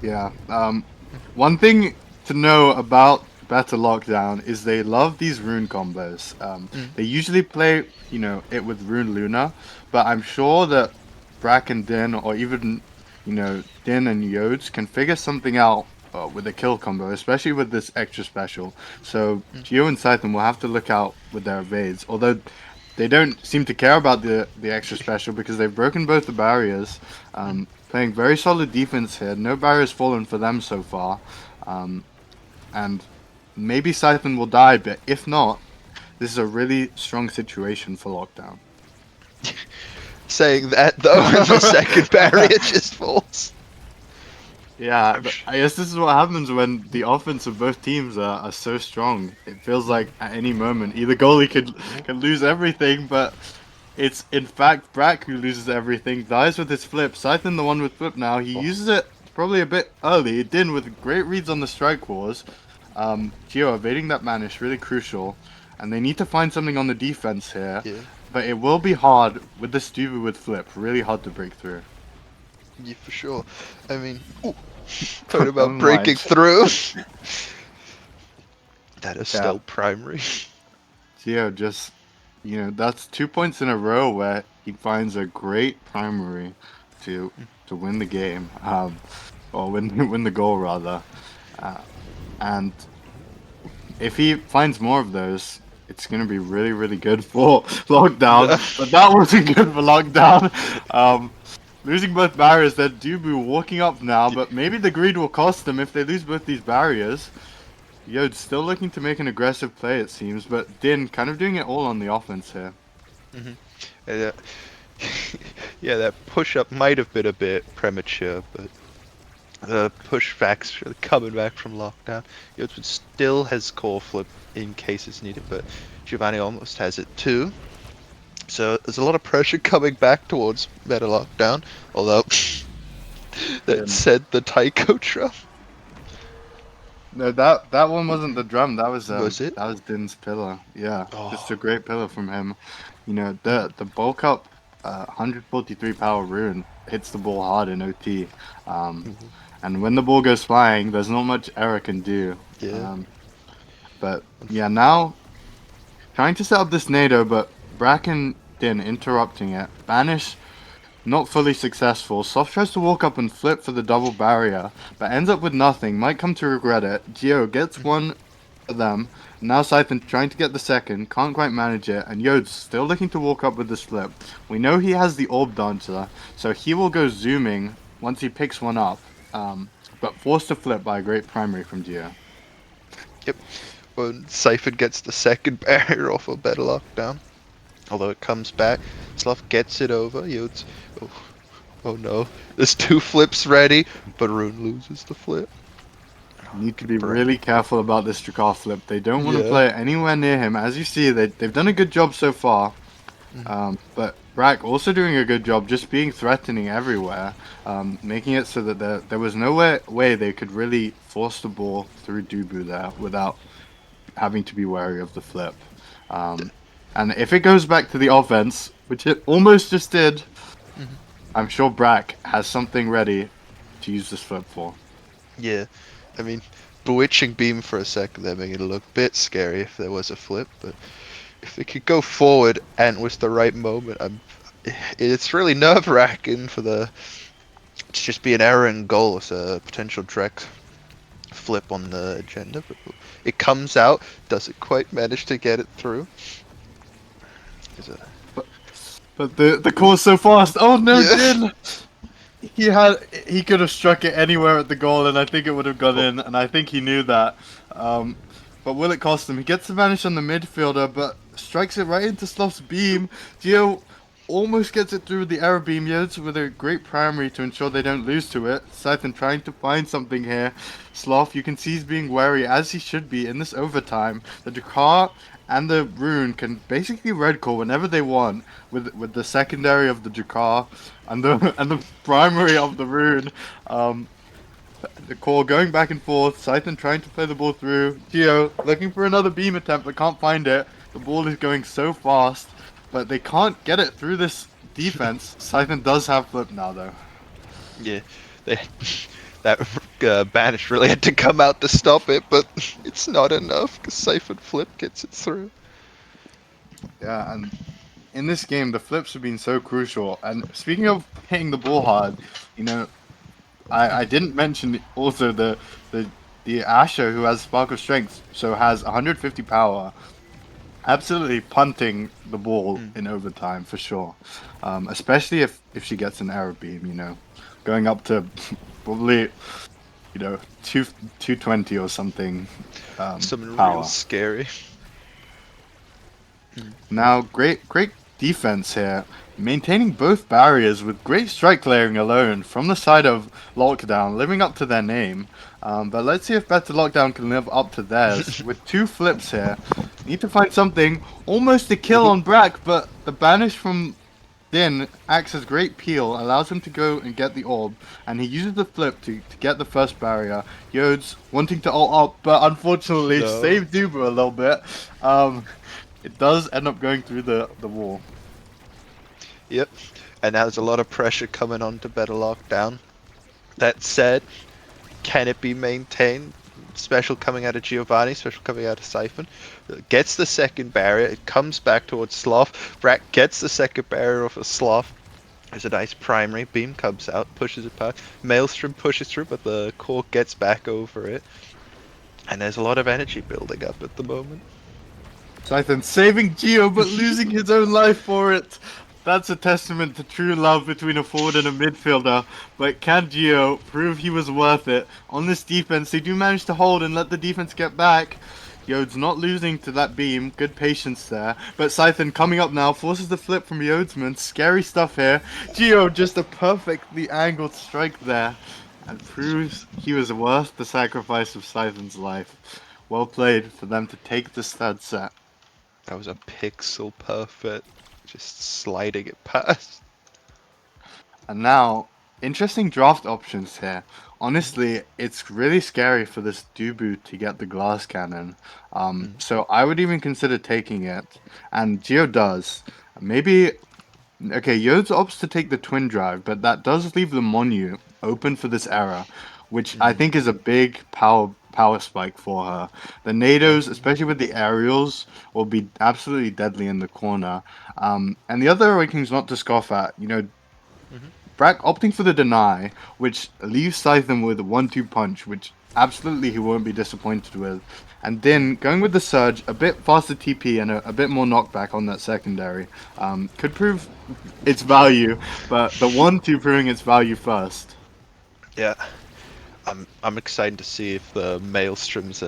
Yeah. One thing to know about Better Lockdown is they love these rune combos. They usually play, it with Rune Luna, but I'm sure that Brack and Din, or even, Din and Yodes can figure something out with a kill combo, especially with this extra special. So Geo and Scythen will have to look out with their evades, although they don't seem to care about the extra special because they've broken both the barriers. Playing very solid defense here. No barriers fallen for them so far. And maybe Scythen will die, but if not, this is a really strong situation for Lockdown. Saying that though, and the second barrier just falls. Yeah, I guess this is what happens when the offense of both teams are so strong. It feels like at any moment, either goalie can lose everything, but it's in fact Brack who loses everything, dies with his flip. Scythen, the one with flip now, he uses it probably a bit early. Din with great reads on the strike wars. Geo evading that Manish, really crucial. And they need to find something on the defense here. Yeah. But it will be hard with the Stubu with flip. Really hard to break through. Yeah, for sure. I mean, talking about Never breaking mind. through. That is Yeah. still primary. Geo just, that's 2 points in a row where he finds a great primary to win the game, or win the goal rather. And if he finds more of those, it's going to be really, really good for Lockdown. But that wasn't good for Lockdown. Losing both barriers, they're Dubu walking up now, but maybe the greed will cost them if they lose both these barriers. Yode's still looking to make an aggressive play, it seems, but Din kind of doing it all on the offense here. Yeah, that push up might have been a bit premature, but The pushbacks coming back from lockdown. Yotsman still has core flip in case it's needed, but Giovanni almost has it too. So there's a lot of pressure coming back towards meta lockdown. Although that said, the Taiko drum No, that one wasn't the drum. was it? That was Din's pillar. Yeah, just Oh, a great pillar from him. You know, the bulk up 143 power rune hits the ball hard in OT. mhm. And when the ball goes flying, there's not much error can do. Yeah. But yeah, now trying to set up this NATO, but Bracken Din interrupting it. Banish not fully successful. Soft tries to walk up and flip for the double barrier, but ends up with nothing. Might come to regret it. Geo gets one of them. Now Scythen trying to get the second. Can't quite manage it. And Yode's still looking to walk up with this flip. We know he has the Orb Dancer, so he will go zooming once he picks one up. But forced to flip by a great primary from Geo. Yep. When Siphon gets the second barrier off a better lockdown. Although it comes back, Sloth gets it over. Yode's. Oh no. There's 2 flips ready, but Rune loses the flip. Need to be really careful about this Drakar flip. They don't want to Yeah. play it anywhere near him. As you see, they've done a good job so far. But Brack also doing a good job just being threatening everywhere, making it so that there was no way they could really force the ball through Dubu there without having to be wary of the flip. And if it goes back to the offense, which it almost just did, I'm sure Brack has something ready to use this flip for. Yeah. I mean, bewitching beam for a second there, making it look a bit scary if there was a flip, but if it could go forward and was the right moment, it's really nerve-wracking for to just be an error in goal as a potential direct flip on the agenda, but it comes out, doesn't quite manage to get it through. But the course so fast. Oh no, Yeah. Din! He could have struck it anywhere at the goal, and I think it would have gone in, and I think he knew that. But will it cost him? He gets the vanish on the midfielder, but strikes it right into Sloth's beam. Geo almost gets it through the error beam. Yodes with a great primary to ensure they don't lose to it. Scythen trying to find something here. Sloth, you can see he's being wary, as he should be in this overtime. The Drakar and the rune can basically red call whenever they want, with the secondary of the Drakar and the primary of the rune. The call going back and forth. Scythen trying to play the ball through. Geo looking for another beam attempt but can't find it. The ball is going so fast, but they can't get it through this defense. Scythen does have flip now though. Yeah, that banish really had to come out to stop it, but it's not enough because Siphon flip gets it through. Yeah, and in this game the flips have been so crucial. And speaking of hitting the ball hard, you know, I didn't mention also the Asher who has Spark of Strength, so has 150 power. Absolutely punting the ball in overtime for sure, especially if she gets an error beam. You know, going up to probably 220 or something. Something Power. real scary. Now, great defense here, maintaining both barriers with great strike clearing alone from the side of Lockdown, living up to their name. But let's see if Better Lockdown can live up to theirs. With 2 flips here, need to find something. Almost a kill on Brack, but the banish from Din acts as great peel, allows him to go and get the orb, and he uses the flip to get the first barrier. Yodes wanting to ult up, but unfortunately saved Duba a little bit. It does end up going through the wall. Yep, and now there's a lot of pressure coming on to Better Lockdown. That said, can it be maintained? Special coming out of Giovanni, special coming out of Siphon. Gets the second barrier, it comes back towards Sloth. Brack gets the second barrier off of Sloth. There's a nice primary, beam comes out, pushes it past. Maelstrom pushes through, but the core gets back over it. And there's a lot of energy building up at the moment. Scythen saving Geo, but losing his own life for it. That's a testament to true love between a forward and a midfielder. But can Geo prove he was worth it? On this defense, they do manage to hold and let the defense get back. Yode's not losing to that beam. Good patience there. But Scythen coming up now, forces the flip from Yodesman. Scary stuff here. Geo just a perfectly angled strike there. and proves he was worth the sacrifice of Scythen's life. Well played for them to take this third set. That was a pixel perfect, just sliding it past. And now, interesting draft options here. Honestly, it's really scary for this Dubu to get the glass cannon. So I would even consider taking it. And Geo does. Maybe okay, Yodes opts to take the twin drive, but that does leave the Monu open for this era, which I think is a big power spike for her. The Nados, Definitely. especially with the aerials, will be absolutely deadly in the corner. And the other Awakenings not to scoff at, Brack opting for the deny, which leaves Scythen with a 1-2 punch, which absolutely he won't be disappointed with. And then going with the surge, a bit faster TP and a bit more knockback on that secondary could prove its value, but the 1-2 proving its value first. Yeah, I'm excited to see if the Maelstrom's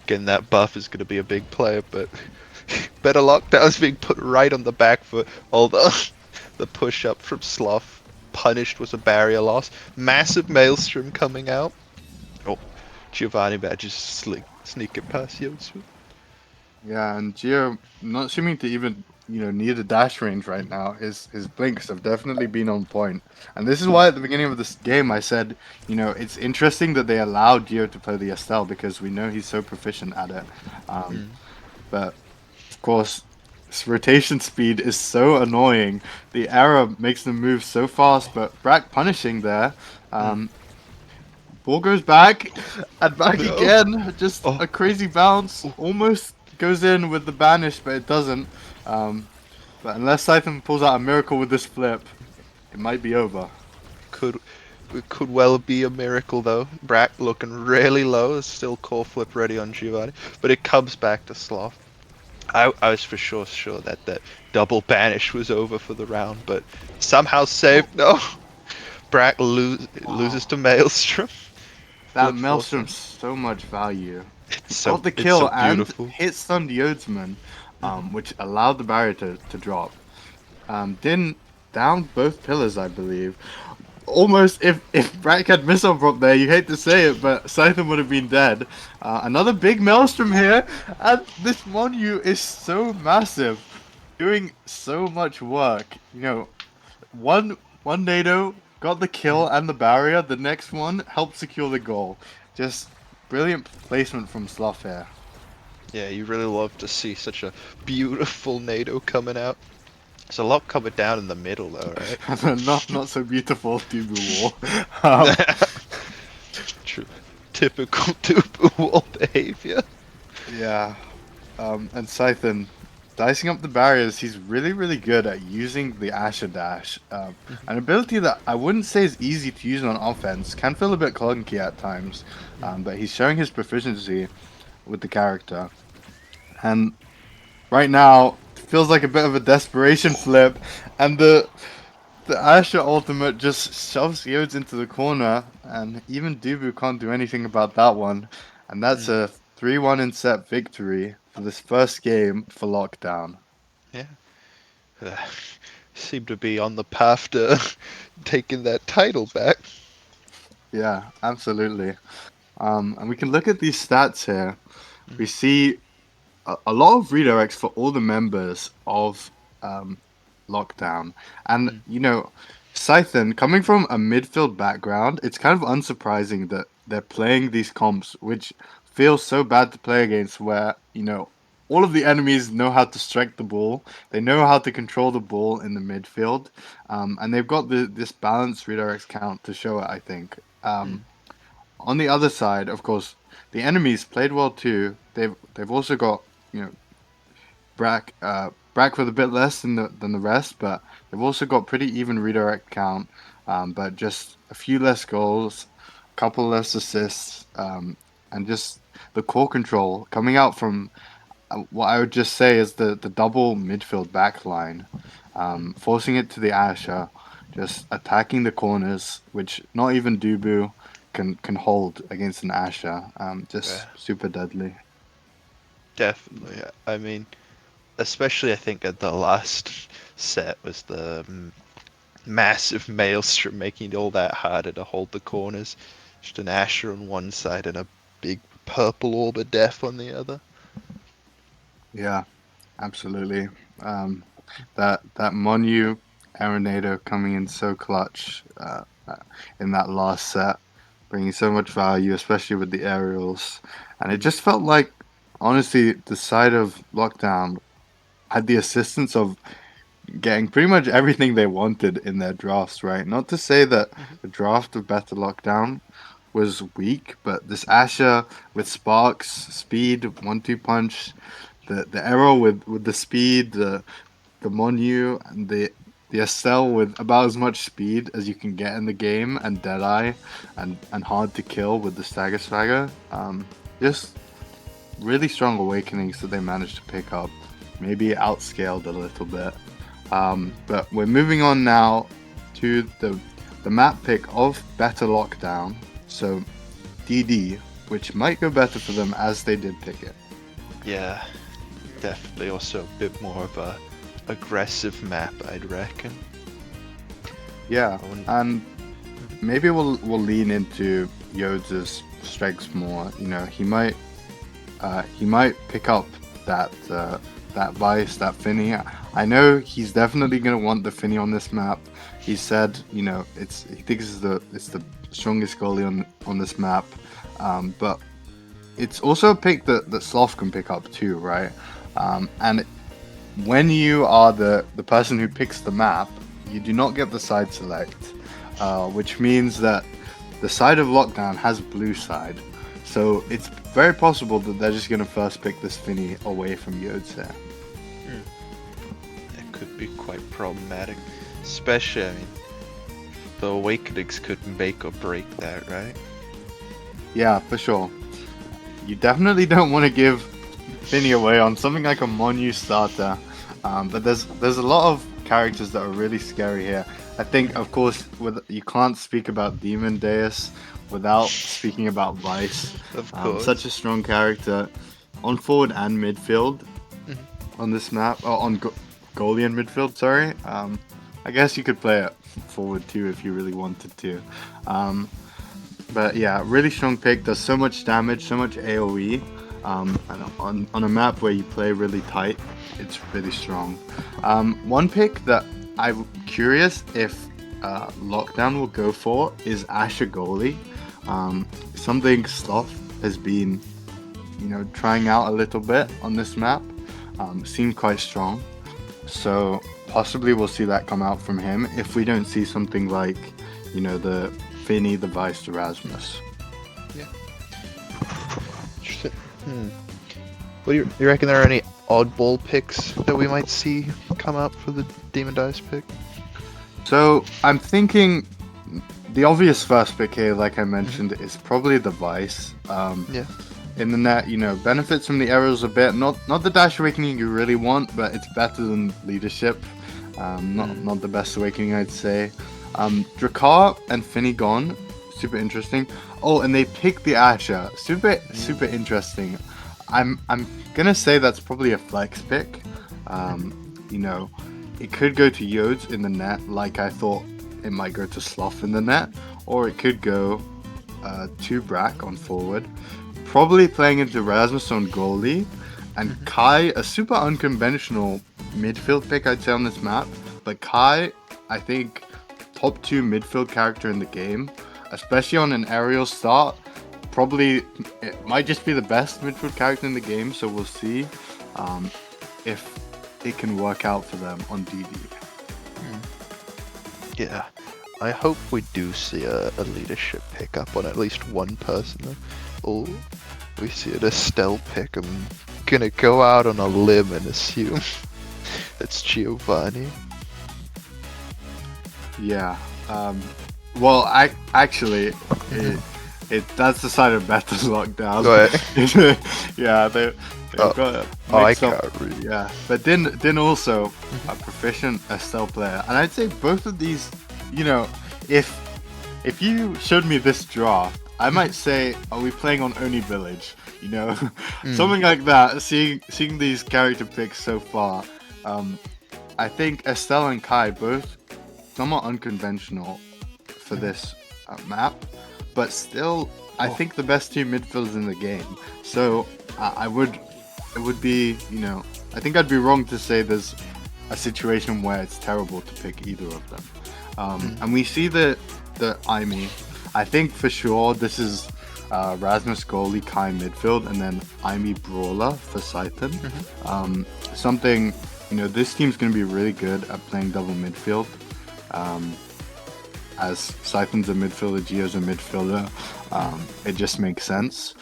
getting that buff is going to be a big player, but better lockdown's being put right on the back foot. All the push up from Sloth punished was a barrier loss. Massive Maelstrom coming out. Oh, Giovanni Badge sneaking past Yosu. Yeah, and Geo not seeming to even need a dash range right now. His blinks have definitely been on point, and this is why at the beginning of this game I said it's interesting that they allowed Geo to play the Estelle because we know he's so proficient at it. Um, but of course, his rotation speed is so annoying. The arrow makes them move so fast, but Brack punishing there. Um, Ball goes back and back No. again. Just Oh, a crazy bounce. Almost goes in with the banish, but it doesn't. But unless Scythen pulls out a miracle with this flip, it might be over. could it could well be a miracle though. Brack looking really low. Is still core flip ready on Giovanni, but it comes back to Sloth. I was for sure that that double banish was over for the round, but somehow saved. No, Brack loses Wow. to Maelstrom. That Flip Maelstrom's forcing. so much value. Got the It's so kill and beautiful. hit stunned Yodsman, which allowed the barrier to drop. Din down both pillars, I believe. Almost, if Brack had missile prop there, you hate to say it, but Scythen would have been dead. Another big Maelstrom here, and this Monu is so massive, doing so much work. One NATO got the kill and the barrier. The next one helped secure the goal. Just brilliant placement from Slough here. Yeah, you really love to see such a beautiful NATO coming out. There's a lot coming down in the middle though, right? Not so beautiful Dubu War. Um, True. Typical Dubu wall behavior. yeah. And Scythen, dicing up the barriers, he's really good at using the Asher Dash. An ability that I wouldn't say is easy to use on offense, can feel a bit clunky at times, but he's showing his proficiency with the character. And right now, it feels like a bit of a desperation flip, and the Asher ultimate just shoves Yodes into the corner, and even Dubu can't do anything about that one. And that's a 3-1 in set victory for this first game for Lockdown. Yeah. Seem to be on the path to taking that title back. Yeah, absolutely. And we can look at these stats here. We see a lot of redirects for all the members of Lockdown. And, Scythen, coming from a midfield background, it's kind of unsurprising that they're playing these comps, which feels so bad to play against, where, all of the enemies know how to strike the ball, they know how to control the ball in the midfield, and they've got this balanced redirects count to show it, I think. On the other side, of course, the enemies played well too. They've also got, you know, Brack with a bit less than the rest, but they've also got pretty even redirect count, but just a few less goals, a couple less assists, and just the core control coming out from what I would just say is the double midfield back line, forcing it to the Asher, just attacking the corners, which not even Dubu can hold against an Asher. Yeah, Just super deadly. definitely. I mean, especially I think at the last set was the massive maelstrom, making it all that harder to hold the corners. Just an Asher on one side and a big purple orb of death on the other. Yeah, absolutely. That Monu Arenator coming in so clutch in that last set, bringing so much value, especially with the aerials. And it just felt like, honestly, the side of Lockdown had the assistance of getting pretty much everything they wanted in their drafts, right? Not to say that the draft of Better Lockdown was weak, but this Asher with Sparks, speed, 1-2 punch, the arrow with the speed, the Monu and the Estelle with about as much speed as you can get in the game, and Deadeye and hard to kill with the Stagger Swagger. Just really strong awakenings that they managed to pick up. Maybe outscaled a little bit. But we're moving on now to the map pick of Better Lockdown. So DD, which might go better for them as they did pick it. Yeah, definitely also a bit more of a aggressive map, I'd reckon. Yeah, and maybe we'll lean into Yodes' strengths more. You know, he might pick up that Vice, that Finny. I know he's definitely gonna want the Finny on this map. He said, you know, he thinks it's the strongest goalie on this map, but it's also a pick that Sloth can pick up too, right? And when you are the person who picks the map, you do not get the side select, which means that the side of Lockdown has blue side. So it's very possible that they're just going to first pick this Finny away from Yodes here. It could be quite problematic. Especially, I mean, the Awakenings could make or break that, right? Yeah, for sure. You definitely don't want to give Finny away on something like a Monu starter. But there's a lot of characters that are really scary here. I think, of course, you can't speak about Demon Deus without speaking about Vice. Of course. Such a strong character on forward and midfield on this map. Oh, on goalie and midfield, sorry. I guess you could play it forward too if you really wanted to. But yeah, really strong pick. Does so much damage, so much AoE. And on a map where you play really tight, it's really strong. One pick that I'm curious if Lockdown will go for is Asher goalie. Something Sloth has been, trying out a little bit on this map. Seemed quite strong, so possibly we'll see that come out from him if we don't see something like, the Finny, the Vice, the Rasmus. Yeah. What do you reckon there are any oddball picks that we might see come out for the Demon Dice pick? So I'm thinking the obvious first pick here, like I mentioned, is probably the Vice. Yeah. In the net, benefits from the arrows a bit. Not the Dash Awakening you really want, but it's better than Leadership. Not the best awakening, I'd say. Drakkar and Finny gone, super interesting. Oh, and they picked the Asher, super interesting. I'm gonna say that's probably a flex pick. It could go to Yodes in the net, like I thought it might go to Sloth in the net, or it could go to Brack on forward. Probably playing into Rasmus on goalie, and Kai, a super unconventional midfield pick, I'd say, on this map. But Kai, I think, top 2 midfield character in the game, especially on an aerial start. Probably, it might just be the best midfield character in the game, so we'll see if it can work out for them on DD. Yeah, I hope we do see a leadership pickup on at least one person. Oh, we see an Estelle pick. I'm gonna go out on a limb and assume it's Giovanni. Yeah. Well, actually, that's the side of Better Lockdown. Go ahead. Yeah, they've got a I mix up. can't read. Yeah, but Din also a proficient Estelle player, and I'd say both of these, if you showed me this draft, I might say, are we playing on Oni Village? Something like that. Seeing these character picks so far, I think Estelle and Kai both somewhat unconventional for this map, but still, I think the best two midfielders in the game. So it would be, I think I'd be wrong to say there's a situation where it's terrible to pick either of them. And we see the IME. I think for sure this is Rasmus goalie, Kai midfield, and then IME brawler for Scythen. Something, this team's going to be really good at playing double midfield. As Scythen's a midfielder, Gio's a midfielder, it just makes sense.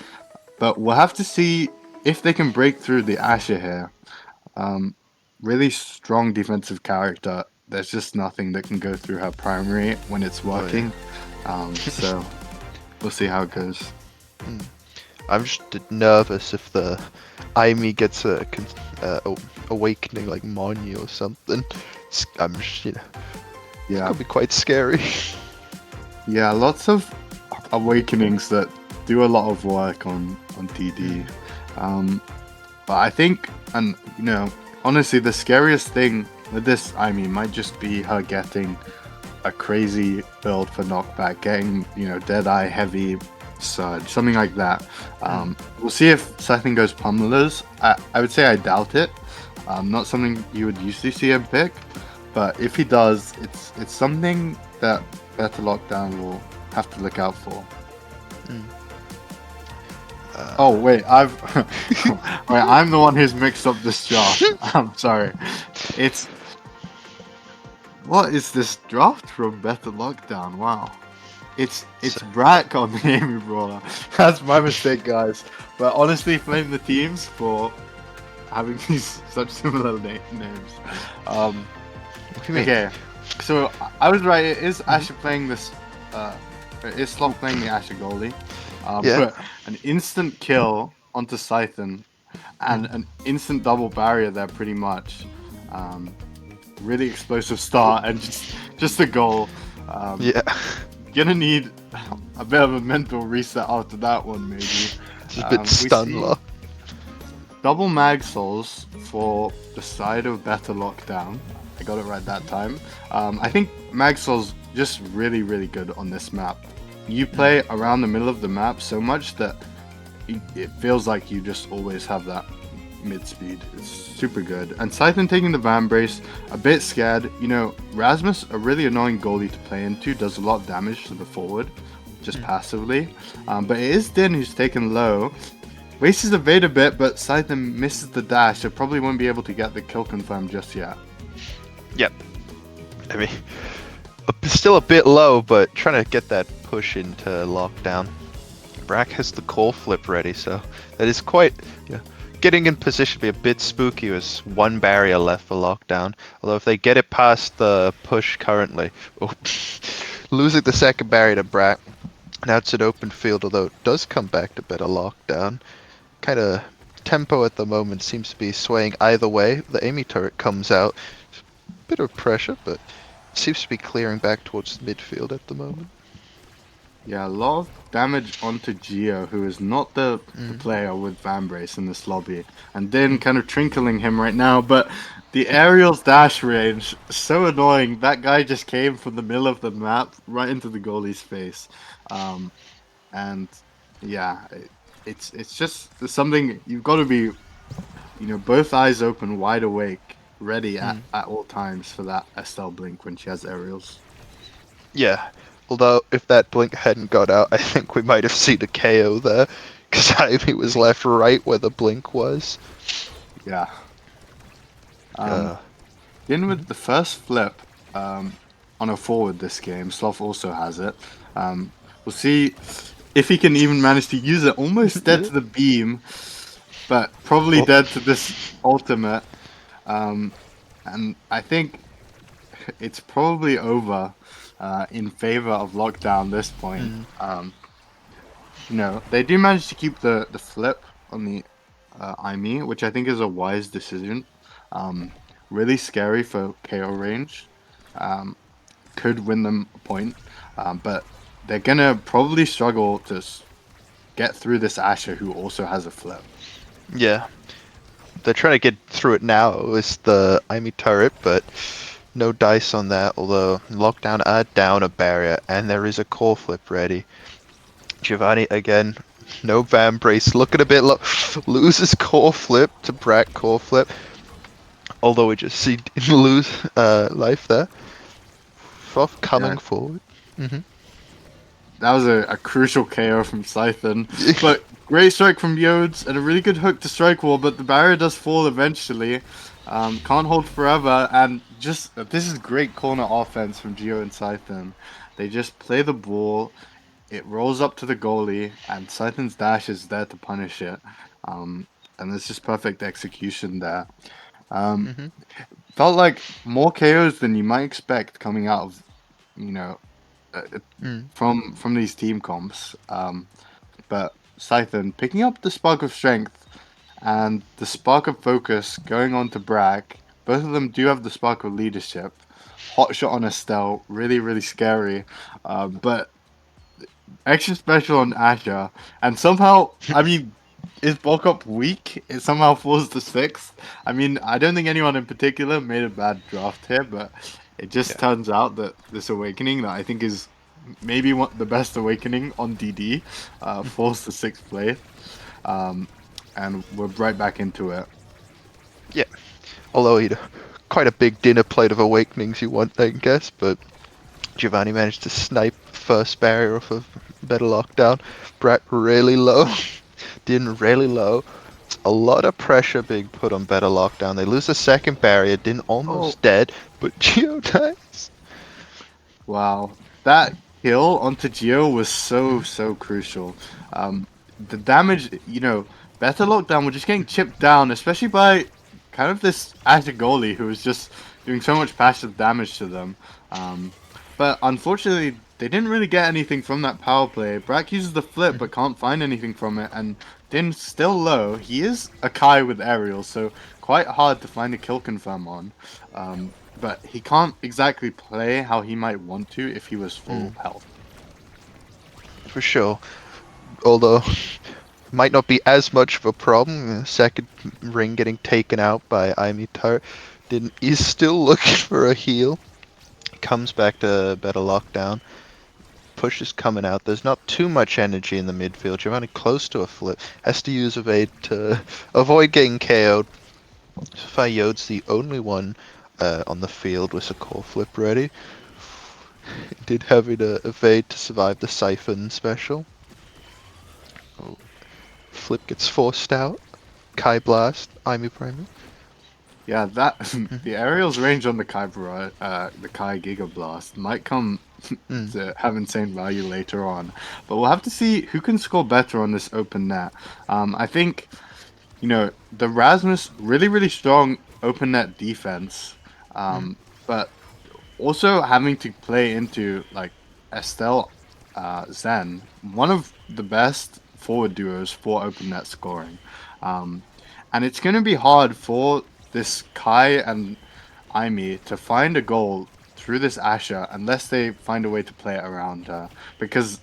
But we'll have to see if they can break through the Asher here. Really strong defensive character. There's just nothing that can go through her primary when it's working. So we'll see how it goes. I'm just nervous if the IME gets a awakening like Monu or something. I'm just, it's gonna be quite scary. Yeah, lots of awakenings that do a lot of work on TD. But I think, and honestly, the scariest thing with this IME might just be her getting a crazy build for knockback, getting Deadeye heavy surge, something like that. We'll see if Scythen goes pummelers. I would say I doubt it. Not something you would usually see him pick, but if he does, it's something that Better Lockdown will have to look out for. Oh wait, I'm the one who's mixed up this draft. I'm sorry. What is this draft from Better Lockdown? Wow. It's Brack on the Amy Brawler. That's my mistake, guys. But honestly, blame the teams for having these such similar names. Okay, so I was right. It is Asher playing this. It is Sloth playing the Asher goalie. But an instant kill onto Scythen and an instant double barrier there, pretty much. Really explosive start and just a goal. Gonna need a bit of a mental reset after that one, maybe. Just a bit stun lock. Double mag souls for the side of Better Lockdown. I got it right that time. I think mag souls just really, really good on this map. You play around the middle of the map so much that it feels like you just always have that mid speed. It's super good. And Scythen taking the Van Brace, a bit scared. Rasmus, a really annoying goalie to play into, does a lot of damage to the forward, just passively. But it is Din who's taken low. Wastes evade a bit, but Scythen misses the dash, so probably won't be able to get the kill confirmed just yet. Yep. I mean, still a bit low, but trying to get that push into lockdown. Brack has the coal flip ready, so that is quite getting in position to be a bit spooky. With one barrier left for lockdown. Although if they get it past the push currently, losing the second barrier to Brack. Now it's an open field, although it does come back to better lockdown. Kind of tempo at the moment seems to be swaying either way. The Amy turret comes out. Bit of pressure, but seems to be clearing back towards midfield at the moment. Yeah, a lot of damage onto Gio, who is not the player with Van Brace in this lobby. And then kind of trinkling him right now, but the aerial's dash range, so annoying. That guy just came from the middle of the map right into the goalie's face. And yeah, it's just something you've got to be, both eyes open, wide awake, ready at all times for that Estelle blink when she has aerials. Yeah, although if that blink hadn't got out, I think we might have seen a KO there, because Ivy was left right where the blink was. Yeah. In with the first flip on a forward this game, Sloth also has it. We'll see if he can even manage to use it. Almost dead to the beam, but probably dead to this ultimate. And I think it's probably over in favor of lockdown this point. They do manage to keep the flip on the IME, which I think is a wise decision. Really scary for KO range. Could win them a point, but they're gonna probably struggle to get through this Asher, who also has a flip. Yeah, they're trying to get through it now with the IME turret, but no dice on that, although Lockdown are down a barrier, and there is a core flip ready. Giovanni, again, no Van Brace, looking a bit low, loses core flip to Brack core flip, although we just see didn't lose life there. Froth coming Yeah, forward. Hmm. that was a crucial KO from Scythen. But great strike from Yodes and a really good hook to strike wall, but the barrier does fall eventually. Can't hold forever, and just this is great corner offense from Geo and Scythen. They just play the ball, it rolls up to the goalie, and Scythen's dash is there to punish it. And there's just perfect execution there. Um, Hmm. Felt like more KOs than you might expect coming out of, you know, uh, Mm. from these team comps. But Scythen picking up the spark of strength and the spark of focus going on to Bragg. Both of them do have the spark of leadership. Hot shot on Estelle, really, really scary. But extra special on Asher. And somehow, I mean, is Bokop weak? It somehow falls to sixth. I mean, I don't think anyone in particular made a bad draft here, but it just Yeah. turns out that this awakening that I think is maybe the best awakening on DD falls to sixth place. Um, and we're right back into it. Yeah. Although he'd quite a big dinner plate of awakenings you want, I guess, but Giovanni managed to snipe first barrier off of better lockdown. Brack really low. Din really low. A lot of pressure being put on better lockdown. They lose the second barrier. Din Oh, almost dead, but Geo dies. wow. That kill onto Geo was so crucial. The damage, better lockdown were just getting chipped down, especially by kind of this Asher goalie who was just doing so much passive damage to them. Um, but unfortunately, they didn't really get anything from that power play. Brack uses the flip but can't find anything from it, and Din's still low. He is a Kai with aerial, so quite hard to find a kill confirm on. But he can't exactly play how he might want to if he was full health. For sure. Although, might not be as much of a problem. Second ring getting taken out by Imitar. Din is still looking for a heal. Comes back to better lockdown. Push is coming out. There's not too much energy in the midfield. Giovanni close to a flip. Has to use evade to avoid getting KO'd. Yode's the only one on the field with a core flip ready. Did have it evade to survive the Siphon special. Oh, flip gets forced out. Kai Blast. Imi Primer. Yeah, that the aerial's range on the the Kai Giga Blast might come to have insane value later on, but we'll have to see who can score better on this open net. I think the Rasmus really strong open net defense, but also having to play into like Estelle, Zen, one of the best forward duos for open net scoring. Um, and it's going to be hard for this Kai and Aimi to find a goal through this Asher unless they find a way to play it around her. Because,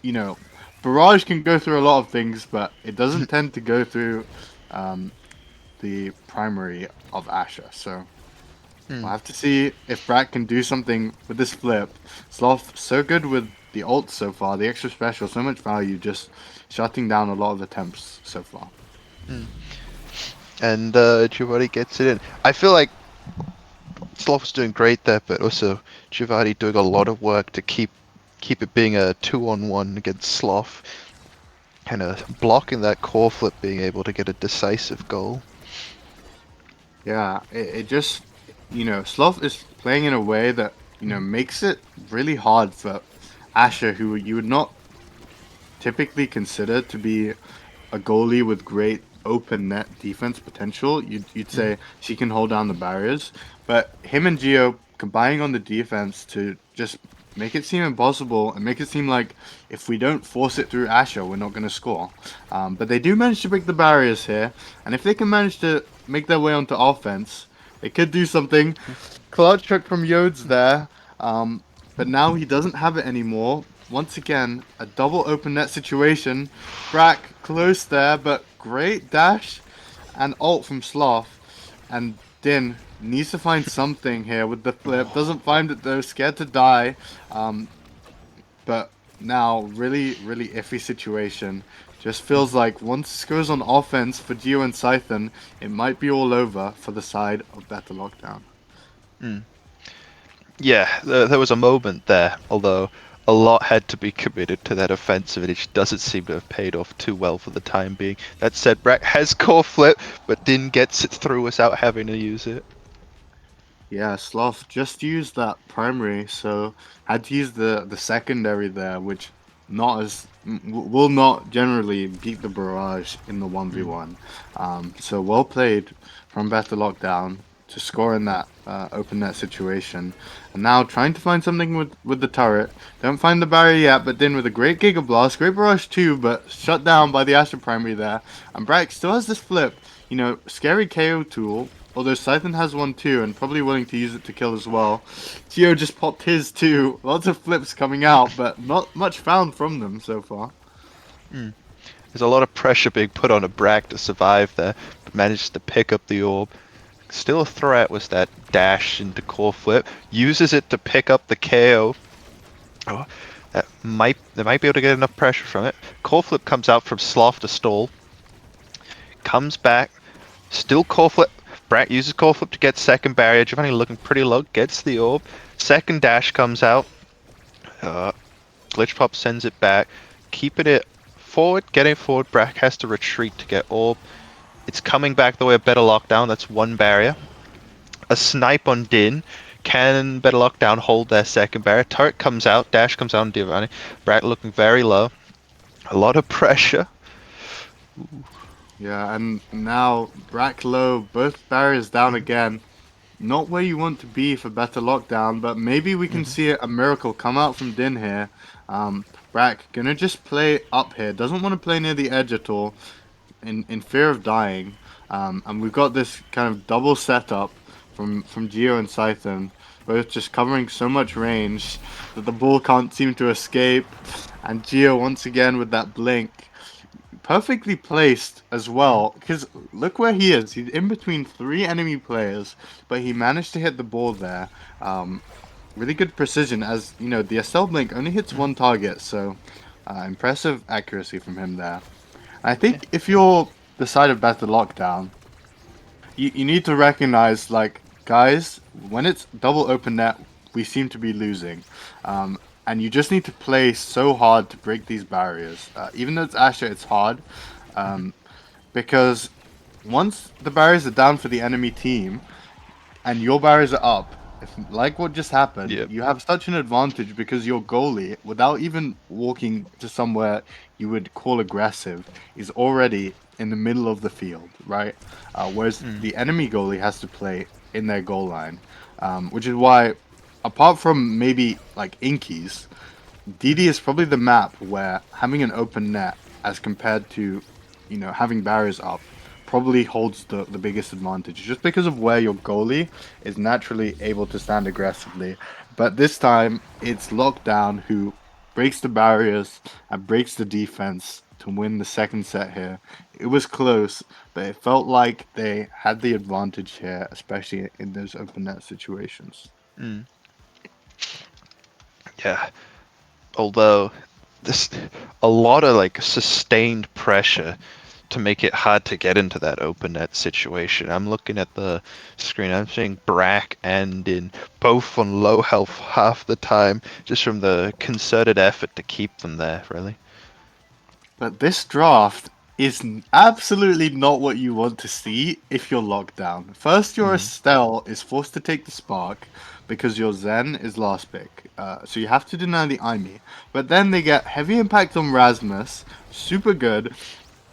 you know, Barrage can go through a lot of things, but it doesn't tend to go through um, the primary of Asher. So we'll have to see if Brat can do something with this flip. Sloth so good with the ult so far, the extra special, so much value, just shutting down a lot of attempts so far. And Giovanni gets it in. I feel like Sloth was doing great there, but also Giovanni doing a lot of work to keep it being a 2-on-1 against Sloth. Kind of blocking that core flip, being able to get a decisive goal. Yeah, it just, Sloth is playing in a way that, makes it really hard for Asher, who you would not typically consider to be a goalie with great open net defense potential. You'd say she can hold down the barriers, but him and Gio combining on the defense to just make it seem impossible and make it seem like if we don't force it through Asher, we're not going to score. But they do manage to break the barriers here, and if they can manage to make their way onto offense, they could do something. Clutch hook from Yodes there, but now he doesn't have it anymore. Once again, a double open net situation. Brack close there, but great dash and ult from Sloth. And Din needs to find something here with the flip. Doesn't find it though, scared to die. But now, really, really iffy situation. Just feels like once this goes on offense for Geo and Scythen, it might be all over for the side of Better Lockdown. Yeah, there was a moment there, although a lot had to be committed to that offensive, and it just doesn't seem to have paid off too well for the time being. That said, Brack has core flip, but Din gets it through without having to use it. Yeah, Sloth just used that primary, so had to use the secondary there, which not as will not generally beat the barrage in the 1v1. So well played from Better Lockdown to score in that open net situation. And now trying to find something with the turret. Don't find the barrier yet, but then with a great Giga Blast, great barrage too, but shut down by the Astro primary there. And Brack still has this flip, you know, scary KO tool. Although Scythen has one too, and probably willing to use it to kill as well. Geo just popped his too. Lots of flips coming out, but not much found from them so far. There's a lot of pressure being put on a Brack to survive there, but managed to pick up the orb. Still a threat was that dash into core flip. Uses it to pick up the KO. Oh, they might be able to get enough pressure from it. Core flip comes out from Sloth to stall. Comes back. Still core flip. Brack uses core flip to get second barrier. Giovanni looking pretty low. Gets the orb. Second dash comes out. Glitch pop sends it back. Keeping it forward. Getting forward. Brack has to retreat to get orb. It's coming back the way of Better Lockdown. That's one barrier. A snipe on Din. Can Better Lockdown hold their second barrier? Turret comes out. Dash comes out on Giovanni. Brack looking very low. A lot of pressure. Yeah, and now Brack low, both barriers down again. Not where you want to be for Better Lockdown, but maybe we can see a miracle come out from Din here. Brack gonna just play up here. Doesn't want to play near the edge at all. In fear of dying, and we've got this kind of double setup from Geo and Scythen, both just covering so much range that the ball can't seem to escape, and Geo once again with that blink, perfectly placed as well, because look where he is. He's in between 3 enemy players, but he managed to hit the ball there. Really good precision, as you know, the SL blink only hits 1 target, so impressive accuracy from him there. I think if you're the side of Better Lockdown, you need to recognize, like, guys, when it's double open net, we seem to be losing. And you just need to play so hard to break these barriers. Even though it's Asher, it's hard. Because once the barriers are down for the enemy team, and your barriers are up, like what just happened, you have such an advantage because your goalie, without even walking to somewhere you would call aggressive, is already in the middle of the field, right? Whereas the enemy goalie has to play in their goal line, which is why, apart from maybe like Inkies, DD is probably the map where having an open net as compared to, you know, having barriers up probably holds the biggest advantage, just because of where your goalie is naturally able to stand aggressively. But this time, it's Lockdown who breaks the barriers and breaks the defense to win the second set here. It was close, but it felt like they had the advantage here, especially in those open net situations. Yeah. Although, this a lot of like sustained pressure to make it hard to get into that open net situation. I'm looking at the screen. I'm seeing Brack and Din both on low health half the time, just from the concerted effort to keep them there, really. But this draft is absolutely not what you want to see if you're locked down. First, your Estelle is forced to take the Spark because your Zen is last pick. So you have to deny the IME. But then they get heavy impact on Rasmus, super good,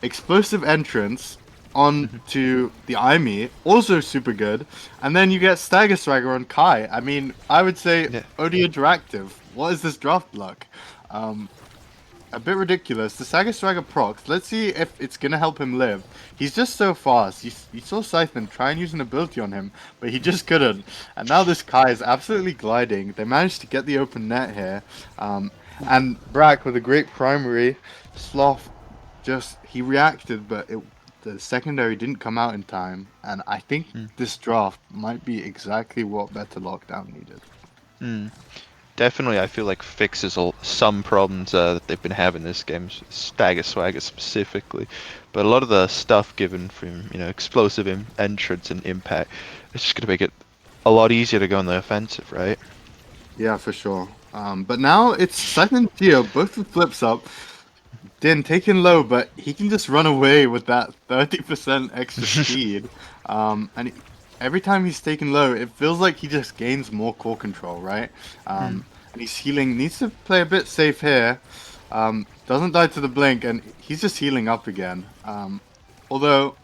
explosive entrance on to the IME, also super good, and then you get Stagger Swagger on Kai. I mean, I would say OD Interactive. What is this draft luck? A bit ridiculous. The Stagger Swagger procs. Let's see if it's gonna help him live. He's just so fast. You saw Scythen try and use an ability on him, but he just couldn't. And now this Kai is absolutely gliding. They managed to get the open net here. And Brack with a great primary. Sloth he reacted, but it the secondary didn't come out in time, and I think this draft might be exactly what better lockdown needed. Definitely, I feel like fixes some problems that they've been having this game, Stagger Swagger specifically. But a lot of the stuff given from explosive entrance and impact, it's just gonna make it a lot easier to go on the offensive, right? Yeah, for sure. But now it's Scythe and Geo, both with flips up. Din taken low, but he can just run away with that 30% extra speed. Every time he's taken low, it feels like he just gains more core control, right? And he's healing, needs to play a bit safe here. Doesn't die to the blink, and he's just healing up again. Although,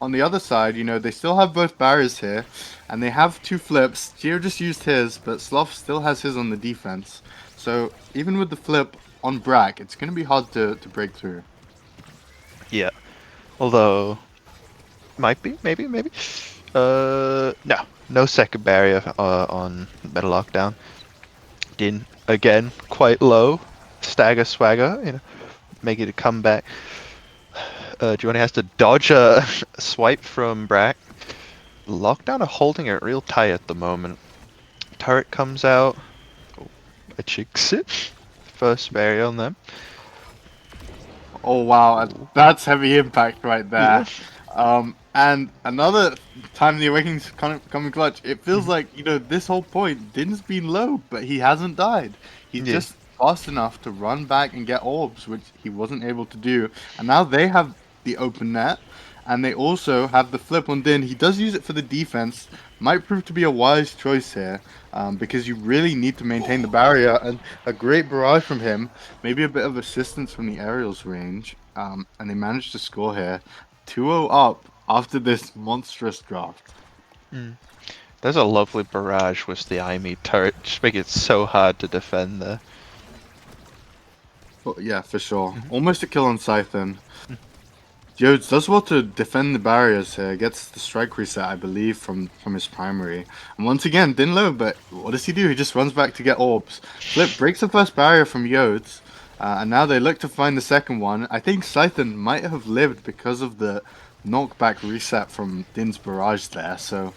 on the other side, they still have both barriers here, and they have 2 flips. Geo just used his, but Sloth still has his on the defense. So, even with the flip on Brack, it's going to be hard to break through. Yeah. Although, might be, maybe. No second barrier on Better Lockdown. Din again quite low. Stagger Swagger, making a comeback. Giovanni has to dodge a swipe from Brack. Lockdown are holding it real tight at the moment. Turret comes out. Oh, a chicks it. First barrier on them. Oh wow, that's heavy impact right there. And another time the Awakening's coming clutch, it feels like, this whole point, Din's been low, but he hasn't died. He's just fast enough to run back and get orbs, which he wasn't able to do. And now they have the open net, and they also have the flip on Din. He does use it for the defense. Might prove to be a wise choice here, because you really need to maintain the barrier, and a great barrage from him, maybe a bit of assistance from the aerials range, and they managed to score here. 2-0 up after this monstrous draft. There's a lovely barrage with the IME turret, just make it so hard to defend there. Oh, yeah, for sure. Almost a kill on Scythen. Jodes does well to defend the barriers here, gets the strike reset, I believe, from his primary. And once again, Din low, but what does he do? He just runs back to get orbs. Flip breaks the first barrier from Yodes, and now they look to find the second one. I think Scythen might have lived because of the knockback reset from Din's barrage there, so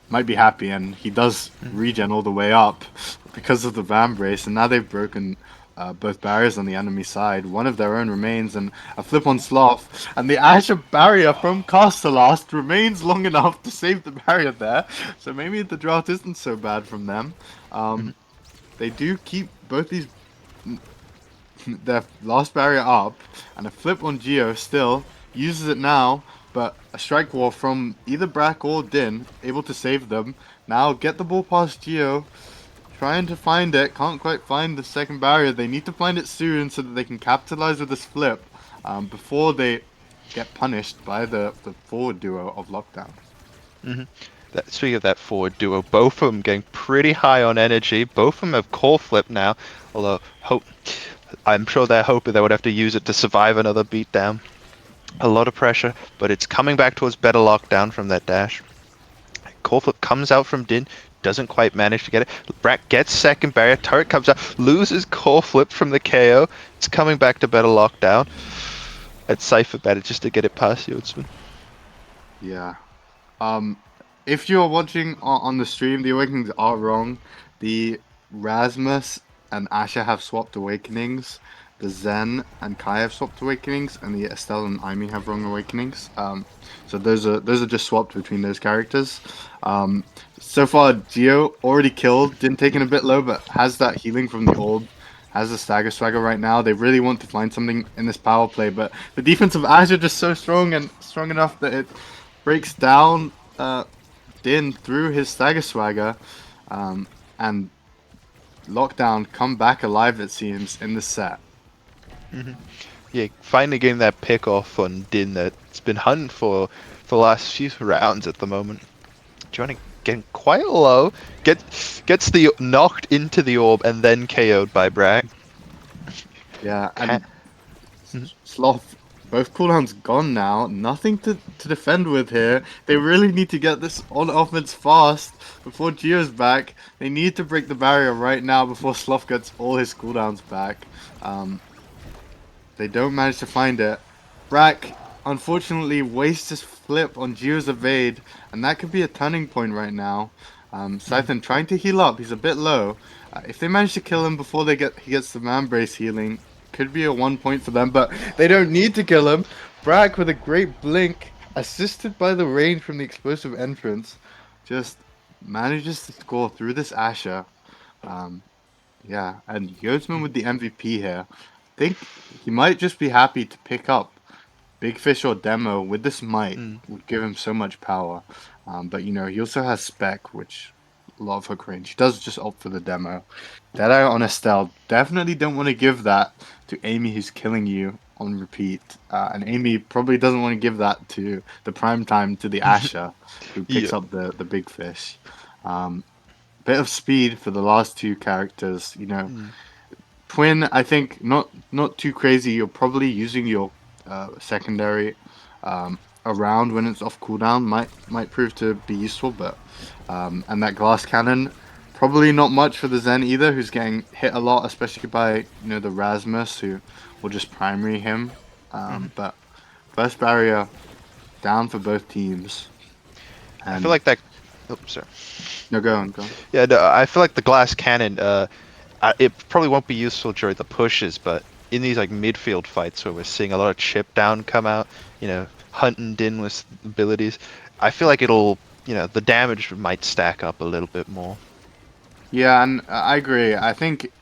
might be happy, and he does regen all the way up because of the Van Brace, and now they've broken both barriers on the enemy side. One of their own remains, and a flip on Sloth, and the Azure barrier from Castellast remains long enough to save the barrier there, so maybe the draft isn't so bad from them. They do keep both these their last barrier up, and a flip on Geo still uses it now, but a strike wall from either Brack or Din able to save them. Now get the ball past Geo, trying to find it, can't quite find the second barrier. They need to find it soon so that they can capitalize with this flip before they get punished by the forward duo of Lockdown. Speaking of that forward duo, both of them getting pretty high on energy. Both of them have core flip now, although I'm sure they're hoping they would have to use it to survive another beatdown. A lot of pressure, but it's coming back towards Better Lockdown from that dash. Core flip comes out from Din, doesn't quite manage to get it. Brack gets second barrier, turret comes out, loses core flip from the KO. It's coming back to Better Lockdown. It's Cypher better just to get it past Yodsman. Yeah. If you're watching on the stream, the Awakenings are wrong. The Rasmus and Asher have swapped Awakenings. The Zen and Kai have swapped Awakenings, and the Estelle and Aimee have wrong Awakenings. So those are just swapped between those characters. So far, Geo already killed, didn't take it a bit low, but has that healing from the orb, has the Stagger Swagger right now. They really want to find something in this power play, but the defense of Azure just so strong and strong enough that it breaks down Din through his Stagger Swagger, and Lockdown come back alive, it seems, in the set. Yeah, finally getting that pick off on Din that's been hunting for the last few rounds at the moment. Johnny getting quite low, gets the knocked into the orb and then KO'd by Brack. Yeah, and Sloth, both cooldowns gone now. Nothing to defend with here. They really need to get this on offense fast before Geo's back. They need to break the barrier right now before Sloth gets all his cooldowns back. They don't manage to find it. Brack unfortunately wastes his flip on Gio's evade, and that could be a turning point right now. Scythen trying to heal up, he's a bit low. If they manage to kill him before he gets the man brace healing, could be a 1 point for them, but they don't need to kill him. Brack with a great blink, assisted by the range from the explosive entrance, just manages to score through this Asher. Yeah, and Yodsman with the MVP here. I think he might just be happy to pick up Big Fish or Demo with this might would give him so much power. But you know, he also has Spec, which a lot of hook range. He does just opt for the Demo. Deadeye on Estelle. Definitely don't want to give that to Amy who's killing you on repeat. And Amy probably doesn't want to give that to the prime time to the Asher who picks Yeah. up the Big Fish. Bit of speed for the last two characters, you know. Twin, I think not too crazy. You're probably using your secondary around when it's off cooldown might prove to be useful, but and that glass cannon probably not much for the Zen either, who's getting hit a lot, especially by the Rasmus who will just primary him. But first barrier down for both teams. And I feel like that. Oh, sorry. no, go on, go on. Yeah, no, I feel like the glass cannon. It probably won't be useful during the pushes, but in these like midfield fights where we're seeing a lot of chip down come out, hunting Din with abilities, I feel like it'll, the damage might stack up a little bit more. Yeah, and I agree. I think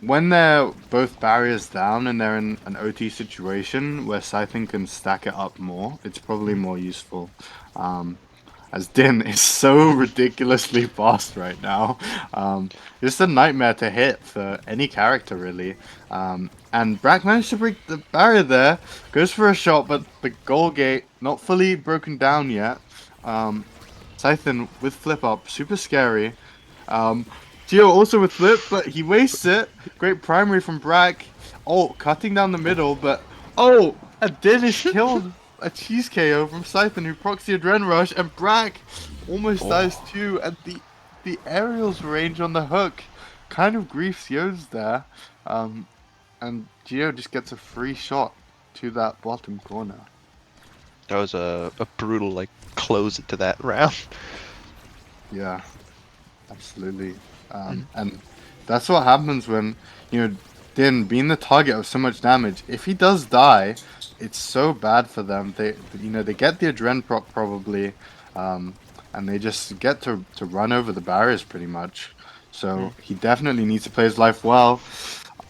when they're both barriers down and they're in an OT situation where Scything can stack it up more, it's probably more useful. As Din is so ridiculously fast right now. It's a nightmare to hit for any character, really. And Brack managed to break the barrier there. Goes for a shot, but the goal gate not fully broken down yet. Scythen with flip up, super scary. Gio also with flip, but he wastes it. Great primary from Brack. Oh, cutting down the middle, but a Din is killed. A cheese KO from Scythen who procs the Adren Rush, and Brack almost dies too. And the aerials range on the hook kind of griefs Yo's there. And Gio just gets a free shot to that bottom corner. That was a brutal close it to that round. Yeah, absolutely. And that's what happens when, Din being the target of so much damage. If he does die, it's so bad for them. They get the Adren proc probably, and they just get to run over the barriers pretty much. So he definitely needs to play his life well.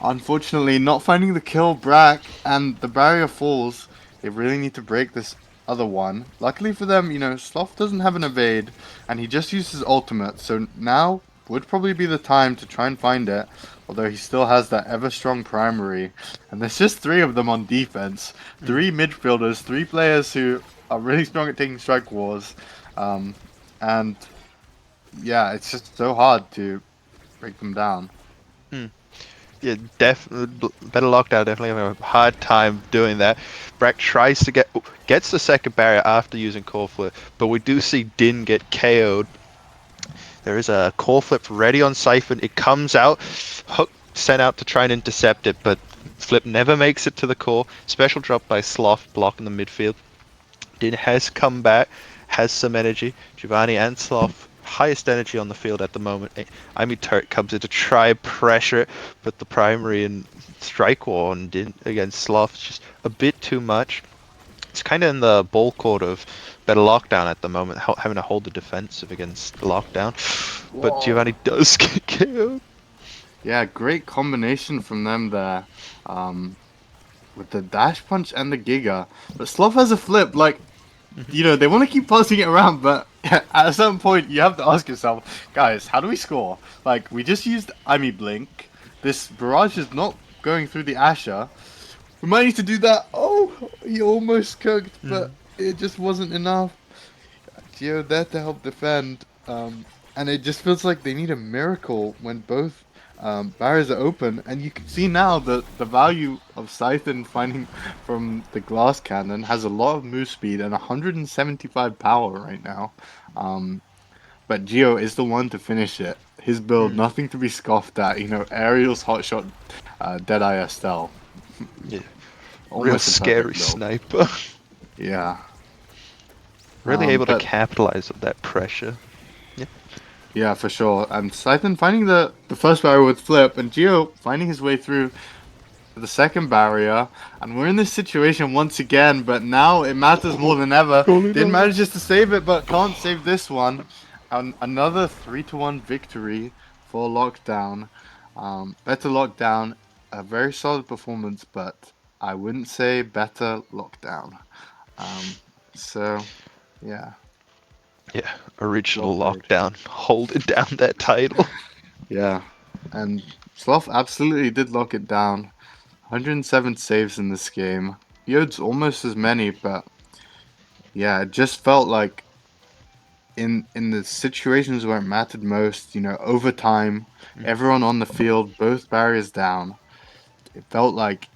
Unfortunately, not finding the kill, Brack, and the barrier falls. They really need to break this other one. Luckily for them, Sloth doesn't have an evade, and he just used his ultimate. So now would probably be the time to try and find it. Although he still has that ever-strong primary. And there's just 3 of them on defense. 3 midfielders, 3 players who are really strong at taking strike wars. And yeah, it's just so hard to break them down. Yeah, definitely. Better Lockdown definitely having a hard time doing that. Brack tries to gets the second barrier after using Core Flip, but we do see Din get KO'd. There is a Core Flip ready on Siphon. It comes out, Hook sent out to try and intercept it, but Flip never makes it to the core. Special drop by Sloth blocking the midfield. Din has come back, has some energy. Giovanni and Sloth, highest energy on the field at the moment. Amy Turret comes in to try pressure it, but the primary and strike war on Din against Sloth is just a bit too much. It's kind of in the ball court of better Lockdown at the moment, having to hold the defensive against Lockdown. But Giovanni does get KO'd. Yeah, great combination from them there. With the dash punch and the Giga. But Sloth has a flip, they want to keep passing it around, but at a certain point you have to ask yourself, guys, how do we score? We just used Amy Blink. This barrage is not going through the Asher. We might need to do that. Oh, he almost cooked, but it just wasn't enough. Gio there to help defend. And it just feels like they need a miracle when both barriers are open. And you can see now that the value of Scythen finding from the glass cannon has a lot of move speed and 175 power right now. But Gio is the one to finish it. His build, nothing to be scoffed at. Aerial's hotshot, Deadeye Estelle. Yeah. Almost Real a scary perfect build. sniper. Yeah. Really able to But capitalize on that pressure. yeah, for sure. And Scythen finding the first barrier with Flip, and Geo finding his way through the second barrier. And we're in this situation once again, but now it matters more than ever. Din manages to save it, but can't save this one. Another 3-1 victory for Lockdown. Better Lockdown, a very solid performance, but I wouldn't say better Lockdown. So, yeah, Yeah, well original played. lockdown, holding down that title. Yeah, and Sloth absolutely did lock it down. 107 saves in this game. Yode's almost as many, but yeah, it just felt like in the situations where it mattered most, overtime, everyone on the field, both barriers down. It felt like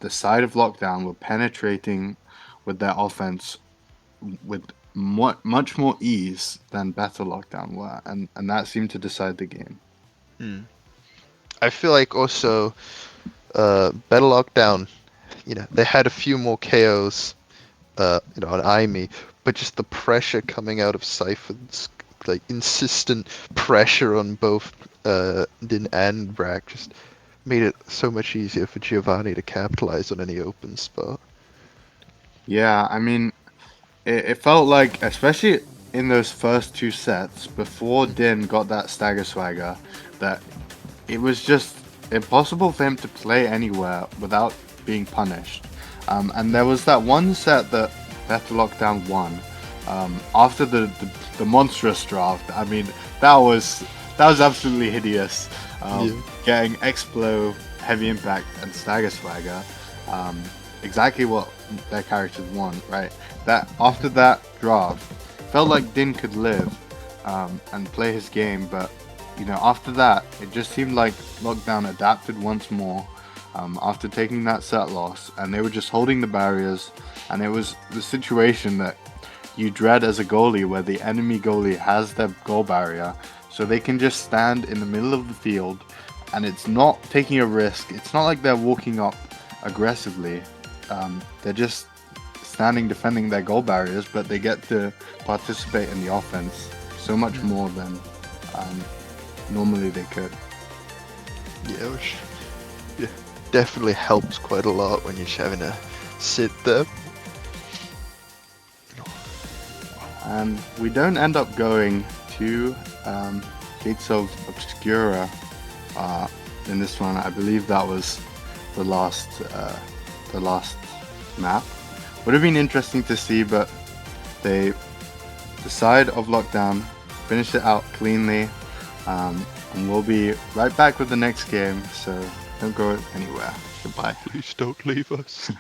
the side of Lockdown were penetrating with their offense with much more ease than Better Lockdown were, and that seemed to decide the game. I feel like also, better lockdown. They had a few more KOs, on Aimi, but just the pressure coming out of Siphon's, like insistent pressure on both Din and Brack, just made it so much easier for Giovanni to capitalize on any open spot. Yeah, I mean, it felt like, especially in those first two sets, before Din got that stagger swagger, that it was just impossible for him to play anywhere without being punished. And there was that one set that Better Lockdown won after the monstrous draft. I mean, that was absolutely hideous. Getting Explo, Heavy Impact, and Stagger Swagger, exactly what their characters want, right? That after that draft, felt like Din could live and play his game, but after that, it just seemed like Lockdown adapted once more after taking that set loss, and they were just holding the barriers, and it was the situation that you dread as a goalie, where the enemy goalie has their goal barrier, so they can just stand in the middle of the field, and it's not taking a risk. It's not like they're walking up aggressively. They're just standing defending their goal barriers, but they get to participate in the offense so much more than normally they could. Yeah, which definitely helps quite a lot when you're just having to sit there. And we don't end up going to Gates of Obscura in this one. I believe that was the last map. Would have been interesting to see, but the side of Lockdown finished it out cleanly. And we'll be right back with the next game, so don't go anywhere. Goodbye. Please don't leave us.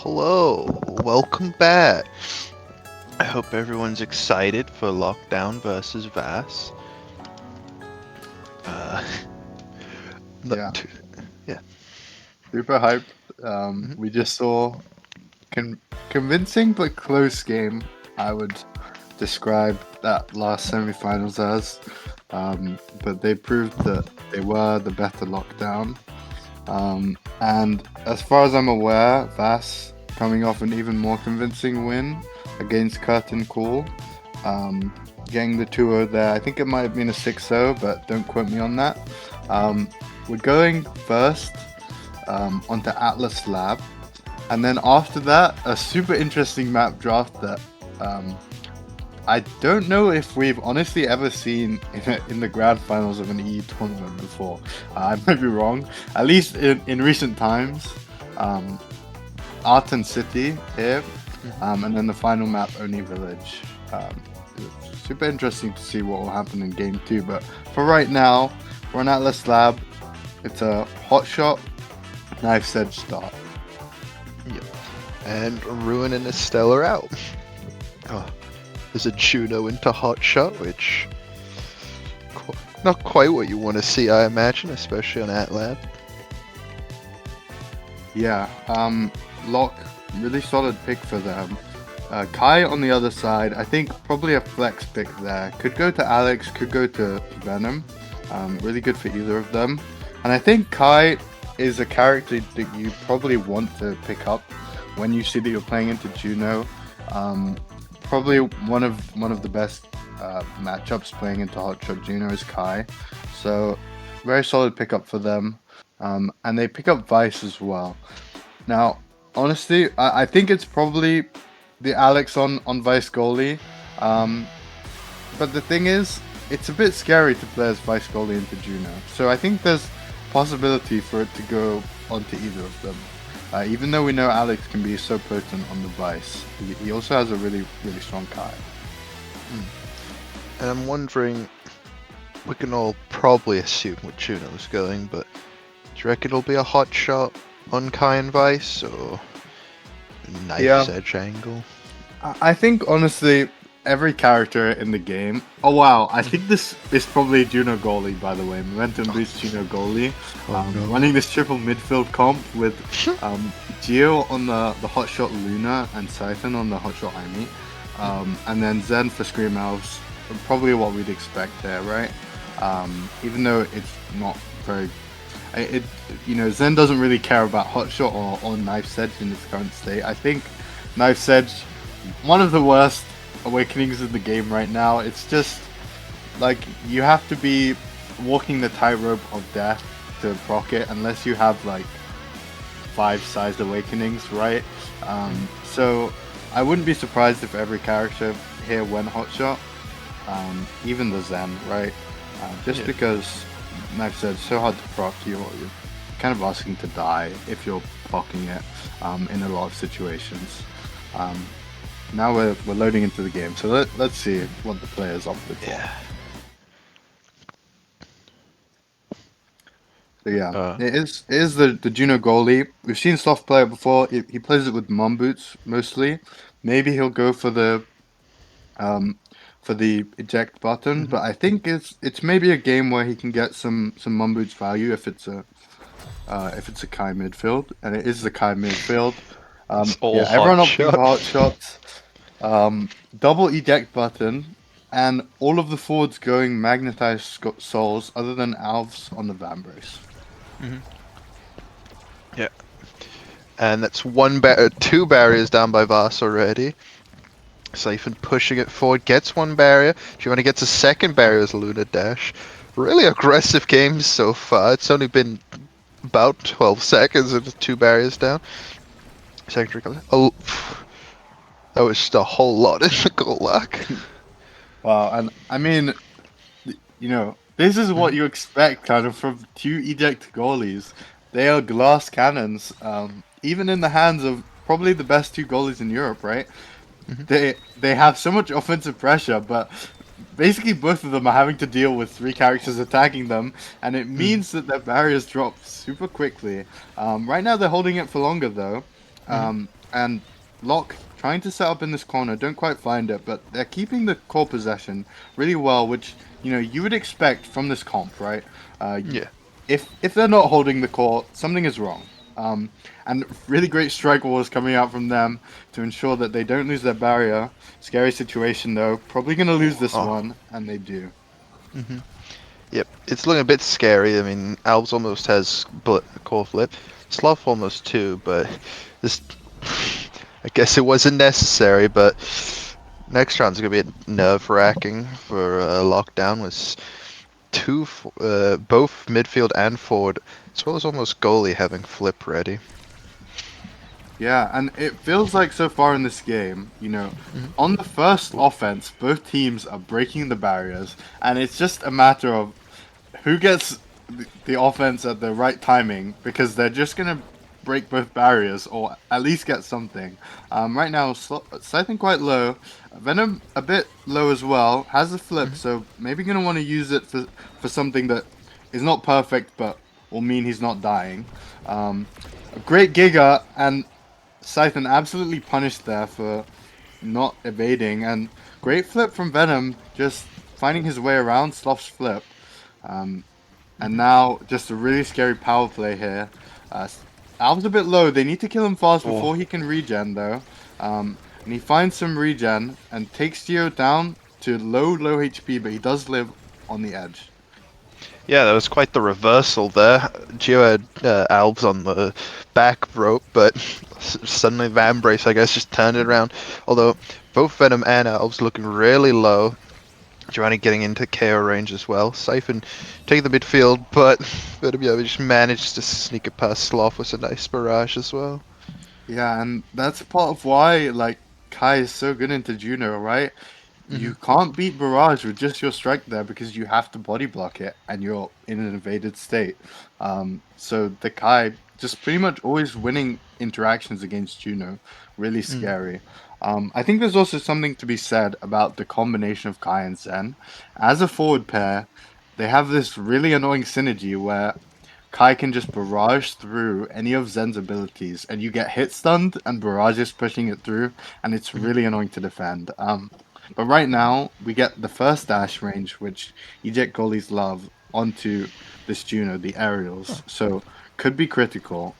hello. Welcome back. I hope everyone's excited for Lockdown versus Vass. Not Yeah. too- Super hyped. Mhm. We just saw convincing but close game. I would describe that last semi-finals as, but they proved that they were the better Lockdown. And as far as I'm aware, Vass coming off an even more convincing win against Curtin Call, getting the 2-0 there. I think it might have been a 6-0, but don't quote me on that. We're going first onto Atlas Lab, and then after that, a super interesting map draft that I don't know if we've honestly ever seen in the grand finals of an EE tournament before. I might be wrong. At least in recent times. Arton City here, and then the final map, Oni Village. Super interesting to see what will happen in game 2. But for right now, we're on Atlas Lab. It's a hot shot, knife's edge start. And Ruin and Estelle are out. Oh, there's a Juno into Hot Shot, which not quite what you want to see, I imagine, especially on Atlab. Yeah, Lock, really solid pick for them. Kai on the other side, I think probably a flex pick there. Could go to Alex, could go to Venom. Really good for either of them. And I think Kai is a character that you probably want to pick up when you see that you're playing into Juno. Probably one of the best matchups playing into Hotshot Juno is Kai. So very solid pickup for them. And they pick up Vice as well. Now, honestly, I think it's probably the Alex on Vice goalie. But the thing is, it's a bit scary to play as Vice goalie into Juno. So I think there's possibility for it to go onto either of them. Even though we know Alex can be so potent on the Vice, he also has a really, really strong Kai. And I'm wondering, we can all probably assume what Juno's going, but do you reckon it'll be a Hot Shot on Kai and Vice, or Knife's Edge angle? I think, honestly, every character in the game... Oh, wow. I think this is probably Juno goalie, by the way. Momentum boost Juno goalie. No. Running this triple midfield comp with Geo on the Hotshot Luna and Siphon on the Hotshot Aimi. And then Zen for Scream Elves. Probably what we'd expect there, right? Even though it's not very... Zen doesn't really care about Hotshot or Knife's Edge in its current state. I think Knife's Edge, one of the worst awakenings in the game right now. It's just like you have to be walking the tightrope of death to proc it unless you have like 5 sized awakenings, right? So I wouldn't be surprised if every character here went Hotshot, even the Zen, right? Because Knife's Edge so hard to proc, you're kind of asking to die if you're procking it in a lot of situations. Now we're loading into the game, so let's see what the players opted for. So yeah, it is the Juno goalie. We've seen Soft play it before. He plays it with mum boots mostly. Maybe he'll go for the eject button, but I think it's maybe a game where he can get some mum boots value if it's a Kai midfield, and it is the Kai midfield. Everyone opting for hot shots. Double eject button, and all of the forwards going magnetized souls other than Alves on the Vambrace. Yeah. And that's 2 barriers down by Vars already. Siphon pushing it forward, gets 1 barrier. Giovanni gets a 2nd barrier as Luna Dash. Really aggressive games so far. It's only been about 12 seconds with 2 barriers down. Secondary color. Oh, that was just a whole lot in the goal lock. Wow, and I mean, this is what you expect kind of from 2 eject goalies. They are glass cannons, even in the hands of probably the best 2 goalies in Europe, right? They have so much offensive pressure, but basically both of them are having to deal with 3 characters attacking them, and it means that their barriers drop super quickly. Right now they're holding it for longer though. and Locke trying to set up in this corner, don't quite find it, but they're keeping the core possession really well, which you would expect from this comp, right? Yeah. If they're not holding the core, something is wrong. And really great strike wars coming out from them to ensure that they don't lose their barrier. Scary situation though, probably gonna lose this Oh. one, and they do. Yep, it's looking a bit scary. I mean, Alves almost has core flip, Slough almost too, but this, I guess it wasn't necessary. But next round's gonna be nerve-wracking for Lockdown with both midfield and forward, as well as almost goalie having flip ready. Yeah, and it feels like so far in this game, on the first offense, both teams are breaking the barriers, and it's just a matter of who gets the offense at the right timing, because they're just going to break both barriers, or at least get something. Right now, Scything quite low, Venom a bit low as well, has a flip, so maybe going to want to use it for something that is not perfect, but will mean he's not dying. A great Giga, and Scythen absolutely punished there for not evading, and great flip from Venom, just finding his way around Slough's flip. And now just a really scary power play here. Al's a bit low. They need to kill him fast before he can regen though. And he finds some regen and takes Geo down to low HP, but he does live on the edge. Yeah, that was quite the reversal there. Geo had Alves on the back rope, but suddenly Vambrace, I guess, just turned it around. Although both Venom and Alves looking really low. Giovanni getting into KO range as well. Siphon taking the midfield, but Venom just managed to sneak it past Sloth with a nice barrage as well. Yeah, and that's part of why Kai is so good into Juno, right? You can't beat Barrage with just your strike there because you have to body block it and you're in an invaded state. So the Kai just pretty much always winning interactions against Juno. Really scary. I think there's also something to be said about the combination of Kai and Zen. As a forward pair, they have this really annoying synergy where Kai can just barrage through any of Zen's abilities, and you get hit stunned, and Barrage is pushing it through, and it's really annoying to defend. But right now, we get the first dash range, which eject goalies love, onto this Juno, the aerials. So could be critical.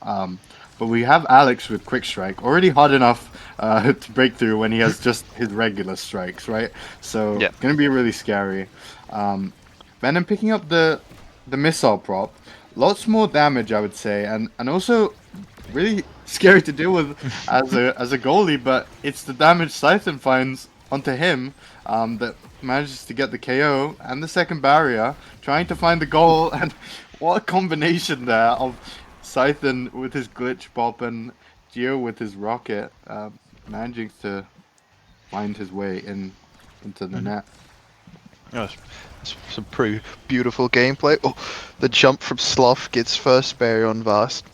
But we have Alex with quick strike, already hard enough to break through when he has just his regular strikes, right? So Yeah. gonna be really scary. Venom picking up the missile prop, lots more damage, I would say, and also really scary to deal with as a goalie. But it's the damage Scythen finds onto him that manages to get the KO and the second barrier, trying to find the goal. And what a combination there of Scythen with his glitch pop and Geo with his rocket, managing to find his way into the net. Oh, it's some pretty beautiful gameplay. Oh, the jump from Sloth gets first barrier on Vast.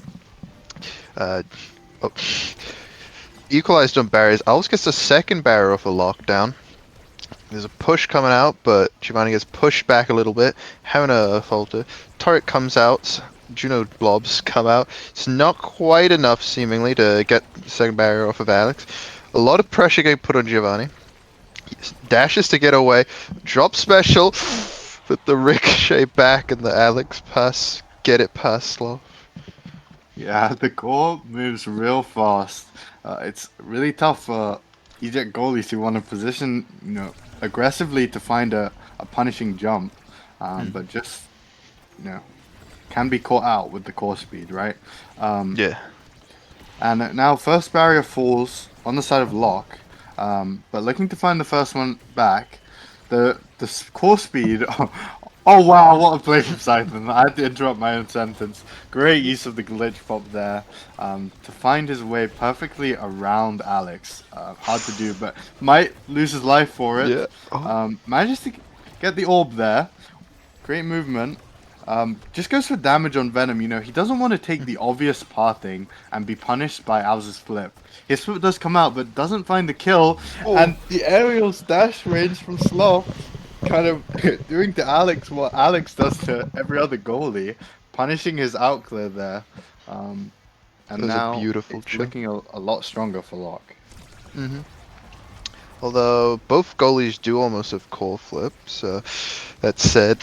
Equalized on barriers. Alves gets the second barrier off a lockdown. There's a push coming out, but Giovanni gets pushed back a little bit. Having a falter. Turret comes out. Juno blobs come out. It's not quite enough, seemingly, to get the second barrier off of Alex. A lot of pressure getting put on Giovanni. He dashes to get away. Drop special. With the ricochet back and the Alex pass. Get it past Sloth. Yeah, the core moves real fast. It's really tough for eject goalies who want to position, aggressively to find a punishing jump, but just, can be caught out with the core speed, right? Yeah. And now first barrier falls on the side of Lock, but looking to find the first one back. The core speed. Oh wow, what a play from Scythen. I had to interrupt my own sentence. Great use of the glitch pop there to find his way perfectly around Alex. Hard to do, but might lose his life for it. Yeah. Oh. Manages to get the orb there. Great movement. Just goes for damage on Venom. He doesn't want to take the obvious pathing and be punished by Alz's flip. His flip does come out, but doesn't find the kill. Oh. And the aerial's dash range from Sloth kind of doing to Alex what Alex does to every other goalie, punishing his outclear there. and It was a now beautiful it's chill. looking a lot stronger for Lock. Although both goalies do almost have core flips. That said,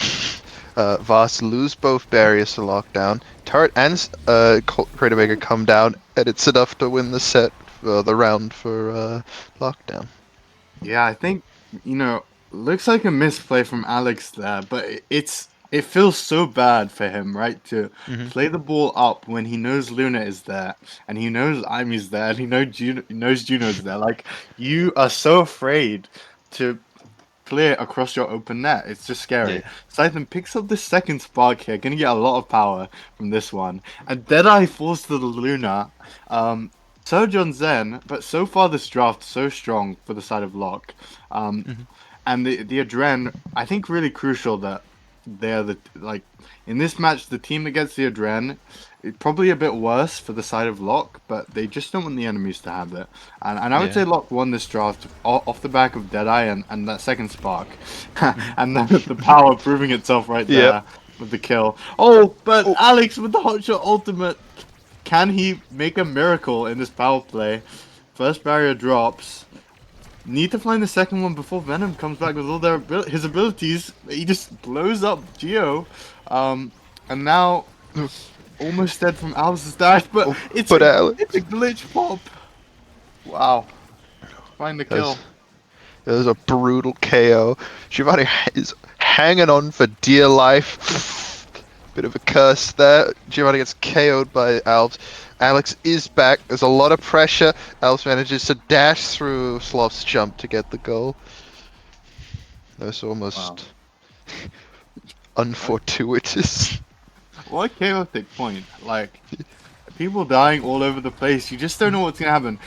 Voss lose both barriers to lockdown. Turret and Crater Maker come down, and it's enough to win the set, the round for lockdown. Yeah, I think looks like a misplay from Alex there, but it feels so bad for him, right? To Hmm. play the ball up when he knows Luna is there, and he knows Imi's there, and he knows Juno's there. Like, you are so afraid to clear across your open net. It's just Yeah. scary. Scythen picks up the second spark here, gonna get a lot of power from this one. And Deadeye falls to the Luna. Surge on Zen, but so far this draft so strong for the side of Lock. Um, Hmm. and the Adren, I think really crucial that they're in this match the team that gets the Adren, it's probably a bit worse for the side of Lock, but they just don't want the enemies to have it. And I would Yeah. say Lock won this draft off the back of Deadeye and that second spark. Hmm. And the power proving itself right Yep. there with the kill. Oh, but Oh. Alex with the hotshot ultimate. Can he make a miracle in this power play? First barrier drops. Need to find the second one before Venom comes back with all his abilities. He just blows up Geo. And now almost dead from Alice's dash, but Oh, it's but a Alex, it's a glitch pop. Wow. Find the that was, kill. that was a brutal KO. Giovanni is hanging on for dear life. Bit of a curse there. Giovanni gets KO'd by Alves. Alex is back. There's a lot of pressure. Alves manages to dash through Sloth's jump to get the goal. That's Wow. almost What unfortuitous. what chaotic point. Like, people dying all over the place. You just don't know what's gonna happen.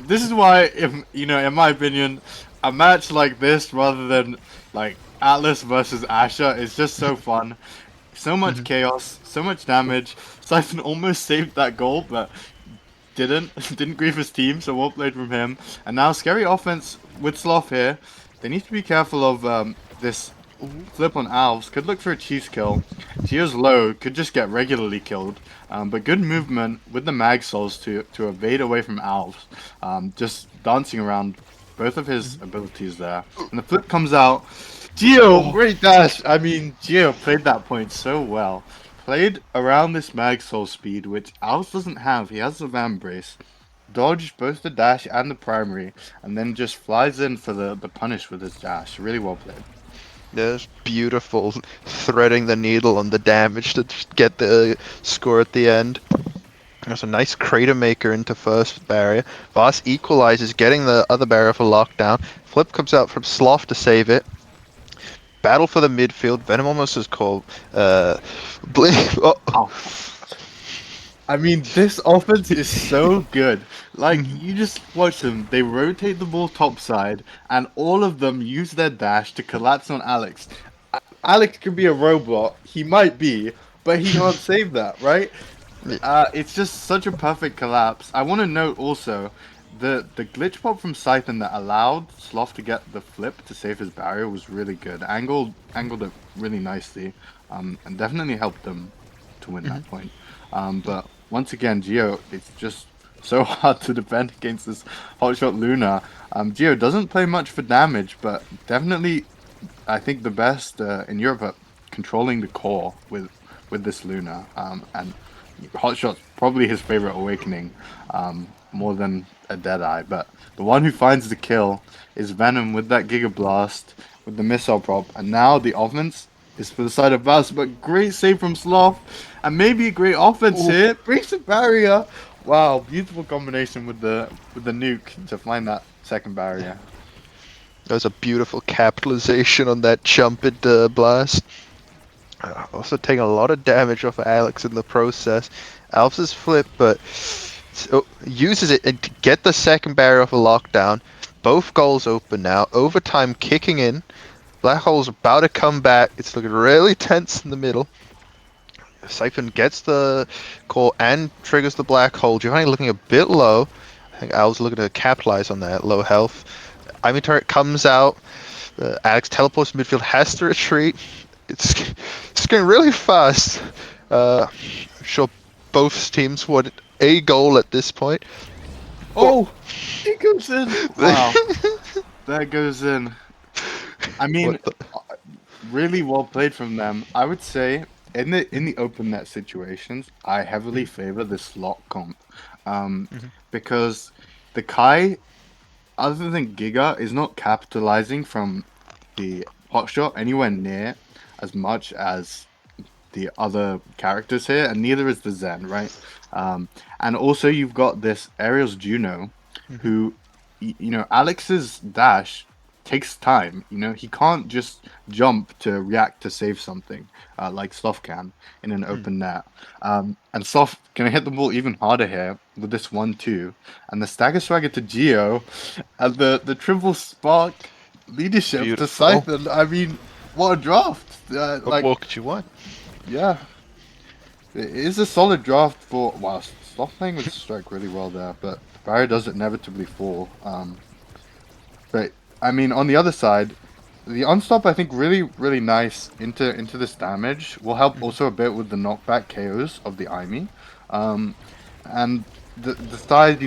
This is why, if in my opinion, a match like this rather than like Atlas versus Asher is just so fun. So much Mhm. chaos, so much damage. Siphon almost saved that goal, but didn't grief his team, so well played from him. And now scary offense with Sloth here. They need to be careful of this flip on Alves. Could look for a cheese kill. Geo's low, could just get regularly killed. But good movement with the mag souls to evade away from Alves. Just dancing around both of his abilities there. And the flip comes out. Geo, Oh, great dash. I mean, Geo played that point so well. Played around this mag soul speed, which Alves doesn't have. He has the Van Brace. Dodged both the dash and the primary, and then just flies in for the punish with his dash. Really well played. that's beautiful. Threading the needle on the damage to just get the score at the end. There's a nice crater maker into first barrier. Voss equalizes, getting the other barrier for lockdown. Flip comes out from Sloth to save it. Battle for the midfield. Venom almost is called. Oh. Oh, I mean, this offense is so good. Like, Mhm. you just watch them. They rotate the ball topside, and all of them use their dash to collapse on Alex. Alex could be a robot. He might be, but he can't save that, right? Yeah. It's just such a perfect collapse. I want to note also the glitch pop from Scythen that allowed Sloth to get the flip to save his barrier was really good. Angled it really nicely, and definitely helped them to win Mhm. that point. But once again, Geo, it's just so hard to defend against this hotshot Luna. Geo doesn't play much for damage, but definitely I think the best in Europe at controlling the core with this Luna. And Hotshot's probably his favorite awakening, more than a Deadeye. But the one who finds the kill is Venom with that Giga Blast, with the missile prop, and now the offense is for the side of Bass. But great save from Sloth, and maybe a great offense Ooh. here. Breaks the barrier. Wow, beautiful combination with the nuke to find that second barrier. That was a beautiful capitalization on that jump into blast. Also taking a lot of damage off of Alex in the process. Alves' flip, but uses it and to get the second barrier off a lockdown. Both goals open now. Overtime kicking in. Black Hole's about to come back. It's looking really tense in the middle. Siphon gets the call and triggers the black hole. Giovanni looking a bit low. I think Al's looking to capitalize on that low health. Ivy turret comes out. Alex teleports to midfield, has to retreat. It's going really fast. I'm sure both teams a goal at this point. Oh, it goes in. Wow, that goes in. I mean, What the? really well played from them. I would say in the open net situations, I heavily favor the slot comp, because the Kai, other than Giga, is not capitalizing from the pot shot anywhere near as much as the other characters here, and neither is the Zen, right? And also you've got this Ariel's Juno, who, Alex's dash takes time. He can't just jump to react to save something like Sloth can in an open net. And Sloth can hit the ball even harder here with this 1-2, and the stagger swagger to Geo, and the triple spark leadership to Beautiful. Scythen. I mean, what a draft! What more could you want? Yeah, it is a solid draft for. Wow, Sloth playing with strike really well there, but the barrier does inevitably fall. But I mean, on the other side, the unstop I think really nice into this damage will help also a bit with the knockback KOs of the Aimi. And the side,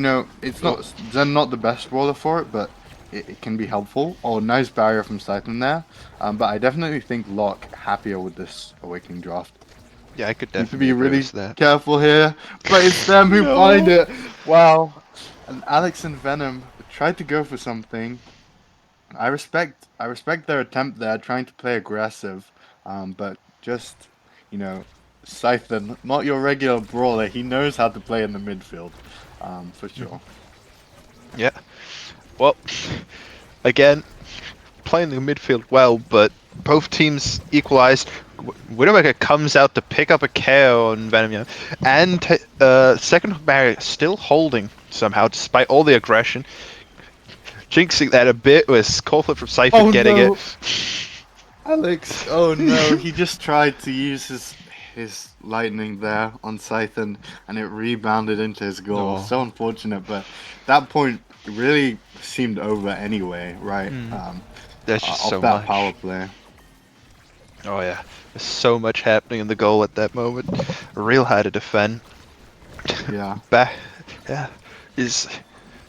it's not Zen not the best roller for it, but it can be helpful. Oh, nice barrier from Scythen there. But I definitely think Locke happier with this Awakening draft. Yeah, I could Need to definitely be agree really with that. careful here, but it's them who find it. Wow. And Alex and Venom tried to go for something. I respect their attempt there, trying to play aggressive, but just, you know, Scythen, not your regular brawler. He knows how to play in the midfield, for sure. Yeah. Well, again, playing the midfield well, but both teams equalized. Widowmaker comes out to pick up a KO on Venom, and second barrier still holding somehow despite all the aggression. Jinxing that a bit with core flip from Cypher Oh getting no, it. Alex! Oh no, he just tried to use his lightning there on Scythen, and it rebounded into his goal. Oh. So unfortunate, but that point really seemed over anyway, right? There's just Off so that much. power play. Oh yeah, there's so much happening in the goal at that moment. Real hard to defend. Yeah. Back, yeah, is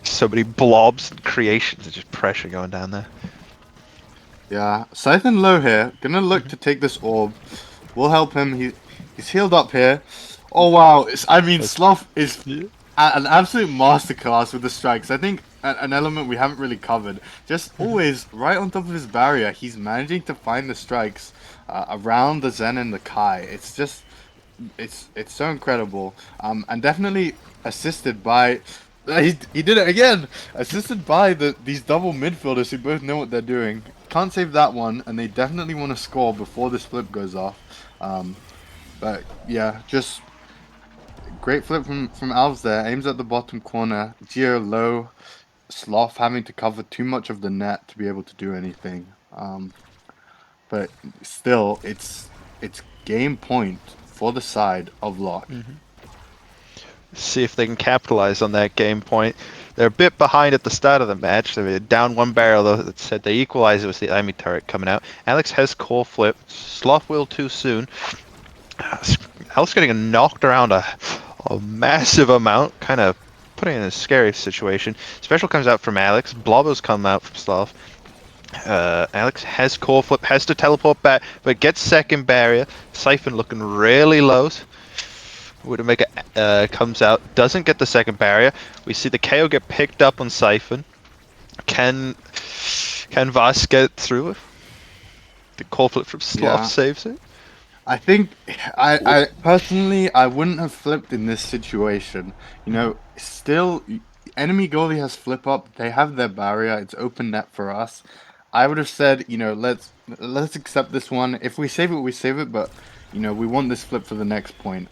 so many blobs and creations and just pressure going down there. Yeah, Scythen low here. Gonna look to take this orb. We'll help him. He's healed up here. Oh wow! I mean, Sloth is an absolute masterclass with the strikes. I think an element we haven't really covered. Just always right on top of his barrier. He's managing to find the strikes around the Zen and the Kai. It's just it's so incredible. And definitely assisted by. He did it again. Assisted by these double midfielders who both know what they're doing. Can't save that one, and they definitely want to score before this flip goes off. But yeah, just great flip from Alves there. Aims at the bottom corner. Geo low. Sloth having to cover too much of the net to be able to do anything. But still, it's game point for the side of Locke. See if they can capitalize on that game point. They're a bit behind at the start of the match. They're down one barrel, though. That said, they equalized it with the Amy turret coming out. Alex has core flip. Sloth will too soon. Alex getting knocked around a massive amount, kind of putting in a scary situation. Special comes out from Alex. Blobos come out from Sloth. Alex has core flip, has to teleport back, but gets second barrier. Siphon looking really low. Widowmaker comes out, doesn't get the second barrier. We see the KO get picked up on Siphon. Can Vas get through it? The core flip from Sloth saves it. I think I personally I wouldn't have flipped in this situation. Still enemy goalie has flip up. They have their barrier. It's open net for us. I would have said, let's accept this one. If we save it, we save it. But we want this flip for the next point.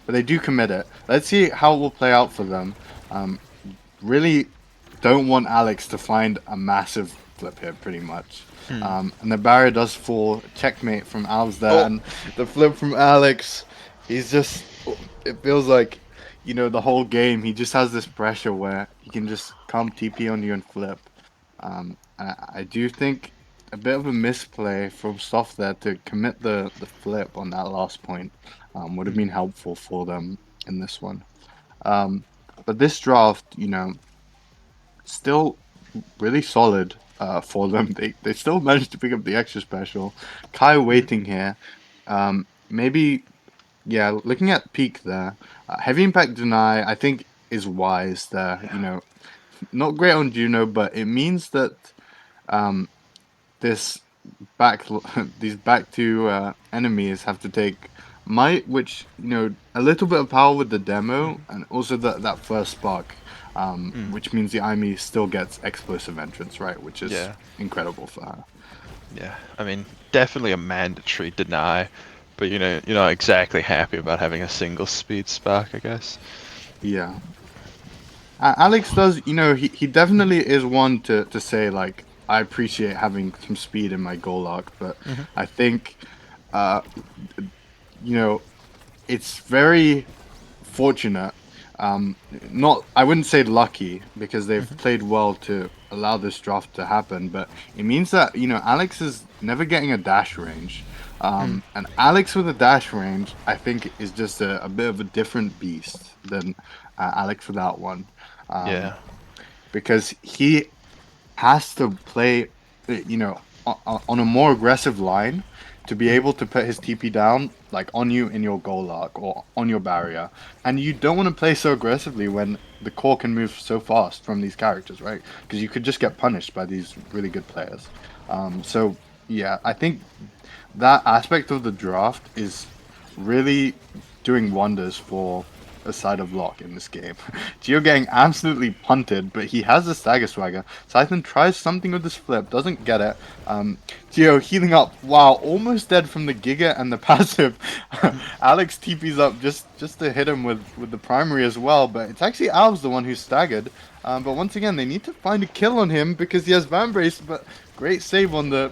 But they do commit it. Let's see how it will play out for them. Really don't want Alex to find a massive flip here, pretty much. And the barrier does fall. Checkmate from Alves there, and the flip from Alex. He's just. It feels like, the whole game. He just has this pressure where he can just come TP on you and flip. I do think a bit of a misplay from Sloth there to commit the flip on that last point would have been helpful for them in this one. But this draft, still really solid for them. They still managed to pick up the extra special. Kai waiting here. Maybe, yeah, looking at peak there. Heavy impact deny, I think, is wise there. Not great on Juno, but it means that this back these back two enemies have to take might, which a little bit of power with the demo, and also that first spark, which means the IME still gets explosive entrance, right? Which is incredible for her. Yeah, I mean, definitely a mandatory deny, but you're not exactly happy about having a single speed spark, I guess. Yeah. Alex does, he definitely is one to say, like, I appreciate having some speed in my goal arc, but I think, it's very fortunate. I wouldn't say lucky, because they've played well to allow this draft to happen, but it means that, Alex is never getting a dash range. And Alex with a dash range, I think, is just a bit of a different beast than Alex without one. Because he has to play, on a more aggressive line to be able to put his TP down, like, on you in your goal arc or on your barrier. And you don't want to play so aggressively when the core can move so fast from these characters, right? Because you could just get punished by these really good players. So, yeah, I think that aspect of the draft is really doing wonders for a side of Lock in this game. Gio getting absolutely punted, but he has the Stagger Swagger. Scythen tries something with this flip, doesn't get it. Gio healing up. Wow, almost dead from the Giga and the passive. Alex TP's up just to hit him with the primary as well, but it's actually Alves the one who's staggered. But once again, they need to find a kill on him because he has Van Brace, but great save on the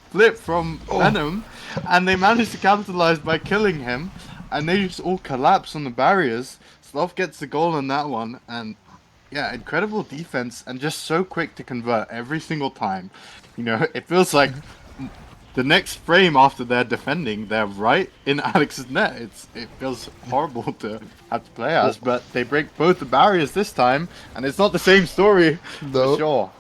flip from Venom, and they managed to capitalize by killing him, and they just all collapse on the barriers. Sloth gets the goal on that one, and yeah, incredible defense, and just so quick to convert every single time. It feels like the next frame after they're defending, they're right in Alex's net. It feels horrible to have to play as, but they break both the barriers this time, and it's not the same story for sure.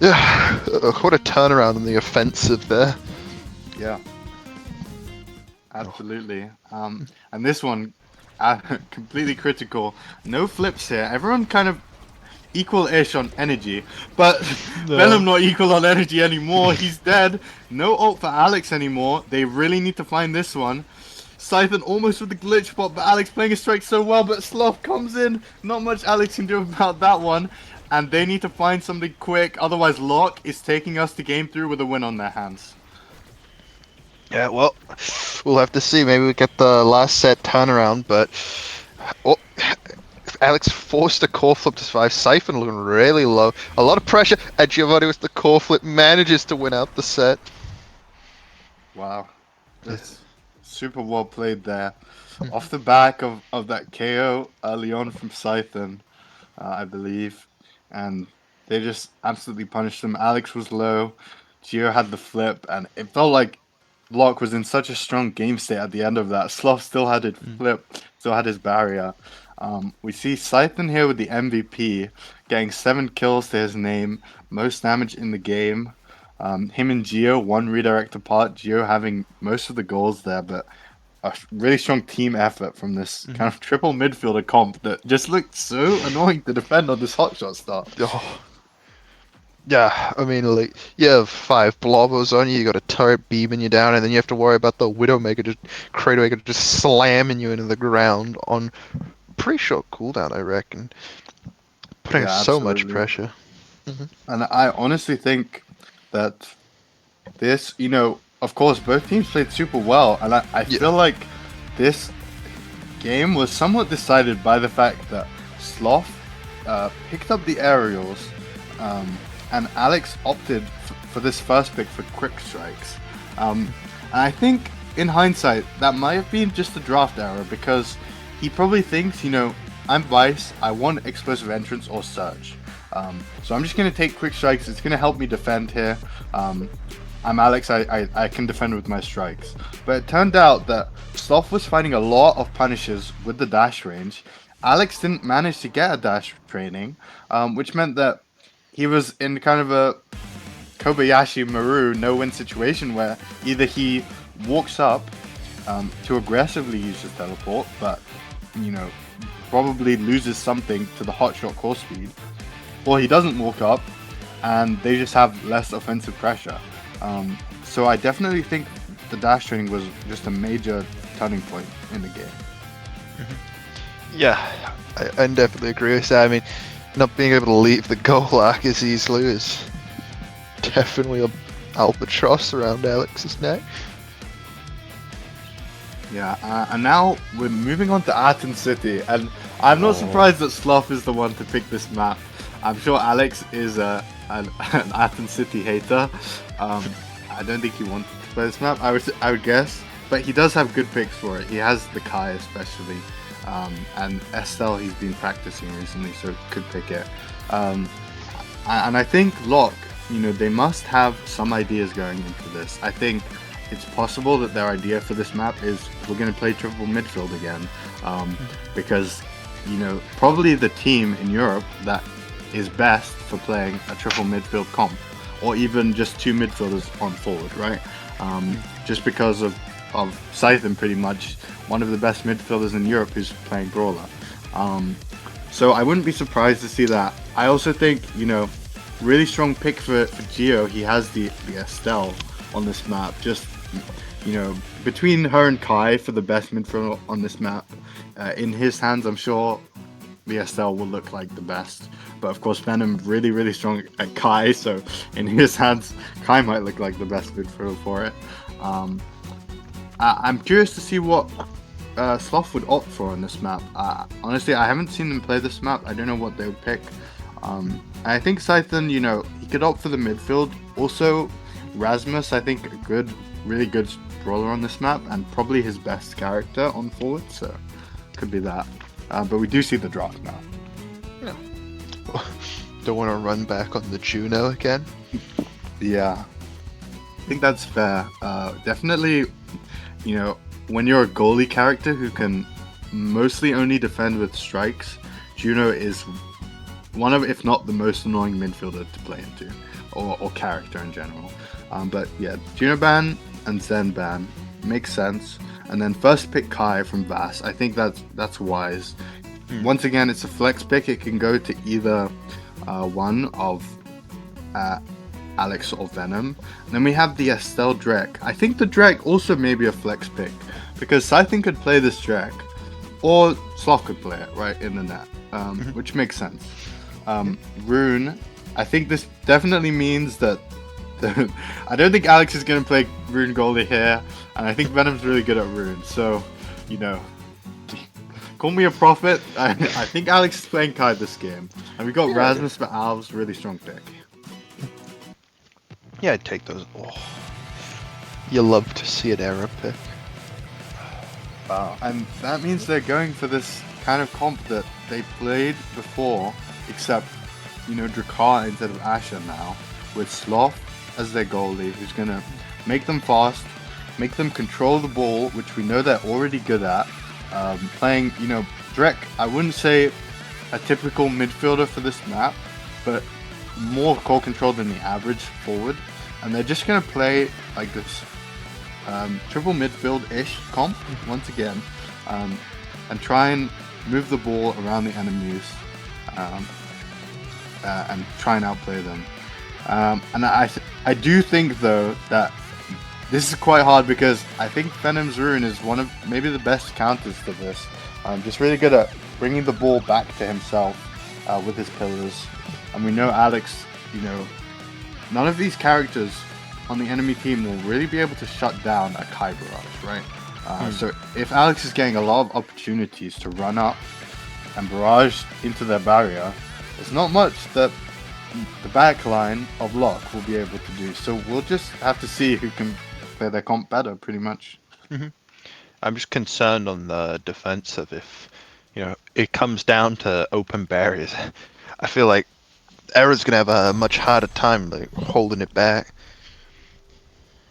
Yeah, what a turnaround in the offensive there. Yeah, absolutely. And this one, completely critical. No flips here. Everyone kind of equal-ish on energy, but Venom not equal on energy anymore. He's dead. No ult for Alex anymore. They really need to find this one. Scythen almost with the glitch spot, but Alex playing a strike so well, but Sloth comes in. Not much Alex can do about that one. And they need to find something quick, otherwise Locke is taking us to game 3 with a win on their hands. Yeah, well, we'll have to see. Maybe we get the last set turnaround, but Alex forced a core flip to survive. Siphon looking really low. A lot of pressure, and Giovanni with the core flip manages to win out the set. Wow. That's super well played there. Off the back of that KO early on from Scythen, I believe. And they just absolutely punished him. Alex was low. Gio had the flip, and it felt like Locke was in such a strong game state at the end of that. Sloth still had his flip, still had his barrier. We see Scythen here with the MVP, getting 7 kills to his name, most damage in the game. Him and Gio, one redirect apart. Gio having most of the goals there, but a really strong team effort from this kind of triple midfielder comp that just looked so annoying to defend on this hotshot start. Oh. Yeah, I mean, like, you have 5 blobbers on you, you got a turret beaming you down, and then you have to worry about the Widowmaker, Cradlemaker just slamming you into the ground on pretty short cooldown, I reckon. Putting so much pressure. And I honestly think that this, of course, both teams played super well, and I feel like this game was somewhat decided by the fact that Sloth picked up the aerials, and Alex opted for this first pick for quick strikes. And I think, in hindsight, that might have been just a draft error, because he probably thinks, I'm Vice, I want explosive entrance or surge. So I'm just going to take quick strikes, it's going to help me defend here. I'm Alex, I can defend with my strikes. But it turned out that Sloth was finding a lot of punishes with the dash range. Alex didn't manage to get a dash training, which meant that he was in kind of a Kobayashi Maru no-win situation where either he walks up to aggressively use his teleport, but, you know, probably loses something to the hotshot core speed, or he doesn't walk up and they just have less offensive pressure. So I definitely think the dash training was just a major turning point in the game. Yeah, I definitely agree with that. I mean, not being able to leave the goal arc as easily is definitely a albatross around Alex's neck. Yeah, and now we're moving on to Aten City, and I'm not surprised that Sloth is the one to pick this map. I'm sure Alex is an Aten City hater. I don't think he wanted to play this map, I would guess, but he does have good picks for it. He has the Kai especially, and Estelle he's been practicing recently, so could pick it. And I think Locke, you know, they must have some ideas going into this. I think it's possible that their idea for this map is we're going to play triple midfield again, because, you know, probably the team in Europe that is best for playing a triple midfield comp, or even just two midfielders on forward, right? Just because of Scythen, pretty much one of the best midfielders in Europe who's playing Brawler. So I wouldn't be surprised to see that. I also think, you know, really strong pick for Geo. He has the Estelle on this map. Just, you know, between her and Kai for the best midfielder on this map, in his hands, I'm sure the Estelle will look like the best. But of course, Venom really strong at Kai, so in his hands, Kai might look like the best midfielder for it. I'm curious to see what Sloth would opt for on this map. Honestly, I haven't seen them play this map. I don't know what they would pick. I think Scythen, you know, he could opt for the midfield. Also, Rasmus, I think a really good brawler on this map, and probably his best character on forward, so could be that. But we do see the draft now. Yeah. Don't want to run back on the Juno again. Yeah, I think that's fair. Definitely, you know, when you're a goalie character who can mostly only defend with strikes, Juno is one of, if not the most annoying midfielder to play into, or character in general. But yeah, Juno ban and Zen ban makes sense. And then first pick Kai from Vass. I think that's wise. Once again, it's a flex pick. It can go to either one of Alex or Venom. And then we have the Estelle Drek. I think the Drek also may be a flex pick, because Scythen could play this Drek, or Sloth could play it right in the net, which makes sense. Rune, I think this definitely means that I don't think Alex is going to play Rune goalie here, and I think Venom's really good at Rune, so, you know, call me a prophet. I think Alex is playing Kai this game, and we got Rasmus for Alves, really strong pick. Yeah, I'd take those. Oh, you love to see an error pick. Wow, and that means they're going for this kind of comp that they played before, except, you know, Drakkar instead of Asher now, with Sloth as their goalie, who's going to make them fast, make them control the ball, which we know they're already good at. Playing, you know, Drek, I wouldn't say a typical midfielder for this map, but more core control than the average forward. And they're just going to play like this triple midfield-ish comp once again, and try and move the ball around the enemies, and try and outplay them. And I do think though that this is quite hard, because I think Venom's Rune is one of maybe the best counters to this. Just really good at bringing the ball back to himself with his pillars. And we know Alex, you know, none of these characters on the enemy team will really be able to shut down a Kai barrage, right? So if Alex is getting a lot of opportunities to run up and barrage into their barrier, there's not much that the back line of Locke will be able to do. So we'll just have to see who can play their comp better, pretty much. I'm just concerned on the defensive. If, you know, it comes down to open barriers, I feel like Era's gonna have a much harder time like holding it back.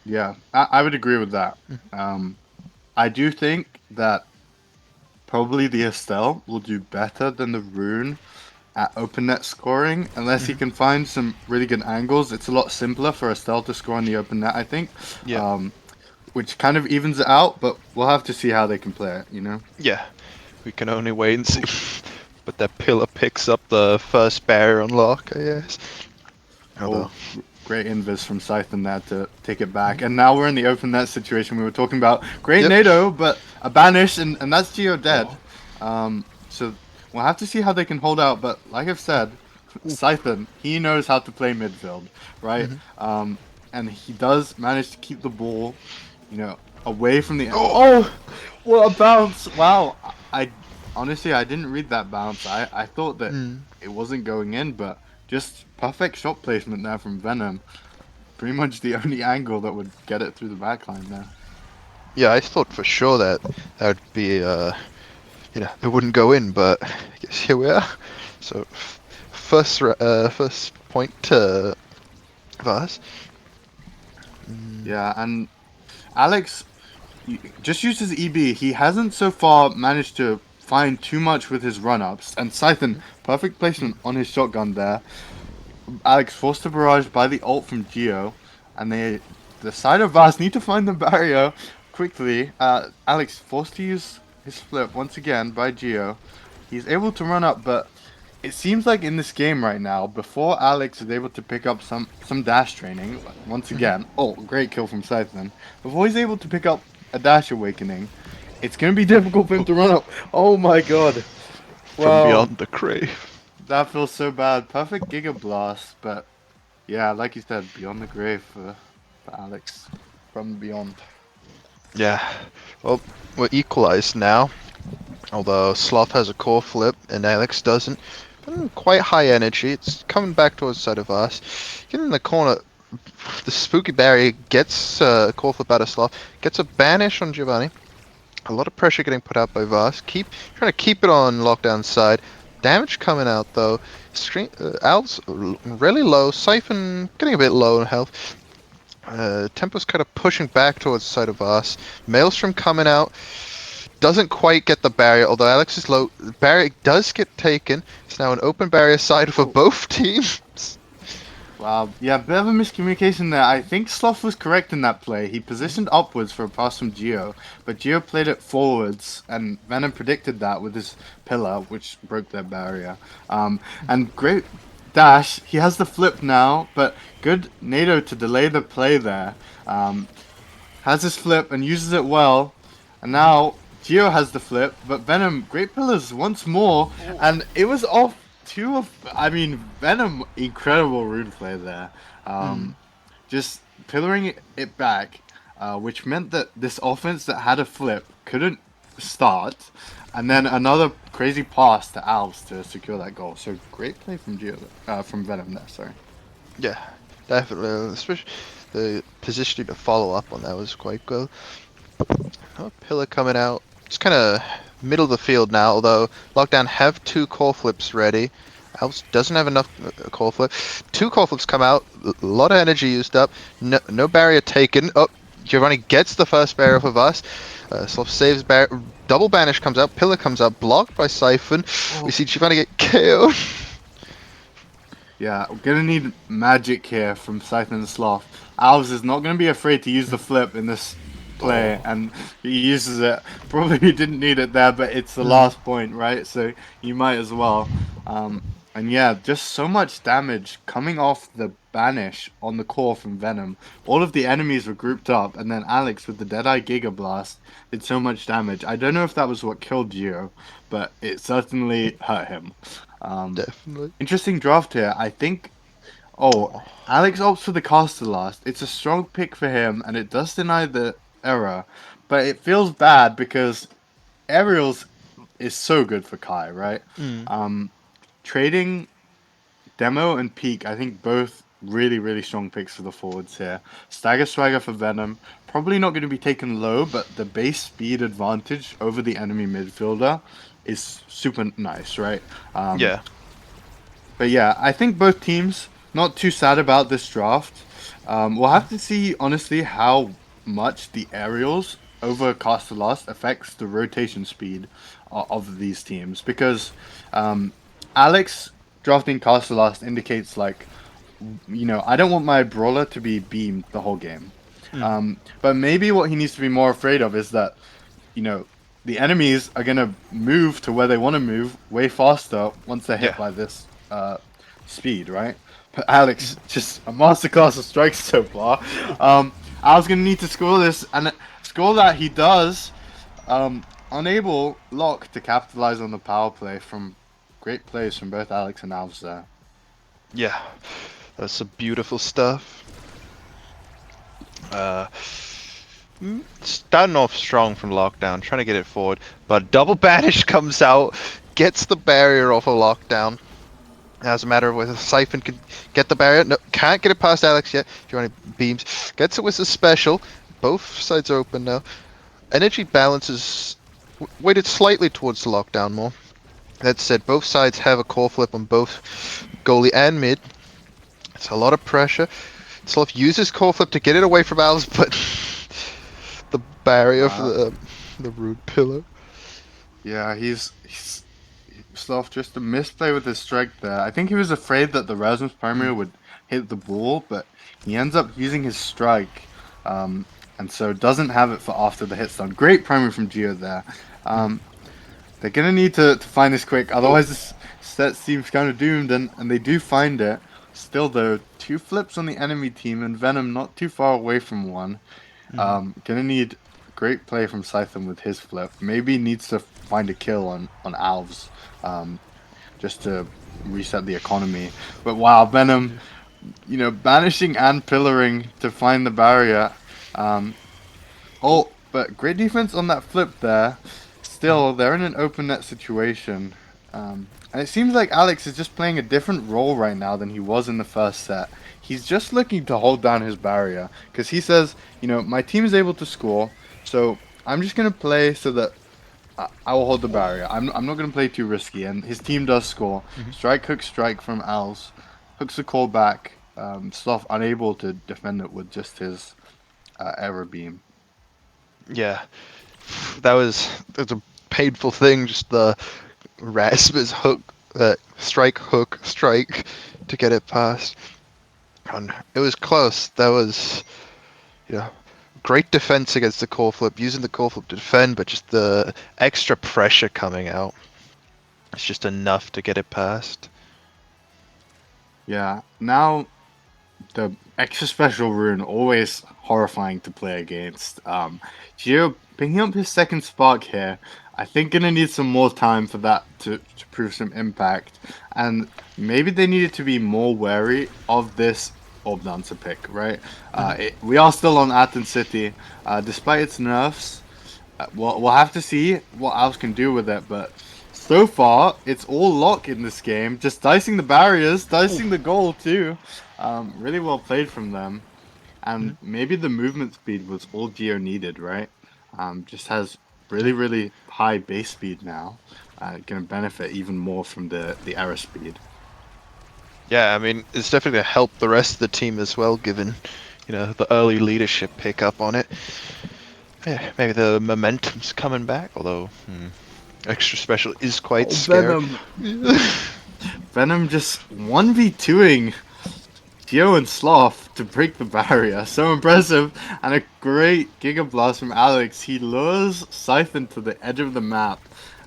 Yeah, I would agree with that. I do think that probably the Estelle will do better than the Rune at open net scoring, unless he Mhm. can find some really good angles. It's a lot simpler for Estelle to score on the open net, I think, Yeah. um, which kind of evens it out, but we'll have to see how they can play it, you know? Yeah. We can only wait and see. But that pillar picks up the first barrier unlock, I guess. Although, Oh, great invis from Scythen there to take it back. And now we're in the open net situation we were talking about. Great yep. NATO, but a banish, and that's Geo dead. Oh. So we'll have to see how they can hold out. But like I've said, Scythen, he knows how to play midfield, right? Mm-hmm. And he does manage to keep the ball, you know, away from the. Oh. Oh, what a bounce! Wow, I honestly I didn't read that bounce. I thought that Mm. it wasn't going in, but just perfect shot placement there from Venom. Pretty much the only angle that would get it through the backline there. Yeah, I thought for sure that that would be, it wouldn't go in, but I guess here we are. So, first point to Vaz. Yeah, and Alex just uses EB. He hasn't so far managed to find too much with his run-ups. And Scythen, perfect placement on his shotgun there. Alex forced a barrage by the ult from Geo, and the side of Vaz need to find the barrier quickly. Alex forced to use his flip once again by Geo. He's able to run up, but it seems like in this game right now, before Alex is able to pick up some dash training, once again, oh, great kill from Scythen. Before he's able to pick up a dash awakening, it's going to be difficult for him to run up. Oh my god. From Wow, beyond the grave. that feels so bad. Perfect Giga Blast, but yeah, like you said, beyond the grave for Alex from beyond. Yeah. Well, we're equalized now. Although Sloth has a core flip and Alex doesn't. Quite high energy. It's coming back towards the side of us. Getting in the corner. The spooky barrier gets a core flip out of Sloth. Gets a banish on Giovanni. A lot of pressure getting put out by Voss. Trying to keep it on lockdown side. Damage coming out though. Al's really low. Siphon getting a bit low in health. Tempo's kind of pushing back towards the side of us. Maelstrom coming out. Doesn't quite get the barrier, although Alex is low. The barrier does get taken. It's now an open barrier side for both teams. Wow, yeah, bit of a miscommunication there. I think Sloth was correct in that play. He positioned upwards for a pass from Geo, but Geo played it forwards, and Venom predicted that with his pillar, which broke their barrier. And great dash. He has the flip now, but good NATO to delay the play there. Has his flip and uses it well, and now Geo has the flip, but Venom great pillars once more, and it was off two of. I mean, Venom incredible rune play there, just pillaring it back, which meant that this offense that had a flip couldn't start, and then another crazy pass to Alves to secure that goal. So great play from from Venom there. Sorry. Yeah, definitely. Especially the positioning to follow up on that was quite good. Oh, pillar coming out. It's kind of middle of the field now, although Lockdown have two core flips ready. Alves doesn't have enough core flip. Two core flips come out. A lot of energy used up. No barrier taken. Oh, Giovanni gets the first barrier off of us. Sloth saves barrier. Double banish comes out. Pillar comes out. Blocked by Siphon. We see Giovanni get KO'd. Yeah, we're gonna need magic here from Scythe and Sloth. Alves is not gonna be afraid to use the flip in this play, and he uses it. Probably didn't need it there, but it's the last point, right? So you might as well. And yeah, just so much damage coming off the banish on the core from Venom. All of the enemies were grouped up, and then Alex with the Deadeye Giga Blast did so much damage. I don't know if that was what killed Geo, but it certainly hurt him. Definitely. Interesting draft here. I think. Oh, Alex opts for the caster last. It's a strong pick for him, and it does deny the error, but it feels bad because Aerials is so good for Kai, right? Trading Demo and Peak, I think both really, really strong picks for the forwards here. Stagger Swagger for Venom, probably not going to be taken low, but the base speed advantage over the enemy midfielder is super nice, right? Yeah. But yeah, I think both teams not too sad about this draft. We'll have to see, honestly, how much the aerials over Caster Lost affects the rotation speed of these teams. Because Alex drafting Caster Lost indicates, like, I don't want my brawler to be beamed the whole game. But maybe what he needs to be more afraid of is that, the enemies are going to move to where they want to move way faster once they're hit Yeah. by this speed, right? But Alex, just a masterclass of strikes so far. Al's going to need to score this, and score that he does. Unable Locke to capitalize on the power play from great plays from both Alex and Alves there. Yeah, that's some beautiful stuff. Starting off strong from lockdown, trying to get it forward, but double banish comes out, gets the barrier off a lockdown. As a matter of whether Siphon can get the barrier. No, can't get it past Alex yet. Johnny beams, gets it with a special. Both sides are open now. Energy balance is weighted slightly towards the lockdown more. That said, both sides have a core flip on both goalie and mid. It's a lot of pressure. Sloth uses core flip to get it away from Alice, but the barrier for the rude pillar. Yeah, he's Sloth just a misplay with his strike there. I think he was afraid that the Rasmus primary would hit the ball, but he ends up using his strike, and so doesn't have it for after the hit stun. Great primary from Geo there. They're gonna need to find this quick, otherwise this set seems kind of doomed, and they do find it. Still though, 2 flips on the enemy team, and Venom not too far away from one. Gonna need great play from Scytham with his flip. Maybe needs to find a kill on Alves, just to reset the economy. But wow, Venom, banishing and pillaring to find the barrier. But great defense on that flip there. Still, they're in an open net situation. And it seems like Alex is just playing a different role right now than he was in the first set. He's just looking to hold down his barrier. Because he says, my team is able to score, so I'm just going to play so that I will hold the barrier. I'm not going to play too risky. And his team does score. Strike, hook, strike from Als. Hooks the call back. Sloth unable to defend it with just his error beam. Yeah, that was a painful thing. Just the Rasmus hook, strike, hook, strike to get it past. And it was close. That was, great defense against the core flip, using the core flip to defend, but just the extra pressure coming out. It's just enough to get it past. Yeah, now the extra special rune, always horrifying to play against. Gio picking up his second spark here. I think gonna need some more time for that to prove some impact. And maybe they needed to be more wary of this Orb Dancer pick, right? We are still on Athens City. Despite its nerfs, we'll have to see what Alves can do with it, but so far, it's all Lock in this game. Just dicing the barriers, dicing the goal too. Really well played from them. And maybe the movement speed was all Geo needed, right? Just has really high base speed now. Going to benefit even more from the error speed. Yeah, I mean, it's definitely going to help the rest of the team as well, given, the early leadership pickup on it. Yeah, maybe the momentum's coming back, although extra special is quite scary. Venom just 1v2ing Geo and Sloth to break the barrier. So impressive. And a great Giga Blast from Alex. He lures Siphon to the edge of the map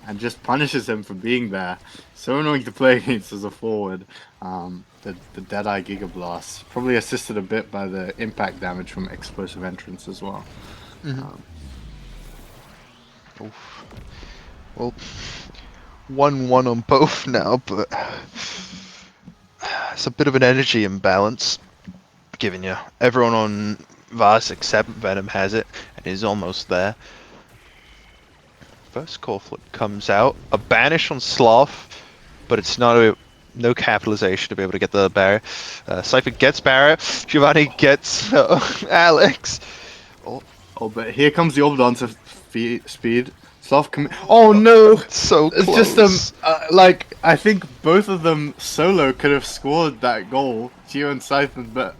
and just punishes him for being there. So annoying to play against as a forward. The Deadeye Giga Blast. Probably assisted a bit by the impact damage from Explosive Entrance as well. Well, 1-1 on both now, but it's a bit of an energy imbalance, given everyone on Vars except Venom has it and is almost there. First core flip comes out, a banish on Sloth, but it's not no capitalization to be able to get the barrier. Cypher gets barrier, Giovanni gets Alex. Oh, but here comes the Orb Dancer speed. Sloth oh no! So It's close. just like I think both of them solo could have scored that goal, Gio and Scythen, but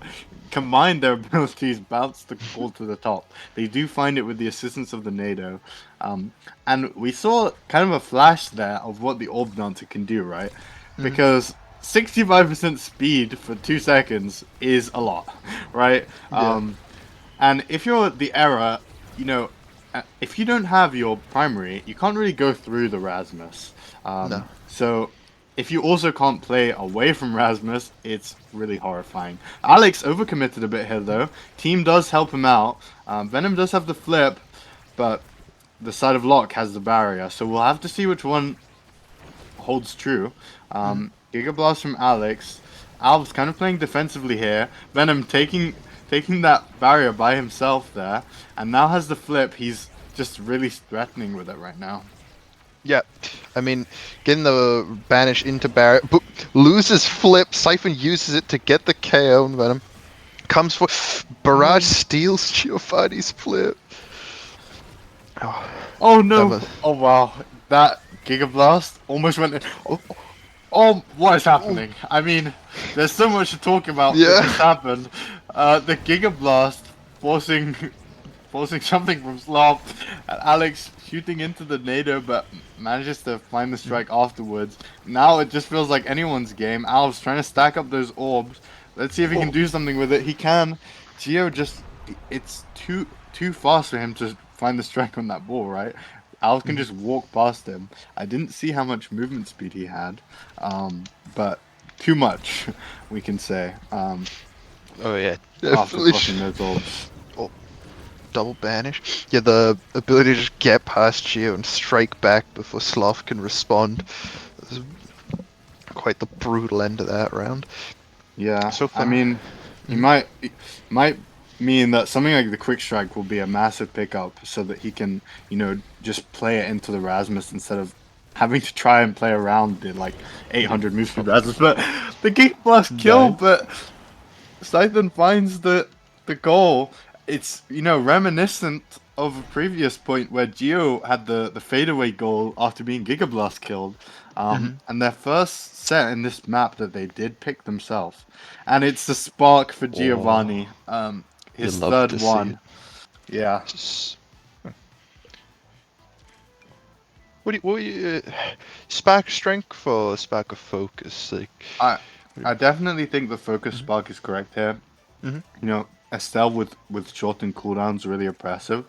combined their abilities bounced the goal to the top. They do find it with the assistance of the NATO, and we saw kind of a flash there of what the Orb Dancer can do, right? Because 65% speed for 2 seconds is a lot, right? Yeah. And if you're the error, you know, if you don't have your primary, you can't really go through the Rasmus. No. So if you also can't play away from Rasmus, it's really horrifying. Alex overcommitted a bit here though. Team does help him out. Venom does have the flip, but the side of Lock has the barrier. So we'll have to see which one holds true. Giga Blast from Alex. Alv's kind of playing defensively here. Venom taking that barrier by himself there, and now has the flip. He's just really threatening with it right now. Yeah, I mean, getting the banish into barrier, but loses flip. Siphon uses it to get the KO. And Venom comes for barrage, steals Giovanni's flip. Oh no! was- Oh wow! That Giga Blast almost went. Oh, what is happening? I mean, there's so much to talk about Yeah. that just happened. The Giga Blast forcing something from Slav, and Alex shooting into the NATO, but manages to find the strike afterwards. Now it just feels like anyone's game. Alv's trying to stack up those orbs. Let's see if he can do something with it. He can. Gio just, it's too fast for him to find the strike on that ball, right? Alv can just walk past him. I didn't see how much movement speed he had, but too much, we can say. Oh yeah, After definitely. fucking those orbs. Double banish. Yeah, the ability to just get past Geo and strike back before Sloth can respond. This is quite the brutal end of that round. Yeah, So far. I mean, it might mean that something like the quick strike will be a massive pickup, so that he can, just play it into the Rasmus instead of having to try and play around the like 800 moves with Rasmus. But the Geek Blast kill, but Scythen finds the goal. It's reminiscent of a previous point where Geo had the fadeaway goal after being Giga Blast killed, and their first set in this map that they did pick themselves, and it's the spark for Giovanni, his love third to see one. Yeah. What do you spark of strength or spark of focus? Like, I definitely think the focus spark is correct here. Estelle with shortened cooldowns really oppressive.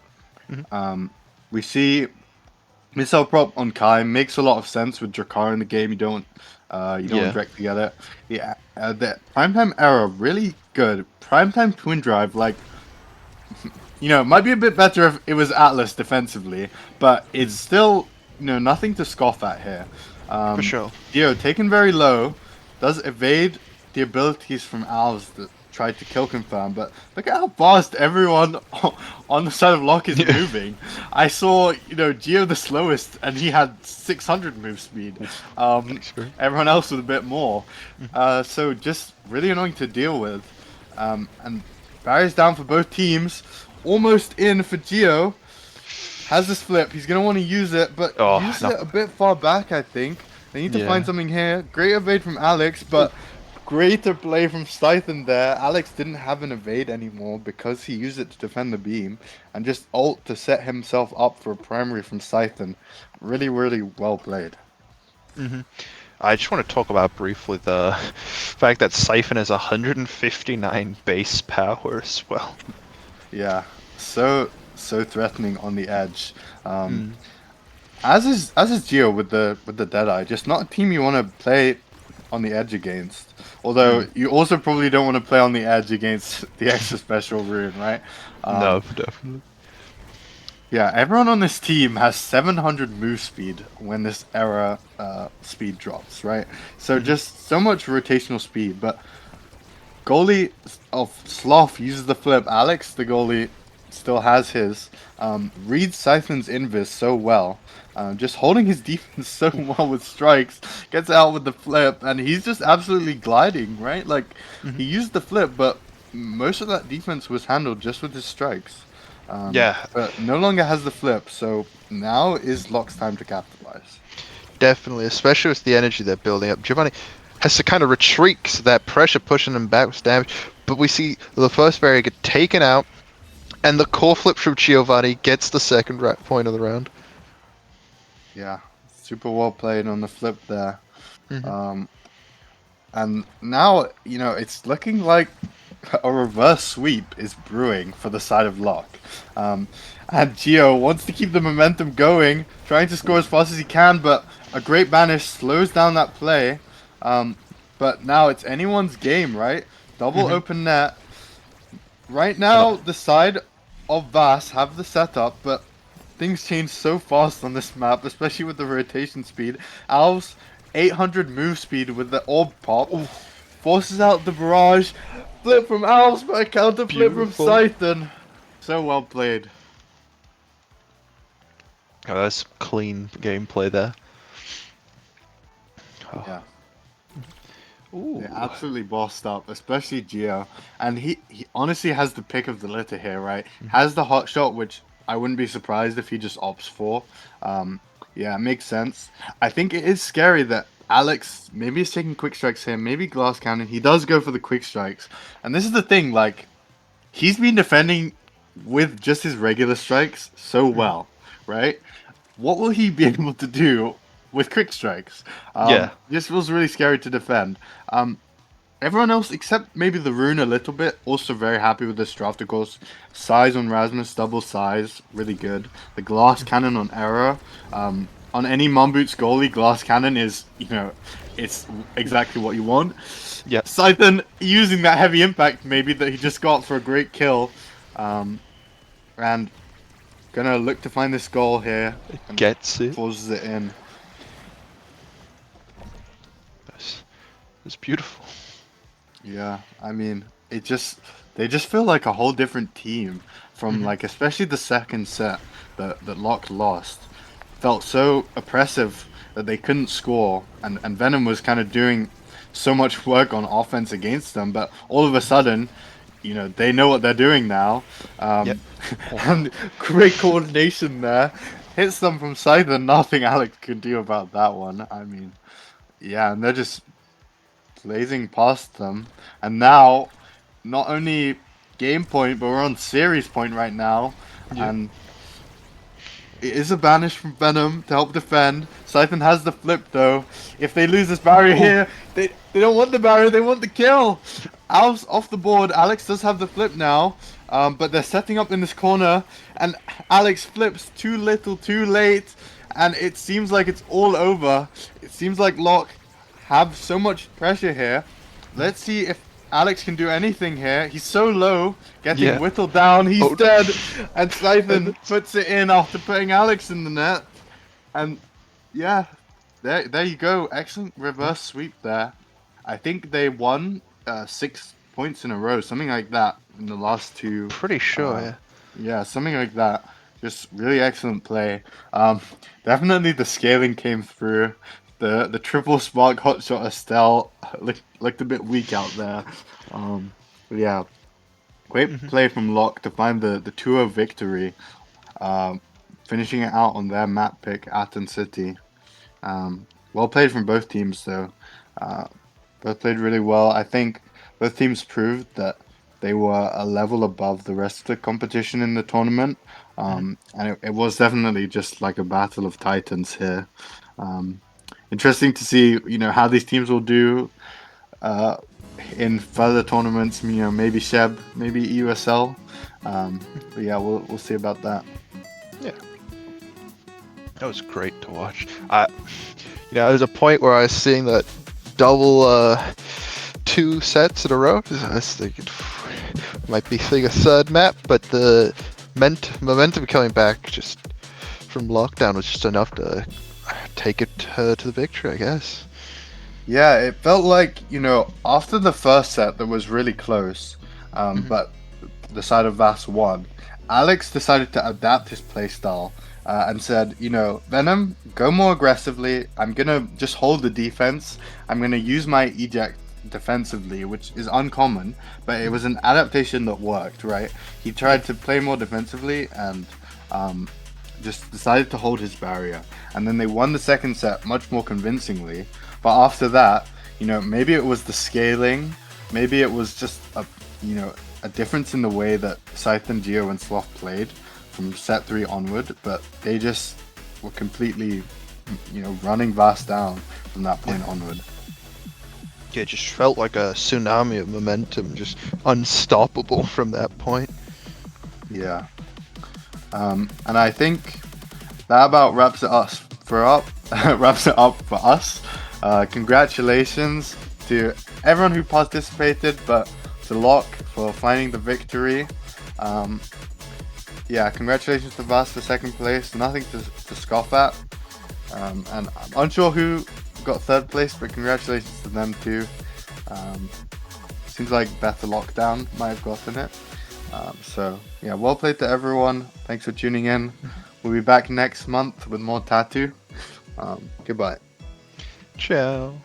We see missile prop on Kai makes a lot of sense with Drakar in the game. You don't want direct to get it. Yeah, the primetime era really good. Primetime twin drive, like it might be a bit better if it was Atlas defensively, but it's still nothing to scoff at here. for sure. Dio taken very low, does evade the abilities from Alves that tried to kill confirm, but look at how fast everyone on the side of Lock is moving. I saw Gio the slowest, and he had 600 move speed. Everyone else with a bit more. So just really annoying to deal with. And barriers down for both teams. Almost in for Gio. Has this flip. He's going to want to use it, but use it a bit far back, I think. They need to find something here. Great evade from Alex, but greater play from Scythen there. Alex didn't have an evade anymore because he used it to defend the beam, and just ult to set himself up for a primary from Scythen. Really, really well played. I just want to talk about briefly the fact that Siphon has 159 base power as well. Yeah, so threatening on the edge. As is Geo with the Deadeye. Just not a team you want to play on the edge against. Although you also probably don't want to play on the edge against the extra special rune, right? No, definitely. Yeah, everyone on this team has 700 move speed when this era speed drops, right? So just so much rotational speed, but goalie of Sloth uses the flip. Alex, the goalie, still has his. Reads Siphon's invis so well. Just holding his defense so well with strikes. Gets out with the flip, and he's just absolutely gliding, right? Like, he used the flip, but most of that defense was handled just with his strikes. Yeah, But no longer has the flip, so now is Locke's time to capitalize. definitely, especially with the energy they're building up. Giovanni has to kind of retreat 'cause of that pressure pushing him back with damage. But we see the first barrier get taken out, and the core flip from Giovanni gets the second point of the round. Yeah, super well played on the flip there. Mhm. And now, it's looking like a reverse sweep is brewing for the side of Locke. Um, and Gio wants to keep the momentum going, trying to score as fast as he can, but a great banish slows down that play. But now it's anyone's game, right? Double open net. Right now, the side of Vass have the setup, but things change so fast on this map, especially with the rotation speed. Al's 800 move speed with the orb pop forces out the barrage. Flip from Al's, but a counter flip from Beautiful. Scythen. So well played. Oh, that's clean gameplay there. Oh. Yeah. Ooh. They absolutely bossed up, especially Gio. And he honestly has the pick of the litter here, right? Has the hot shot, which I wouldn't be surprised if he just opts for. Yeah, it makes sense. I think it is scary that Alex maybe is taking quick strikes here, maybe glass cannon. He does go for the quick strikes. And this is the thing, like, he's been defending with just his regular strikes so well, right? What will he be able to do with quick strikes? Yeah. This feels really scary to defend. Everyone else, except maybe the Rune a little bit, also very happy with this draft. Of course, size on Rasmus, double size, really good. The glass cannon on Error. On any Momboots goalie, glass cannon is, it's exactly what you want. Yeah. Scythen using that heavy impact maybe that he just got for a great kill. And gonna look to find this goal here. And Gets it. forces it in. It's beautiful. Yeah, I mean, they just feel like a whole different team from like especially the second set that Locke lost. Felt so oppressive that they couldn't score, and Venom was kind of doing so much work on offense against them, but all of a sudden, they know what they're doing now. Yep. And great coordination there. Hits them from side and nothing Alex could do about that one. I mean, yeah, and they're just blazing past them. And now, not only game point, but we're on series point right now. Yeah. And it is a banish from Venom to help defend. Scythen has the flip though. If they lose this barrier here, they don't want the barrier, they want the kill. Al's off the board. Alex does have the flip now. But they're setting up in this corner. And Alex flips too little, too late. And it seems like it's all over. It seems like Locke have so much pressure here. Let's see if Alex can do anything here. He's so low, getting whittled down. He's dead, and Scythen puts it in after putting Alex in the net. And yeah, there you go. Excellent reverse sweep there. I think they won 6 points in a row, something like that, in the last two. Pretty sure, yeah. Yeah, something like that. Just really excellent play. Definitely the scaling came through. The triple spark hotshot Estelle looked a bit weak out there. But yeah, great play from Locke to find the 2-0 victory. Finishing it out on their map pick, Aten City. Well played from both teams though. Both played really well. I think both teams proved that they were a level above the rest of the competition in the tournament. And it was definitely just like a battle of titans here. Interesting to see, how these teams will do in further tournaments. Maybe Sheb, maybe EUSL. But yeah, we'll see about that. Yeah, that was great to watch. There's a point where I was seeing that double 2 sets in a row. I was thinking might be seeing a third map, but the momentum coming back just from lockdown was just enough to take it to the victory, I guess. Yeah, it felt like, after the first set that was really close, but the side of Vass won, Alex decided to adapt his playstyle and said, Venom, go more aggressively. I'm going to just hold the defense. I'm going to use my eject defensively, which is uncommon, but it was an adaptation that worked, right? He tried to play more defensively and just decided to hold his barrier. And then they won the second set much more convincingly. But after that, maybe it was the scaling, maybe it was just a difference in the way that Scythe, Geo, and Sloth played from set 3 onward, but they just were completely, running Vast down from that point onward. Yeah, it just felt like a tsunami of momentum, just unstoppable from that point. Yeah. And I think that about wraps it up for us. Congratulations to everyone who participated, but to Locke for finding the victory. Yeah, congratulations to Vast for second place. Nothing to scoff at. And I'm unsure who got third place, but congratulations to them too. Seems like Better Lockdown might have gotten it. So yeah, well played to everyone. Thanks for tuning in. We'll be back next month with more Tattoo. Goodbye. Ciao.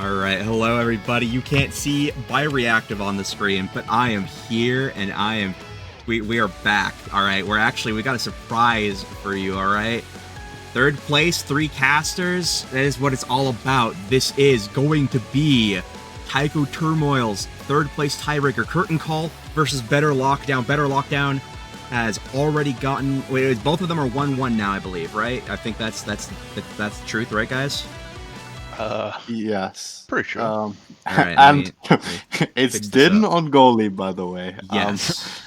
Alright, hello everybody. You can't see Bioreactive on the screen, but I am here and we are back. Alright, we got a surprise for you, alright? Third place, 3 casters. That is what it's all about. This is going to be Taiko Turmoil's third place tiebreaker curtain call versus Better Lockdown. Better Lockdown has already gotten, both of them are 1-1 now, I believe, right? I think that's the truth, right, guys? Yes. Pretty sure. Alright, And it's fix this Din up. on goalie, by the way. Yes.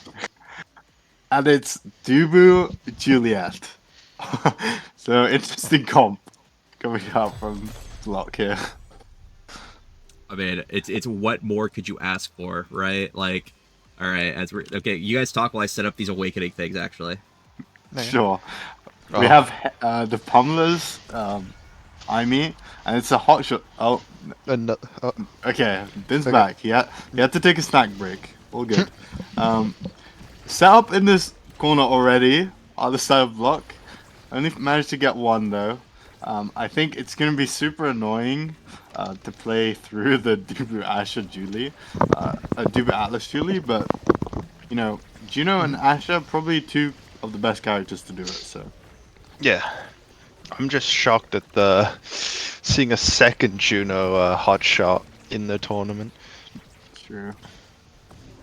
And it's Dubu Juliet. So interesting comp coming out from Block here. I mean, it's what more could you ask for, right? Like, all right, okay, you guys talk while I set up these awakening things. Actually, Yeah. Sure. Oh. We have the Pummelers, Imi, and it's a hot shot. Oh, And, okay. Din's Okay. back. He had to take a snack break. All good. Set up in this corner already, other side of block. Only managed to get one though. I think it's gonna be super annoying to play through the Dubu Asher Julie, Dubu Atlas Julie, but you know, Juno and Asher probably 2 of the best characters to do it. So yeah. I'm just shocked at seeing a second Juno hot shot in the tournament. true.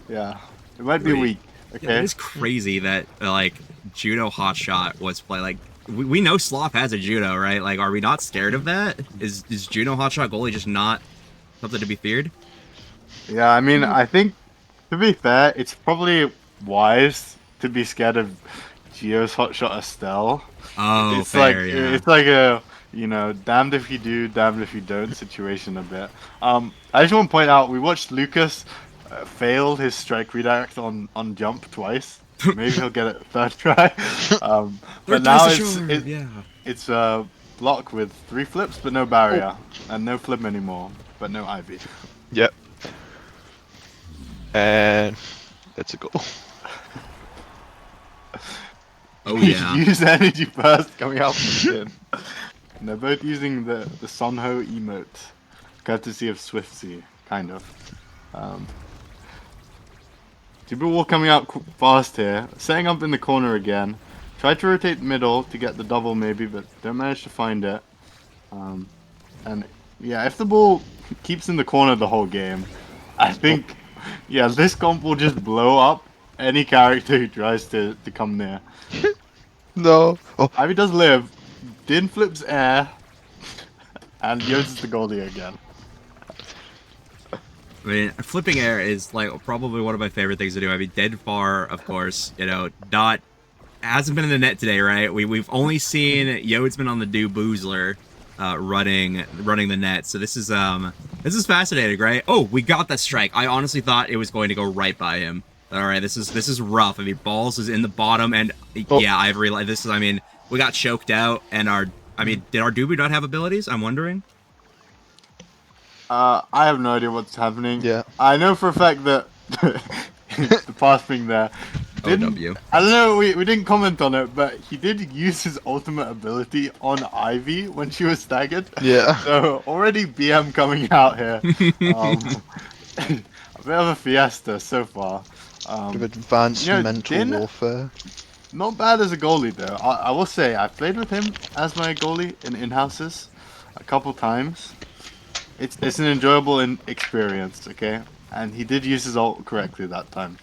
Yeah, it might be Wait. weak. yeah, Okay. it is crazy that like Juno Hotshot was play. Like, we know Sloth has a Juno, right? Like, are we not scared of that? Is Juno Hotshot goalie just not something to be feared? Yeah, I mean, I think to be fair, it's probably wise to be scared of Geo's hotshot Estelle. Oh, It's fair, like yeah. it's like a damned if you do, damned if you don't situation a bit. I just want to point out we watched Lucas fail his strike redact on jump twice. Maybe he'll get it third try. But now it's block with 3 flips but no barrier and no flip anymore, but no Ivy. Yep. And that's a goal. Oh yeah. Use energy burst coming out from Din. And they're both using the Sonho emote, courtesy of Swiftsy, kind of. Dubu Wall coming out fast here, setting up in the corner again. Tried to rotate middle to get the double maybe, but don't manage to find it. And yeah, if the ball keeps in the corner the whole game, I think, yeah, this comp will just blow up any character who tries to come near. No. Oh, Ivy does live. Din flips air. And uses the goalie again. I mean, flipping air is like probably one of my favorite things to do. I mean, dead far, of course, hasn't been in the net today, right? We've only seen Yode's on the Do Boozler running the net. So this is fascinating, right? Oh, we got that strike. I honestly thought it was going to go right by him. All right, this is rough. I mean, balls is in the bottom, and yeah, I've realized this is. I mean, we got choked out, and did our Dubu not have abilities? I'm wondering. I have no idea what's happening. Yeah. I know for a fact that the pass thing there. OW. I don't know, we didn't comment on it, but he did use his ultimate ability on Ivy when she was staggered. yeah. So already BM coming out here. A bit of a fiesta so far. Of advanced mental Din, warfare. not bad as a goalie though. I will say I played with him as my goalie in in-houses a couple times. It's an enjoyable experience, okay? And he did use his ult correctly that time.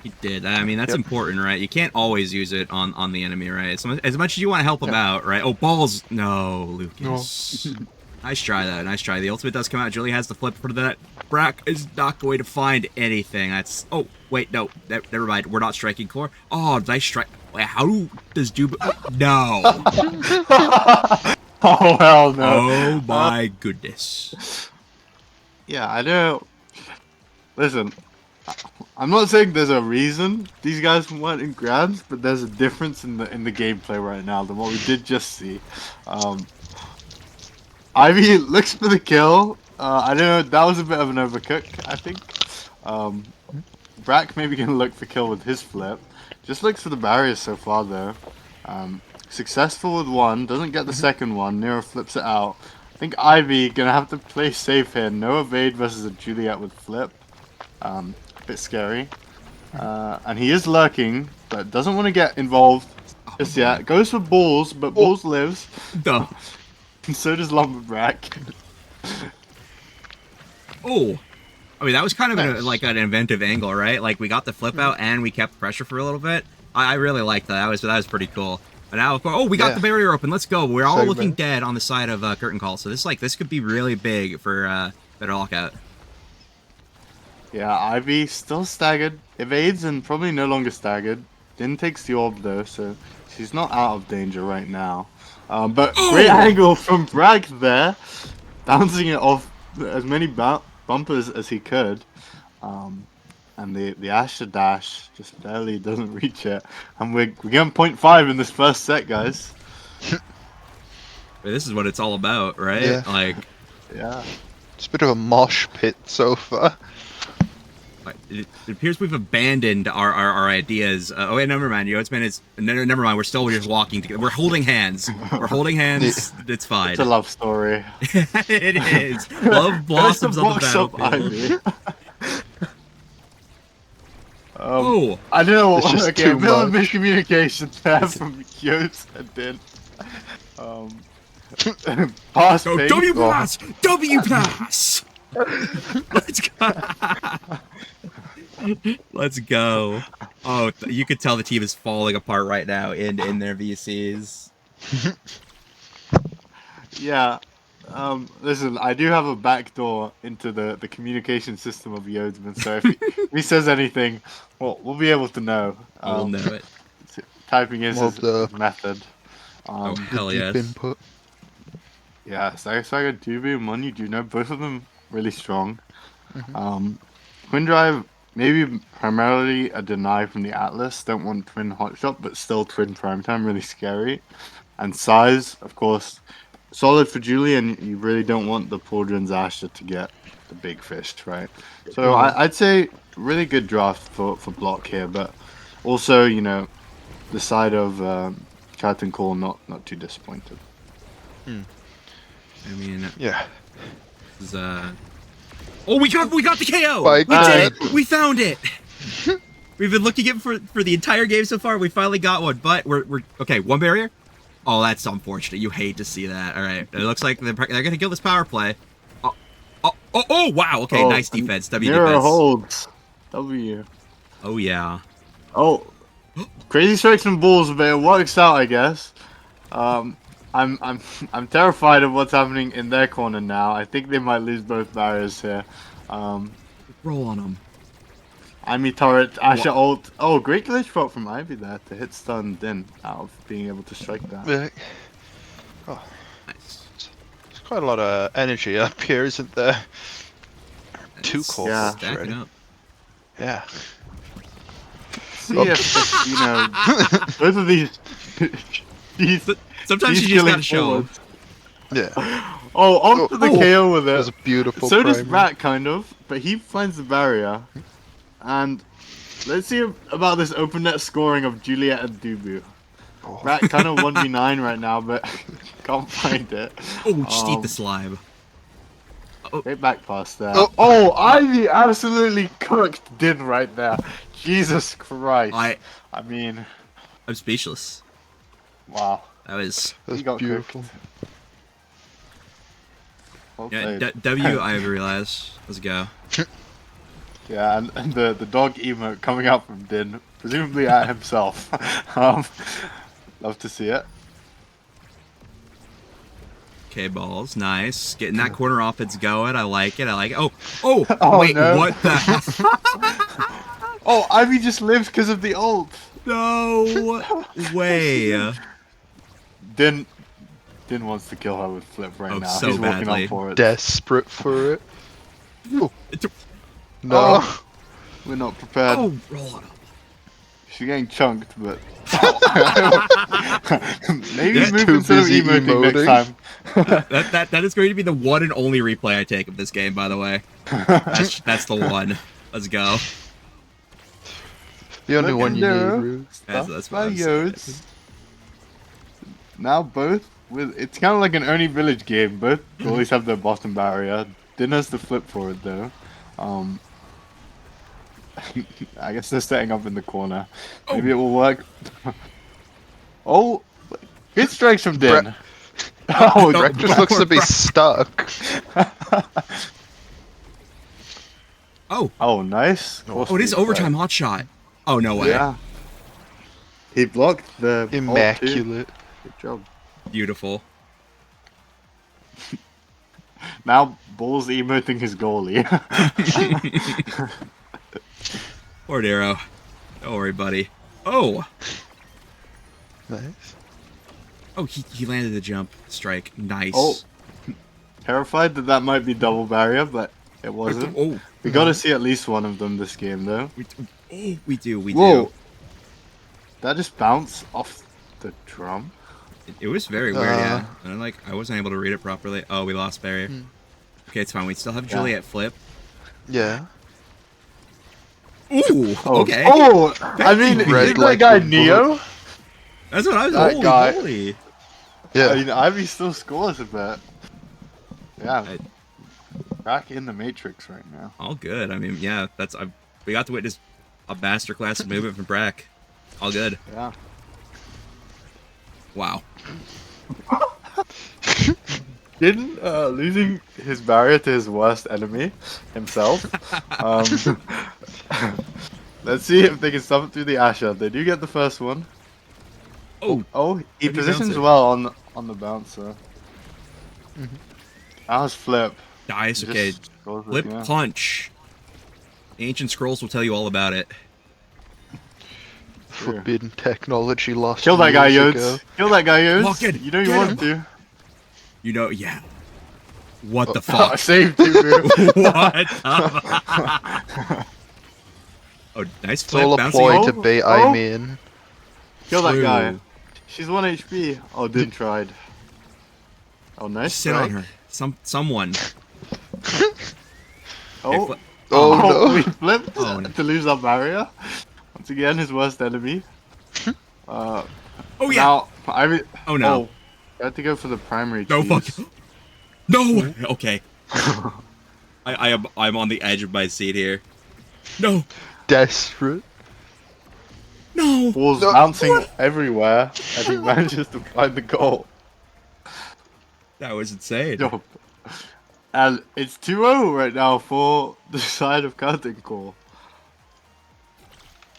He did. I mean, that's important, right? You can't always use it on the enemy, right? As much as you want to help him out, right? Oh, balls! No, Lucas. Nice try, though. Nice try. The ultimate does come out. Julie has the flip for that. Brack is not going to find anything. That's... Oh, wait, no. Never mind. We're not striking core. Oh, nice strike. Wait, how does Dubu... No. Oh, hell no. Oh, my goodness. Yeah, I know. Listen, I'm not saying there's a reason these guys weren't in grands, but there's a difference in the gameplay right now than what we did just see. Ivy looks for the kill. I don't know, that was a bit of an overcook, I think. Brack maybe gonna look for kill with his flip. Just looks for the barriers so far, though. Successful with one, doesn't get the second one. Nero flips it out. think Ivy gonna have to play safe here. No evade versus a Juliet with flip. A bit scary. And he is lurking, but doesn't want to get involved just yet. Goes for balls, but balls lives. Duh. And so does Lumberbrack. Oh. I mean, that was kind of an inventive angle, right? Like, we got the flip out and we kept pressure for a little bit. I really liked that. That was pretty cool. But now, of course, we got the barrier open. Let's go. We're all looking dead on the side of Curtain Call. So this could be really big for better lockout. Yeah, Ivy still staggered. Evades and probably no longer staggered. Din takes the orb though, so she's not out of danger right now. But great angle from Bragg there. Bouncing it off as many bumpers as he could. And the Asher dash just barely doesn't reach it. And we're getting 0.5 in this first set, guys. This is what it's all about, right? Yeah. Like, yeah. It's a bit of a mosh pit so far. it appears we've abandoned our ideas. Oh wait, never mind. Never mind. We're still just walking together. We're holding hands. We're holding hands. It's fine. It's a love story. It is. Love blossoms on the battlefield. I know. It's just Okay, a too bit of much. miscommunication there from Yost and Din. Pass Go ping. W pass. W pass. Let's go. Let's go. Oh, you could tell the team is falling apart right now in their VCs. Yeah. Listen, I do have a backdoor into the communication system of Yodsman, so if he says anything, we'll be able to know. We'll know it. Typing is Love his method. Oh, hell Deep yes. input. Yeah, Saga Dubi and Mon, you do know both of them really strong. Twin Drive, maybe primarily a deny from the Atlas. Don't want Twin Hotshot, but still Twin Primetime, really scary. And Size, of course, solid for Julie, and you really don't want the Pauldron's Asher to get the big fish, right? So I'd say really good draft for block here, but also, you know, the side of Chat and Call not too disappointed. I mean, Yeah. this is, oh, we got the KO. My We did God. it. We found it. We've been looking at it for the entire game so far. We finally got one, but we're okay. One barrier. Oh, that's unfortunate. You hate to see that. All right, it looks like they're gonna kill this power play. Oh! Wow. Okay, nice defense. W Mirror defense. holds. W. Oh yeah. Oh, crazy strikes and balls, but it works out, I guess. I'm terrified of what's happening in their corner now. I think they might lose both barriers here. Roll on them. Ivy turret, Asher ult. Oh, great glitch bot from Ivy there to hit stun Din out of being able to strike that. Yeah. Nice. There's quite a lot of energy up here, isn't there? Two It's calls Yeah. stacking already. up. Yeah. See if, you know, both of these. Sometimes these you just killing gotta show 'em. forwards. Yeah. Oh, onto the KO with That was it. a beautiful So does priming. Rat, kind of, but he finds the barrier. And let's see about this open net scoring of Juliet and Dubu. Oh. Rat kind of 1v9 right now, but can't find it. Oh, just eat the slime. Great back pass there. Oh. Oh, Ivy absolutely cooked Din right there. Jesus Christ. I mean, I'm speechless. wow. That was That's He got beautiful. Well yeah. played. W. I realized. Let's go. Yeah, and the dog emote coming out from Din, presumably at himself. Love to see it. Okay, balls, nice. Getting that corner off, it's going. I like it. Oh, Oh, wait, no. what the hell? Oh, Ivy just lived because of the ult. No way. Din wants to kill her with flip right Oh, now. so He's walking badly. up for it. Desperate for it. Oh, It's a- no. We're not prepared. oh, roll on. She's getting chunked, but maybe Yeah, move too instead of busy emoting next emoting. time. That is going to be the one and only replay I take of this game, by the way. That's the one. Let's go. The only one you need, Legendary Rue. That's Stuff what by I'm saying. Yodes. Now both it's kind of like an only village game. Both goalies have their bottom barrier. Din has the flip forward though. I guess they're setting up in the corner. Maybe it will work. Oh, good strikes from Din. Oh, Brett just looks to be stuck. Oh, Nice. oh, it is overtime hot shot. Oh, no way. Yeah. He blocked the Immaculate. Good job. Beautiful. Now Bull's emoting his goalie. Poor Darrow. Don't worry, buddy. Oh! Nice. Oh, he landed the jump strike. Nice. Oh. Terrified that might be double barrier, but it wasn't. Oh. We gotta see at least one of them this game, though. We do. Whoa. That just bounced off the drum. It was very weird, yeah. And I wasn't able to read it properly. Oh, we lost barrier. Okay, it's fine. We still have Juliet flip. Yeah. Ooh, okay. Oh, I mean, Red isn't like that guy the Neo? That's what I was. That Holy guy- moly. Yeah. I mean, Ivy still scores a bit. Yeah. Back in the Matrix right now. All good. I mean, yeah, we got to witness a masterclass of movement from Brack. All good. Yeah. Wow. Didn't losing his barrier to his worst enemy himself. Let's see if they can stop it through the Asher. They do get the first one. Oh, He Good positions bouncer. well on the bouncer. That was flip. nice. Just Okay, goes with- flip yeah. punch. The ancient scrolls will tell you all about it. Forbidden technology lost Kill that guy, years Yodes. ago. Kill that guy, Yodes. Fuck it. You know you Get want to. You know, yeah. What the Oh, fuck? saved you, bro. What? the- oh, nice It's all flip. a Bouncing. ploy Oh, to bait oh. Amy in. Kill that guy. True. She's 1 HP. Oh, Din tried. Oh, nice. Sit on strike. her. Someone. Oh, flip. Oh, we no. flipped Oh, no. to lose our barrier. Once again, his worst enemy. Oh yeah. Now, I mean, Oh no. I had to go for the primary No cheese. fuck. No. Okay. I'm on the edge of my seat here. No. Desperate. No. Ball's No, bouncing everywhere, and he manages to find the goal. That was insane. Yo. And it's 2-0 right now for the side of Curtain Call.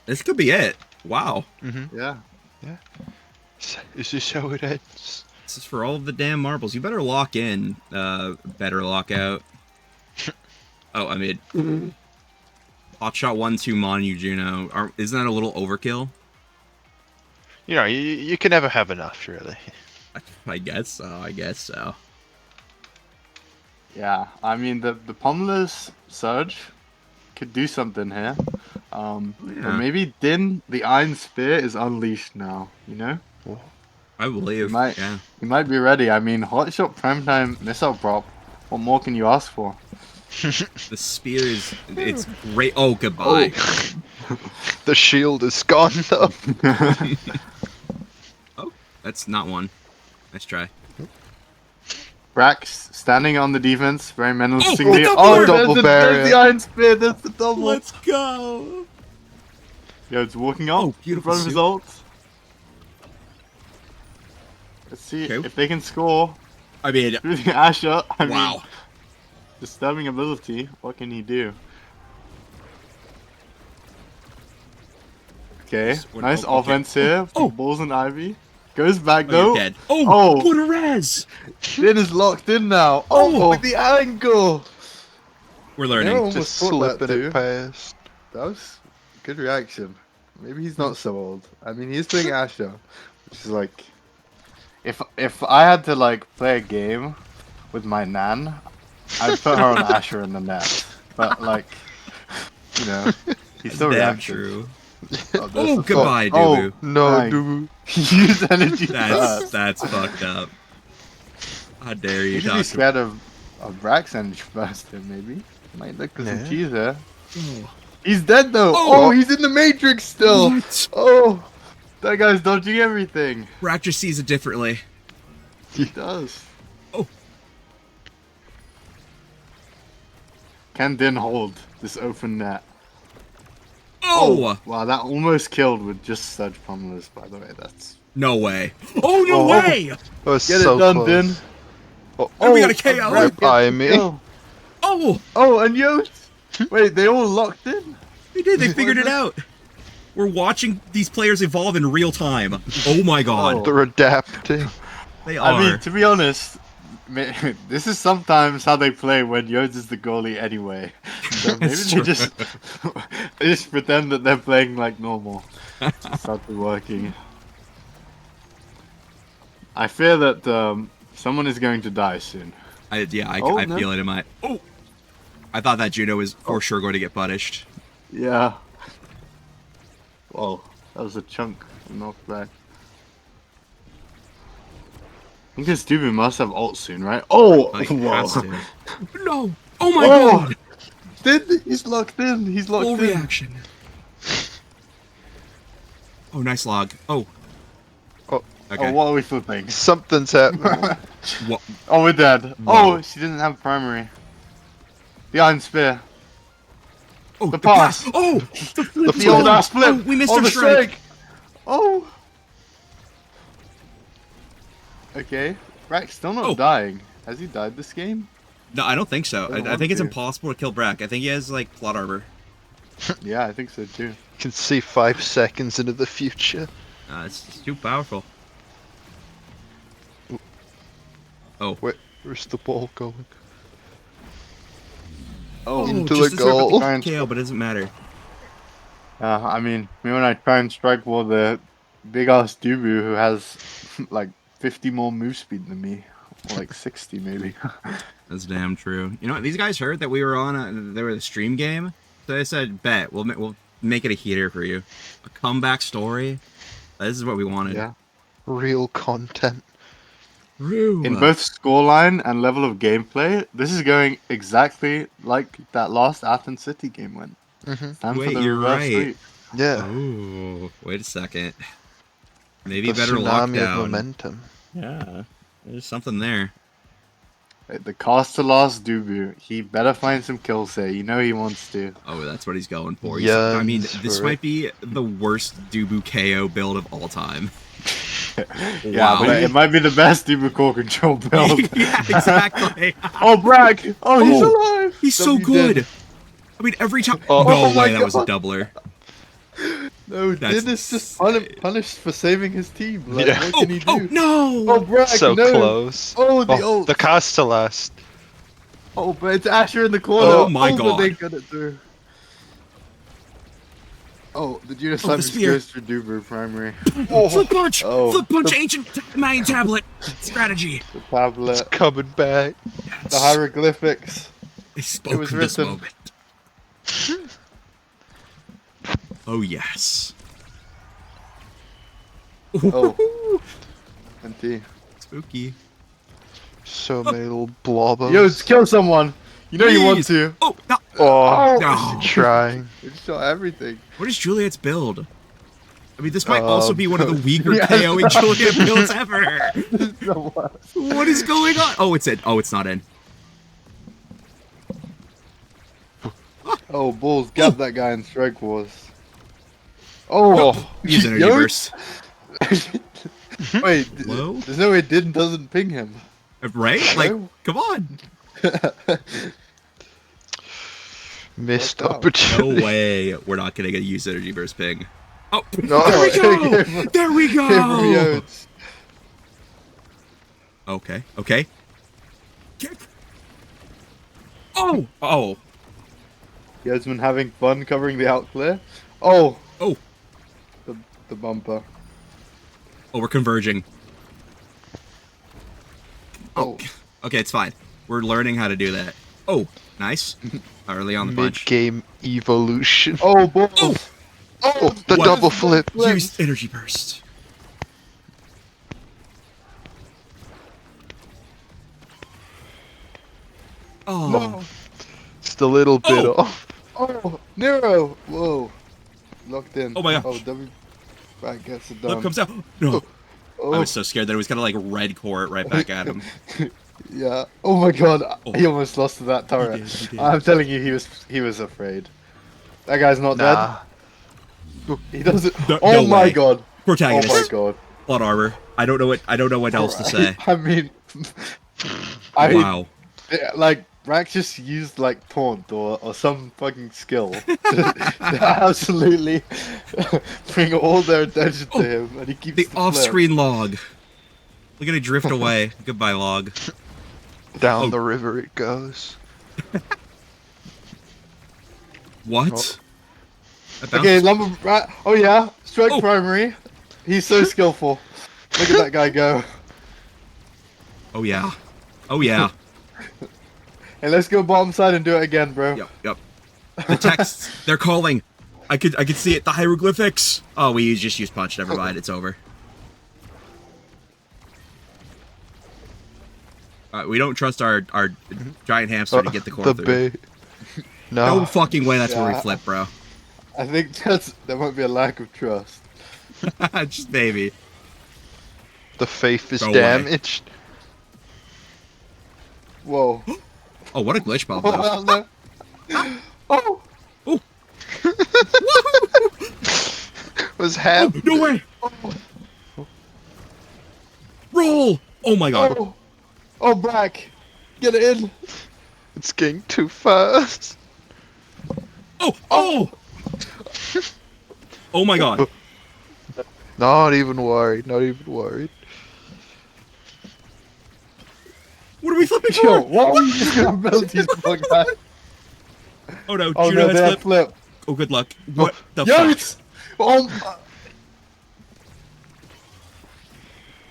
This could be it. Wow. Yeah. Is this how it ends? This is for all of the damn marbles. You better lock in. Better lock out. Oh, I mean, Hotshot 1-2 Monu Juno. Isn't that a little overkill? You know, you can never have enough, really. I guess so. I guess so. Yeah, I mean, the Pummeler's Surge could do something here. But maybe Din, the Iron Spear, is unleashed now, you know? I believe. Might- Yeah. He might be ready. I mean, Hotshot Primetime Missile Prop. What more can you ask for? The spear is. It's great. Oh, goodbye. The shield is gone though. Oh, that's not one. Nice try. Brax standing on the defense, very menacingly. what the Oh, fuck? Double there's barrier. the Iron Spear, there's the double. go. Yo, it's walking up Oh, in beautiful front of his suit. ult. Let's see Okay. if they can score I mean, through the Asher. I mean, wow. disturbing ability. What can he do? Okay, What- nice oh, okay. offense here. Oh. Balls and Ivy. Goes back Oh, though. you're dead. Oh, Oh. what a res! Din is locked in now. Oh. Oh, with the angle. We're Yeah. learning. Almost Just caught that slipping too. it past. That was good reaction. Maybe he's not so old. I mean, he's playing Asher, which is like, if I had to like play a game with my nan, I'd put her on Asher in the net. But like, you know, he's still Damn reactive. true. Oh, there's Oh, the goodbye, thought. Dubu. No, Right. dude. Use energy That's first. that's fucked up. How dare you You should talk be scared of Brax energy first, then maybe. Might look for some Yeah. cheese there. Oh. He's dead though. Oh. Oh, he's in the Matrix still. What? Oh, that guy's dodging everything. Brack just sees it differently. He does. Oh. Can Din hold this open net? Oh! Wow, that almost killed with just Surge Pummelers, by the way. That's... No way. Oh, no Oh. way! That was Get so it done, close. Din. Oh, And we got a KO. Brad gets Eye the me. kill. Oh! Oh, and Yost! Wait, they all locked in? They did. They figured it out. We're watching these players evolve in real time. Oh my god. they're adapting. They are. I mean, to be honest, this is sometimes how they play when Yost is the goalie anyway. So maybe It's they true. they just pretend that they're playing like normal. It's not working. I fear that someone is going to die soon. I Oh, no. feel it in my... Oh! I thought that Juno was for sure going to get punished. Yeah. Whoa, that was a chunk of knockback. I think this Dubu must have ult soon, right? Oh! Like, Whoa. has to. No! Oh my Oh! god! He's locked in. He's locked Full in. reaction. Oh, nice log. Oh. Oh. Okay. Oh, what are we flipping? Something's happening. What? Oh, we're dead. Whoa. Oh, she didn't have primary. Behind spear. Oh, The pass. Oh! The old ass flip. Oh, we missed Oh, our the strike. Oh. Okay. Brack's still not Oh. dying. Has he died this game? No, I don't think so. I don't I think it's want to. impossible to kill Brack. I think he has, like, plot armor. Yeah, I think so too. Can see 5 seconds into the future. It's too powerful. Oh. Where's the ball going? Oh, Into just the deserved a goal. KO, but it doesn't matter. I mean, me when I try and strike while the big ass Dubu who has like 50 more move speed than me, or like 60 maybe. That's damn true. You know what? These guys heard that we were on they were the stream game, so they said, "Bet we'll make it a heater for you, a comeback story." This is what we wanted. Yeah. Real content. Rue. In both scoreline and level of gameplay, this is going exactly like that last Athens City game went. Mm-hmm. Time Wait, for the you're reverse right. sweep. Yeah. Ooh, wait a second. Maybe The better tsunami of lockdown. momentum. Yeah, there's something there. The cast to last Dubu, he better find some kills there. You know he wants to. Oh, that's what he's going for. Yeah, I mean, he's this for might be the worst Dubu KO build of all time. Yeah, but it might be the best Dubu core control build. Yeah, exactly. Oh, Bragg! Oh, he's alive! He's so W good. Din. I mean, every time. Oh, no oh my way, that was a God. doubler. No, That's Din is just punished for saving his team. Like, Yeah. what Oh, can he do? oh no! Oh, Bragg, So no! close. Oh, the ult! The cast to last. Oh, but it's Asher in the corner. Oh my but God. They got it through. Oh, the Judas Oh, the Slimes spear. goes for Dubu primary. Flip punch! Oh. Flip punch! Ancient Mayan tablet strategy. The tablet, It's coming back. the hieroglyphics. They It spoke was in this written. moment. Oh yes. Oh. And T. Spooky. So many little blobbers. Yo, kill someone. You know you want to. Oh no! Oh, No. trying. It shot everything. What is Juliet's build? I mean, this might also be one of the weaker yeah. KOing Juliet builds ever. This is the worst. What is going on? Oh, it's in. Oh, it's not in. Oh, Bulls, gab that guy in Strike Wars. Oh, Use energy Yo- burst. Wait, Hello? there's no way Din doesn't ping him. Right? Like, Hello? come on. Missed Watch out. No opportunity. way. We're not gonna get use energy burst ping. Oh, No. there we go. Give him- There we give him go. Yodes. Okay. Okay. Kick. Oh. Oh. Yodes been having fun covering the out clear. Oh, Oh. the bumper. Oh, we're converging. Oh, Okay, it's fine. We're learning how to do that. Oh, nice. Early on the punch. Mid-game evolution. oh, Bulls. Oh. Oh, the What? double flip. Use energy burst. Oh. No. Just a little bit Oh. off. Oh, Nero. Whoa. Locked in. Oh my gosh. Oh, W. Back gets it Flip done. comes out. No. Oh, I was so scared that it was gonna like red core it right back at him. yeah. Oh my god, Oh. he almost lost to that turret. He did. I'm telling you, he was afraid. That guy's not Nah. dead. He doesn't. No- Oh no my way. god. Protagonist. Oh my god. Plot armor. I don't know what else to say. I mean, I mean, Wow. yeah, like Rack just used like taunt or some fucking skill to absolutely bring all their attention to him, and he keeps The flip. off-screen log. Look at it drift away. Goodbye, log. Down Oh. the river it goes. What? I bounced- Okay, lumber. Oh yeah, strike Oh. primary. He's so skillful. Look at that guy go. Oh yeah. Oh yeah. Hey, let's go bottom side and do it again, bro. Yep. The texts. They're calling. I could see it. The hieroglyphics. Oh, we just used punch. Never mind. It's over. We don't trust our giant hamster to get the core The through. bait. No. No fucking way. That's where we Yeah. flip, bro. I think there might be a lack of trust. Just maybe. The faith is Go away. damaged. Whoa. Oh, what a glitch bomb. Oh, though. hell no. Oh. Oh, Was happening? no way. Roll. Oh my god. Oh. Oh, Brack. Get it in. It's getting too fast. Oh. Oh my god. Not even worried. Not even worried. What are we flipping Yo, for? what were you just gonna build these bug guys? Oh no, Oh Juno no, they has have flip. flip. Oh, good luck. What the Yo, fuck? it's...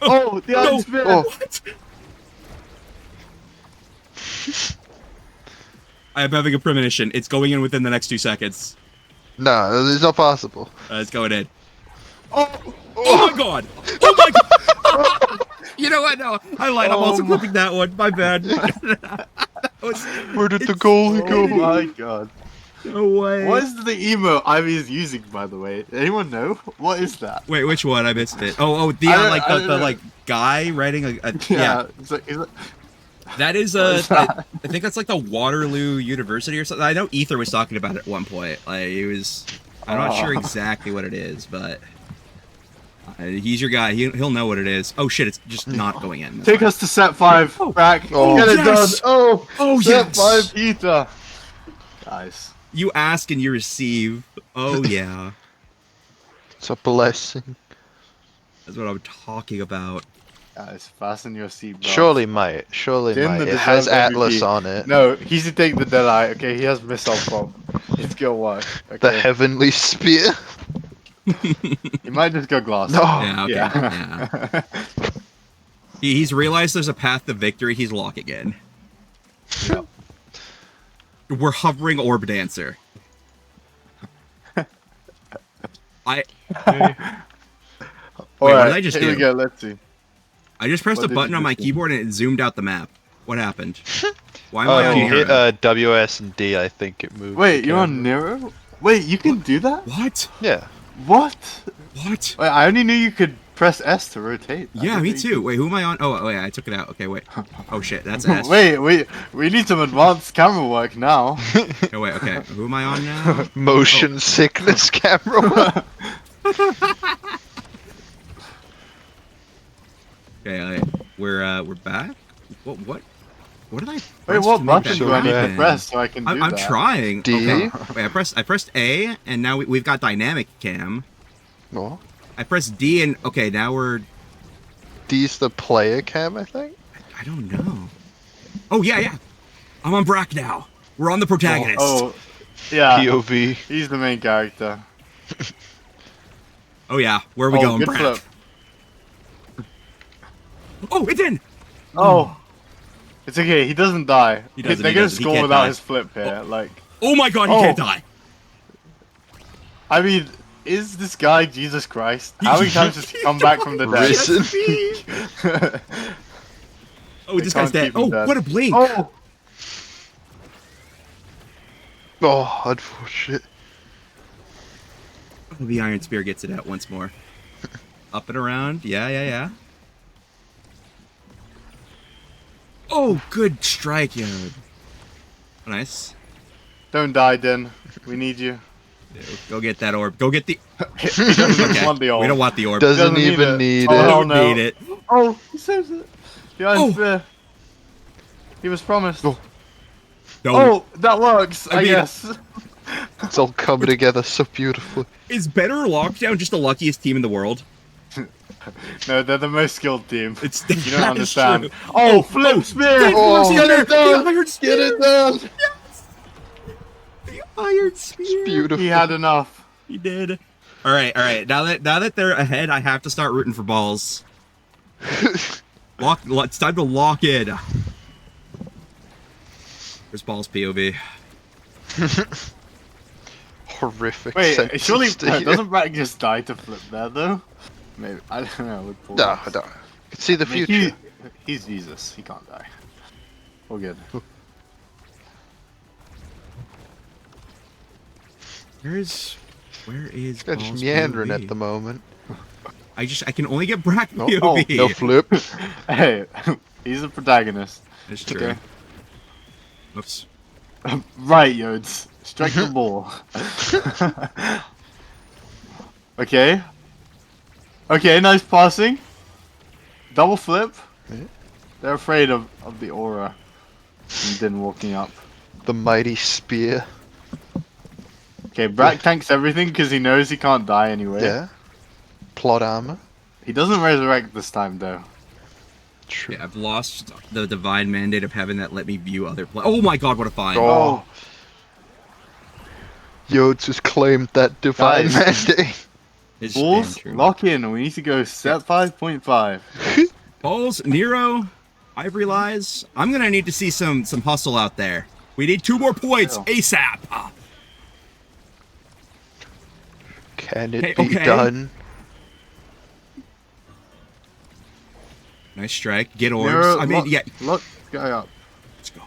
Oh, the iron No. spear. Oh. What? I am having a premonition. It's going in within the next 2 seconds. No, it's not possible. It's going in. Oh. Oh my god! Oh my god! You know what? No, I lied. I'm also Oh my- flipping that one. My bad. That was- Where did the it's- goalie Oh go? my god. No way. What is the emo Ivy is using, by the way? Anyone know? What is that? Wait, which one? I missed it. Oh, the I don't- like I don't the know. like guy writing a yeah. It's like, That is is I that? think that's like the Waterloo University or something. I know Ether was talking about it at one point. Like it was. I'm not sure Oh. exactly what it is, but he's your guy. He'll know what it is. Oh shit! It's just not going in. That's Take fine. us to set 5, Rack. Oh, Get it yes. done. Oh, Oh, set yes. 5 ether. Guys. You ask and you receive. Oh yeah, It's a blessing. that's what I'm talking about. Guys, fasten your seatbelt. Surely might. Surely Jin, might. the It has deserved Atlas MVP. on it. No, he's to take the Deadeye. Okay, he has missile bomb. Let's go watch. Okay. The heavenly spear. He might just go glass. No. Yeah, okay, Yeah. yeah. He's realized there's a path to victory. He's locking in. Yep. We're hovering orb dancer. I All what right, did I just here do? we go. Let's see. just pressed What a did button you on my just do? keyboard and it zoomed out the map. What happened? Why am Oh, I if on you Nero? hit WS and D, I think it moves. Wait, the you're on camera. Nero? Wait, you can do that? What? Yeah. What? What? Wait, I only knew you could press S to rotate. I Yeah, didn't me know you too. Wait, who am I on? Oh, wait, I took it out. Okay, wait. Oh shit, that's could- S. Wait, we need some advanced camera work now. Oh wait, okay. Who am I on now? Motion sickness camera. Okay, we're back. What did I? Wait, press what to make button that do I need to happen? press so I can do I'm that? trying. D? Okay. Wait, I pressed A, and now we've got dynamic cam. No. I pressed D, and okay, now we're. D's the player cam, I think. I don't know. Oh yeah. I'm on Brack now. We're on the protagonist. Oh, yeah. POV. He's the main character. Oh yeah. Where are we going, good Brack? flip. Oh, it's in. Oh. It's okay, he doesn't die. He doesn't, They're he gonna doesn't. He score can't without die. his flip here. Like, Oh my god, he Oh. can't die. I mean, is this guy Jesus Christ? How many times has he come back from the dead? Risen. Oh, this guy's can't dead. keep him Oh, dead. what a blink. Oh, Oh, unfortunate. Oh, the Iron Spear gets it out once more. Up and around. Yeah. Oh, good strike, Yod. Nice. Don't die, Din. We need you. Go get that orb. Go get the... He doesn't Okay, want the orb. we don't want the orb. Doesn't Doesn't even it. need Oh, it. hell Don't no. need it. Oh, he saves it. The Iron Oh. Spear. He was promised. Oh. No. Oh, that works, I mean- guess. It's all coming together so beautifully. Is Better Lockdown just the luckiest team in the world? No, they're the most skilled team. It's You that don't is understand. true. Oh, flip spear! Dave Oh, Morrison, get it the done! Iron Spear! Get it done! The Iron Spear! Beautiful. He had enough. He did. All right. Now that they're ahead, I have to start rooting for balls. It's time to lock in. There's balls POV. Horrific. Wait, sentence surely to hear. doesn't Brack just die to flip there though? Maybe I don't know. With full No, box. no. Can see the I mean, future. he's Jesus. He can't die. All good. Where is It's just balls meandering POV? at the moment. I can only get Brack Oh, POV. No flip. Hey, he's the protagonist. It's true. Okay. Oops. Right, Yodes. Strike the ball. Okay. Okay, nice passing. Double flip. Yeah. They're afraid of the aura. And Din walking up. The mighty spear. Okay, Brack tanks everything because he knows he can't die anyway. Yeah. Plot armor. He doesn't resurrect this time though. True. Yeah, I've lost the divine mandate of heaven that let me view other play. Oh my god, what a find! Oh. Yodes has claimed that divine Guys. mandate. It's Bulls, damn true. lock in. We need to go set 5.5. Balls, Nero, Ivory Lies. I'm gonna need to see some hustle out there. We need 2 more points Oh. ASAP. Ah, Can it Okay, be okay. done? nice strike. Get orbs. Nero, I mean, lock, yeah. lock guy up. Let's go.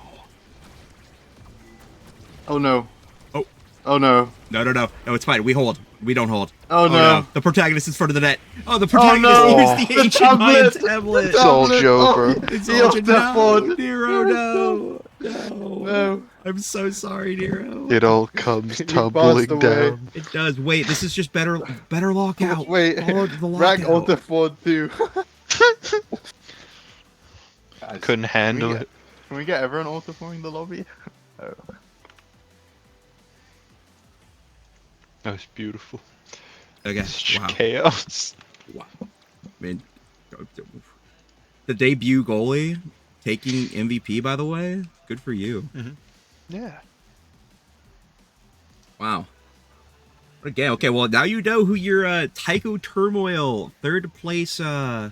Oh no. Oh. Oh no. No, it's fine. We hold. We don't hold. Oh, no. The protagonist is in front of the net. Oh, the protagonist no. used the The ancient Mayan tablet. tablet. It's all Joe, bro. It's He all off just the no, board. Nero, no. No. I'm so sorry, Nero. It all comes He tumbling passed away. down. It does. Wait, this is just better lockout. Wait, Follow the Brack lockout. ultra forward too. Guys, Couldn't handle it. Can we get everyone ultra forming the lobby? Oh. That was beautiful. Okay. It's just Wow. chaos. Wow. I mean, the debut goalie taking MVP, by the way. Good for you. Yeah. Wow. What a game. Okay, well, now you know who your Taiko Turmoil third place winners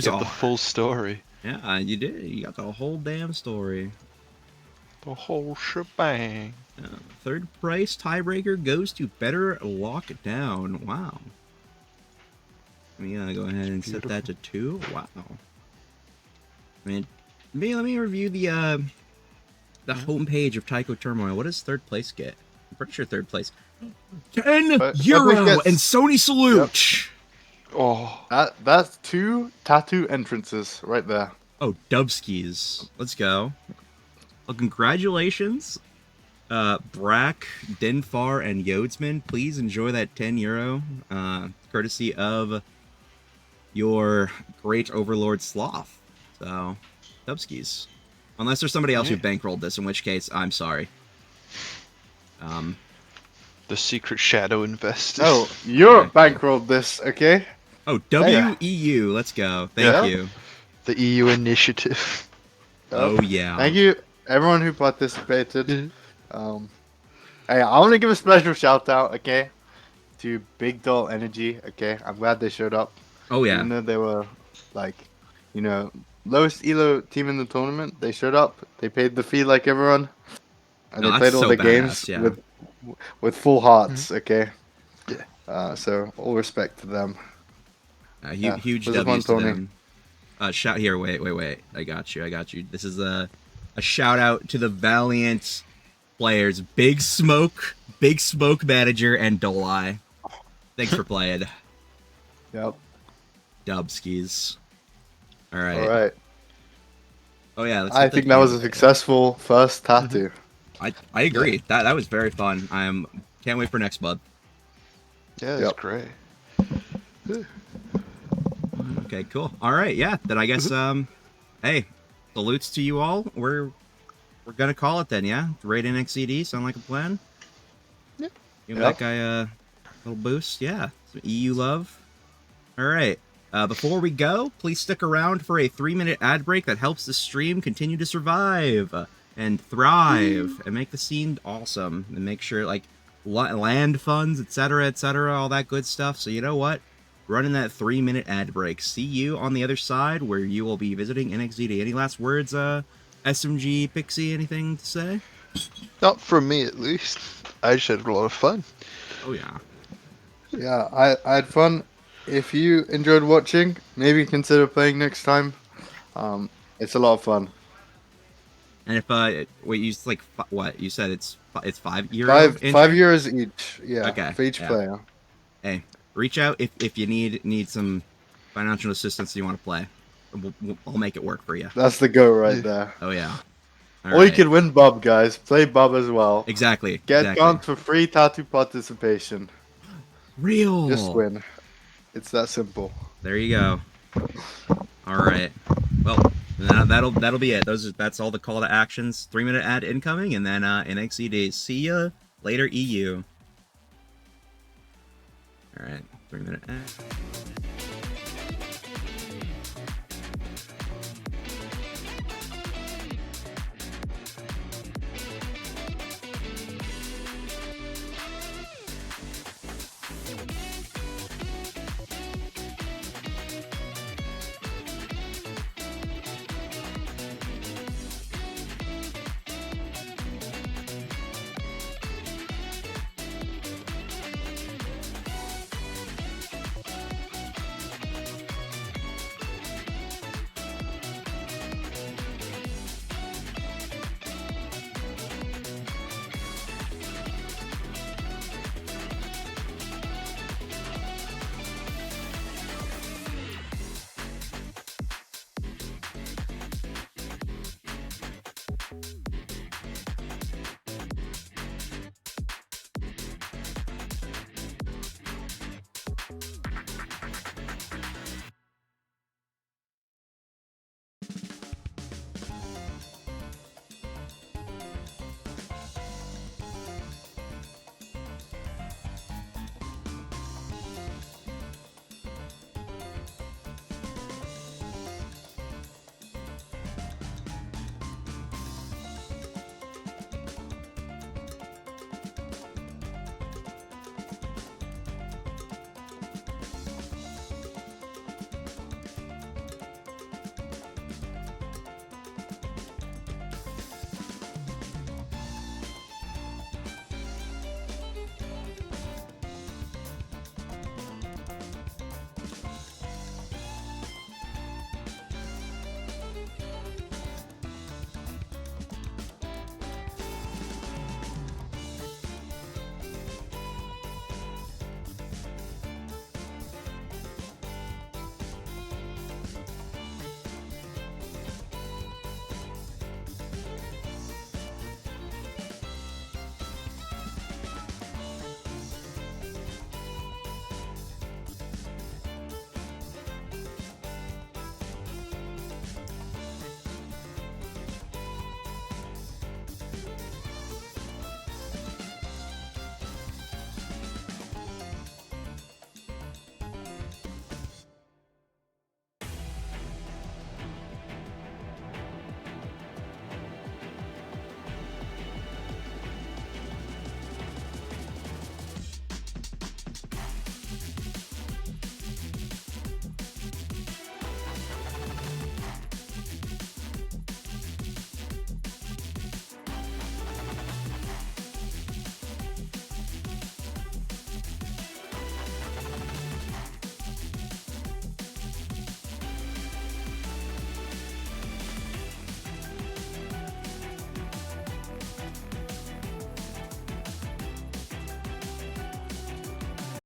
Get are. the full story. Yeah, you did. You got the whole damn story. The whole shebang. Third place tiebreaker goes to Better Lockdown. Wow. Let me go ahead and set that to 2. Wow. I mean, let me review the homepage of Taiko Turmoil. What does third place get? I'm pretty sure third place. 10 But euro gets- and Sony Salute. Oh. That's 2 tattoo entrances right there. Oh, Dubskis. Let's go. Well, congratulations, Brack, Denfar, and Yodsman. Please enjoy that 10 euro, courtesy of your great overlord Sloth. So, Dubskis. Unless there's somebody else who bankrolled this, in which case, I'm sorry. The secret shadow investors. Oh, you're Okay. bankrolled this, okay? Oh, WEU. Let's go. Thank Yeah. you. The EU initiative. Oh, yeah. Thank you, everyone who participated. Mhm. Hey, I want to give a special shout out, okay, to Big Doll Energy. Okay, I'm glad they showed up. Oh, yeah. Even though they were, like, lowest elo team in the tournament, they showed up. They paid the fee like everyone, and No, they that's played all so the badass, games yeah. with full hearts. Okay. Yeah. So all respect to them. Yeah, Huge this is W's one, to Tony. them. Shout here. Wait. I got you. This is a shout out to the Valiant players, Big Smoke Manager, and Dolai. Thanks for playing. Yep. Dubskis. All right. All right. Oh yeah. Let's I hit the think that was a Geo. successful first tattoo. I agree. That was very fun. Can't wait for next month. Yeah, it's Yep. great. Okay, cool. All right, yeah. Then I guess hey, salutes to you all. We're gonna call it then, yeah. Raid NXCD sound like a plan? Yeah. Give Yep. that guy a little boost, yeah. Some EU love. All right. Before we go, please stick around for a 3-minute ad break that helps the stream continue to survive and thrive and make the scene awesome and make sure like land funds, etc., all that good stuff. So you know what? Running that 3-minute ad break. See you on the other side where you will be visiting NXZD. Any last words, SMG Pixie? Anything to say? Not from me, at least. I just had a lot of fun. Oh yeah. Yeah, I had fun. If you enjoyed watching, maybe consider playing next time. It's a lot of fun. And if wait, you like what you said? It's €5 Five entry? euros each. Yeah, Okay, for each yeah. player. Hey, reach out if you need some financial assistance. You want to play? I'll make it work for you. That's the go right there. Oh yeah. All Or you right. can win Bob, guys. Play Bob as well. Exactly. Get exactly. chance for free tattoo participation. Real. Just win. It's that simple. There you go. All right. Well, that'll be it. That's all the call to actions. 3-minute ad incoming, and then NXCD. See ya later, EU. All right. 3-minute ad.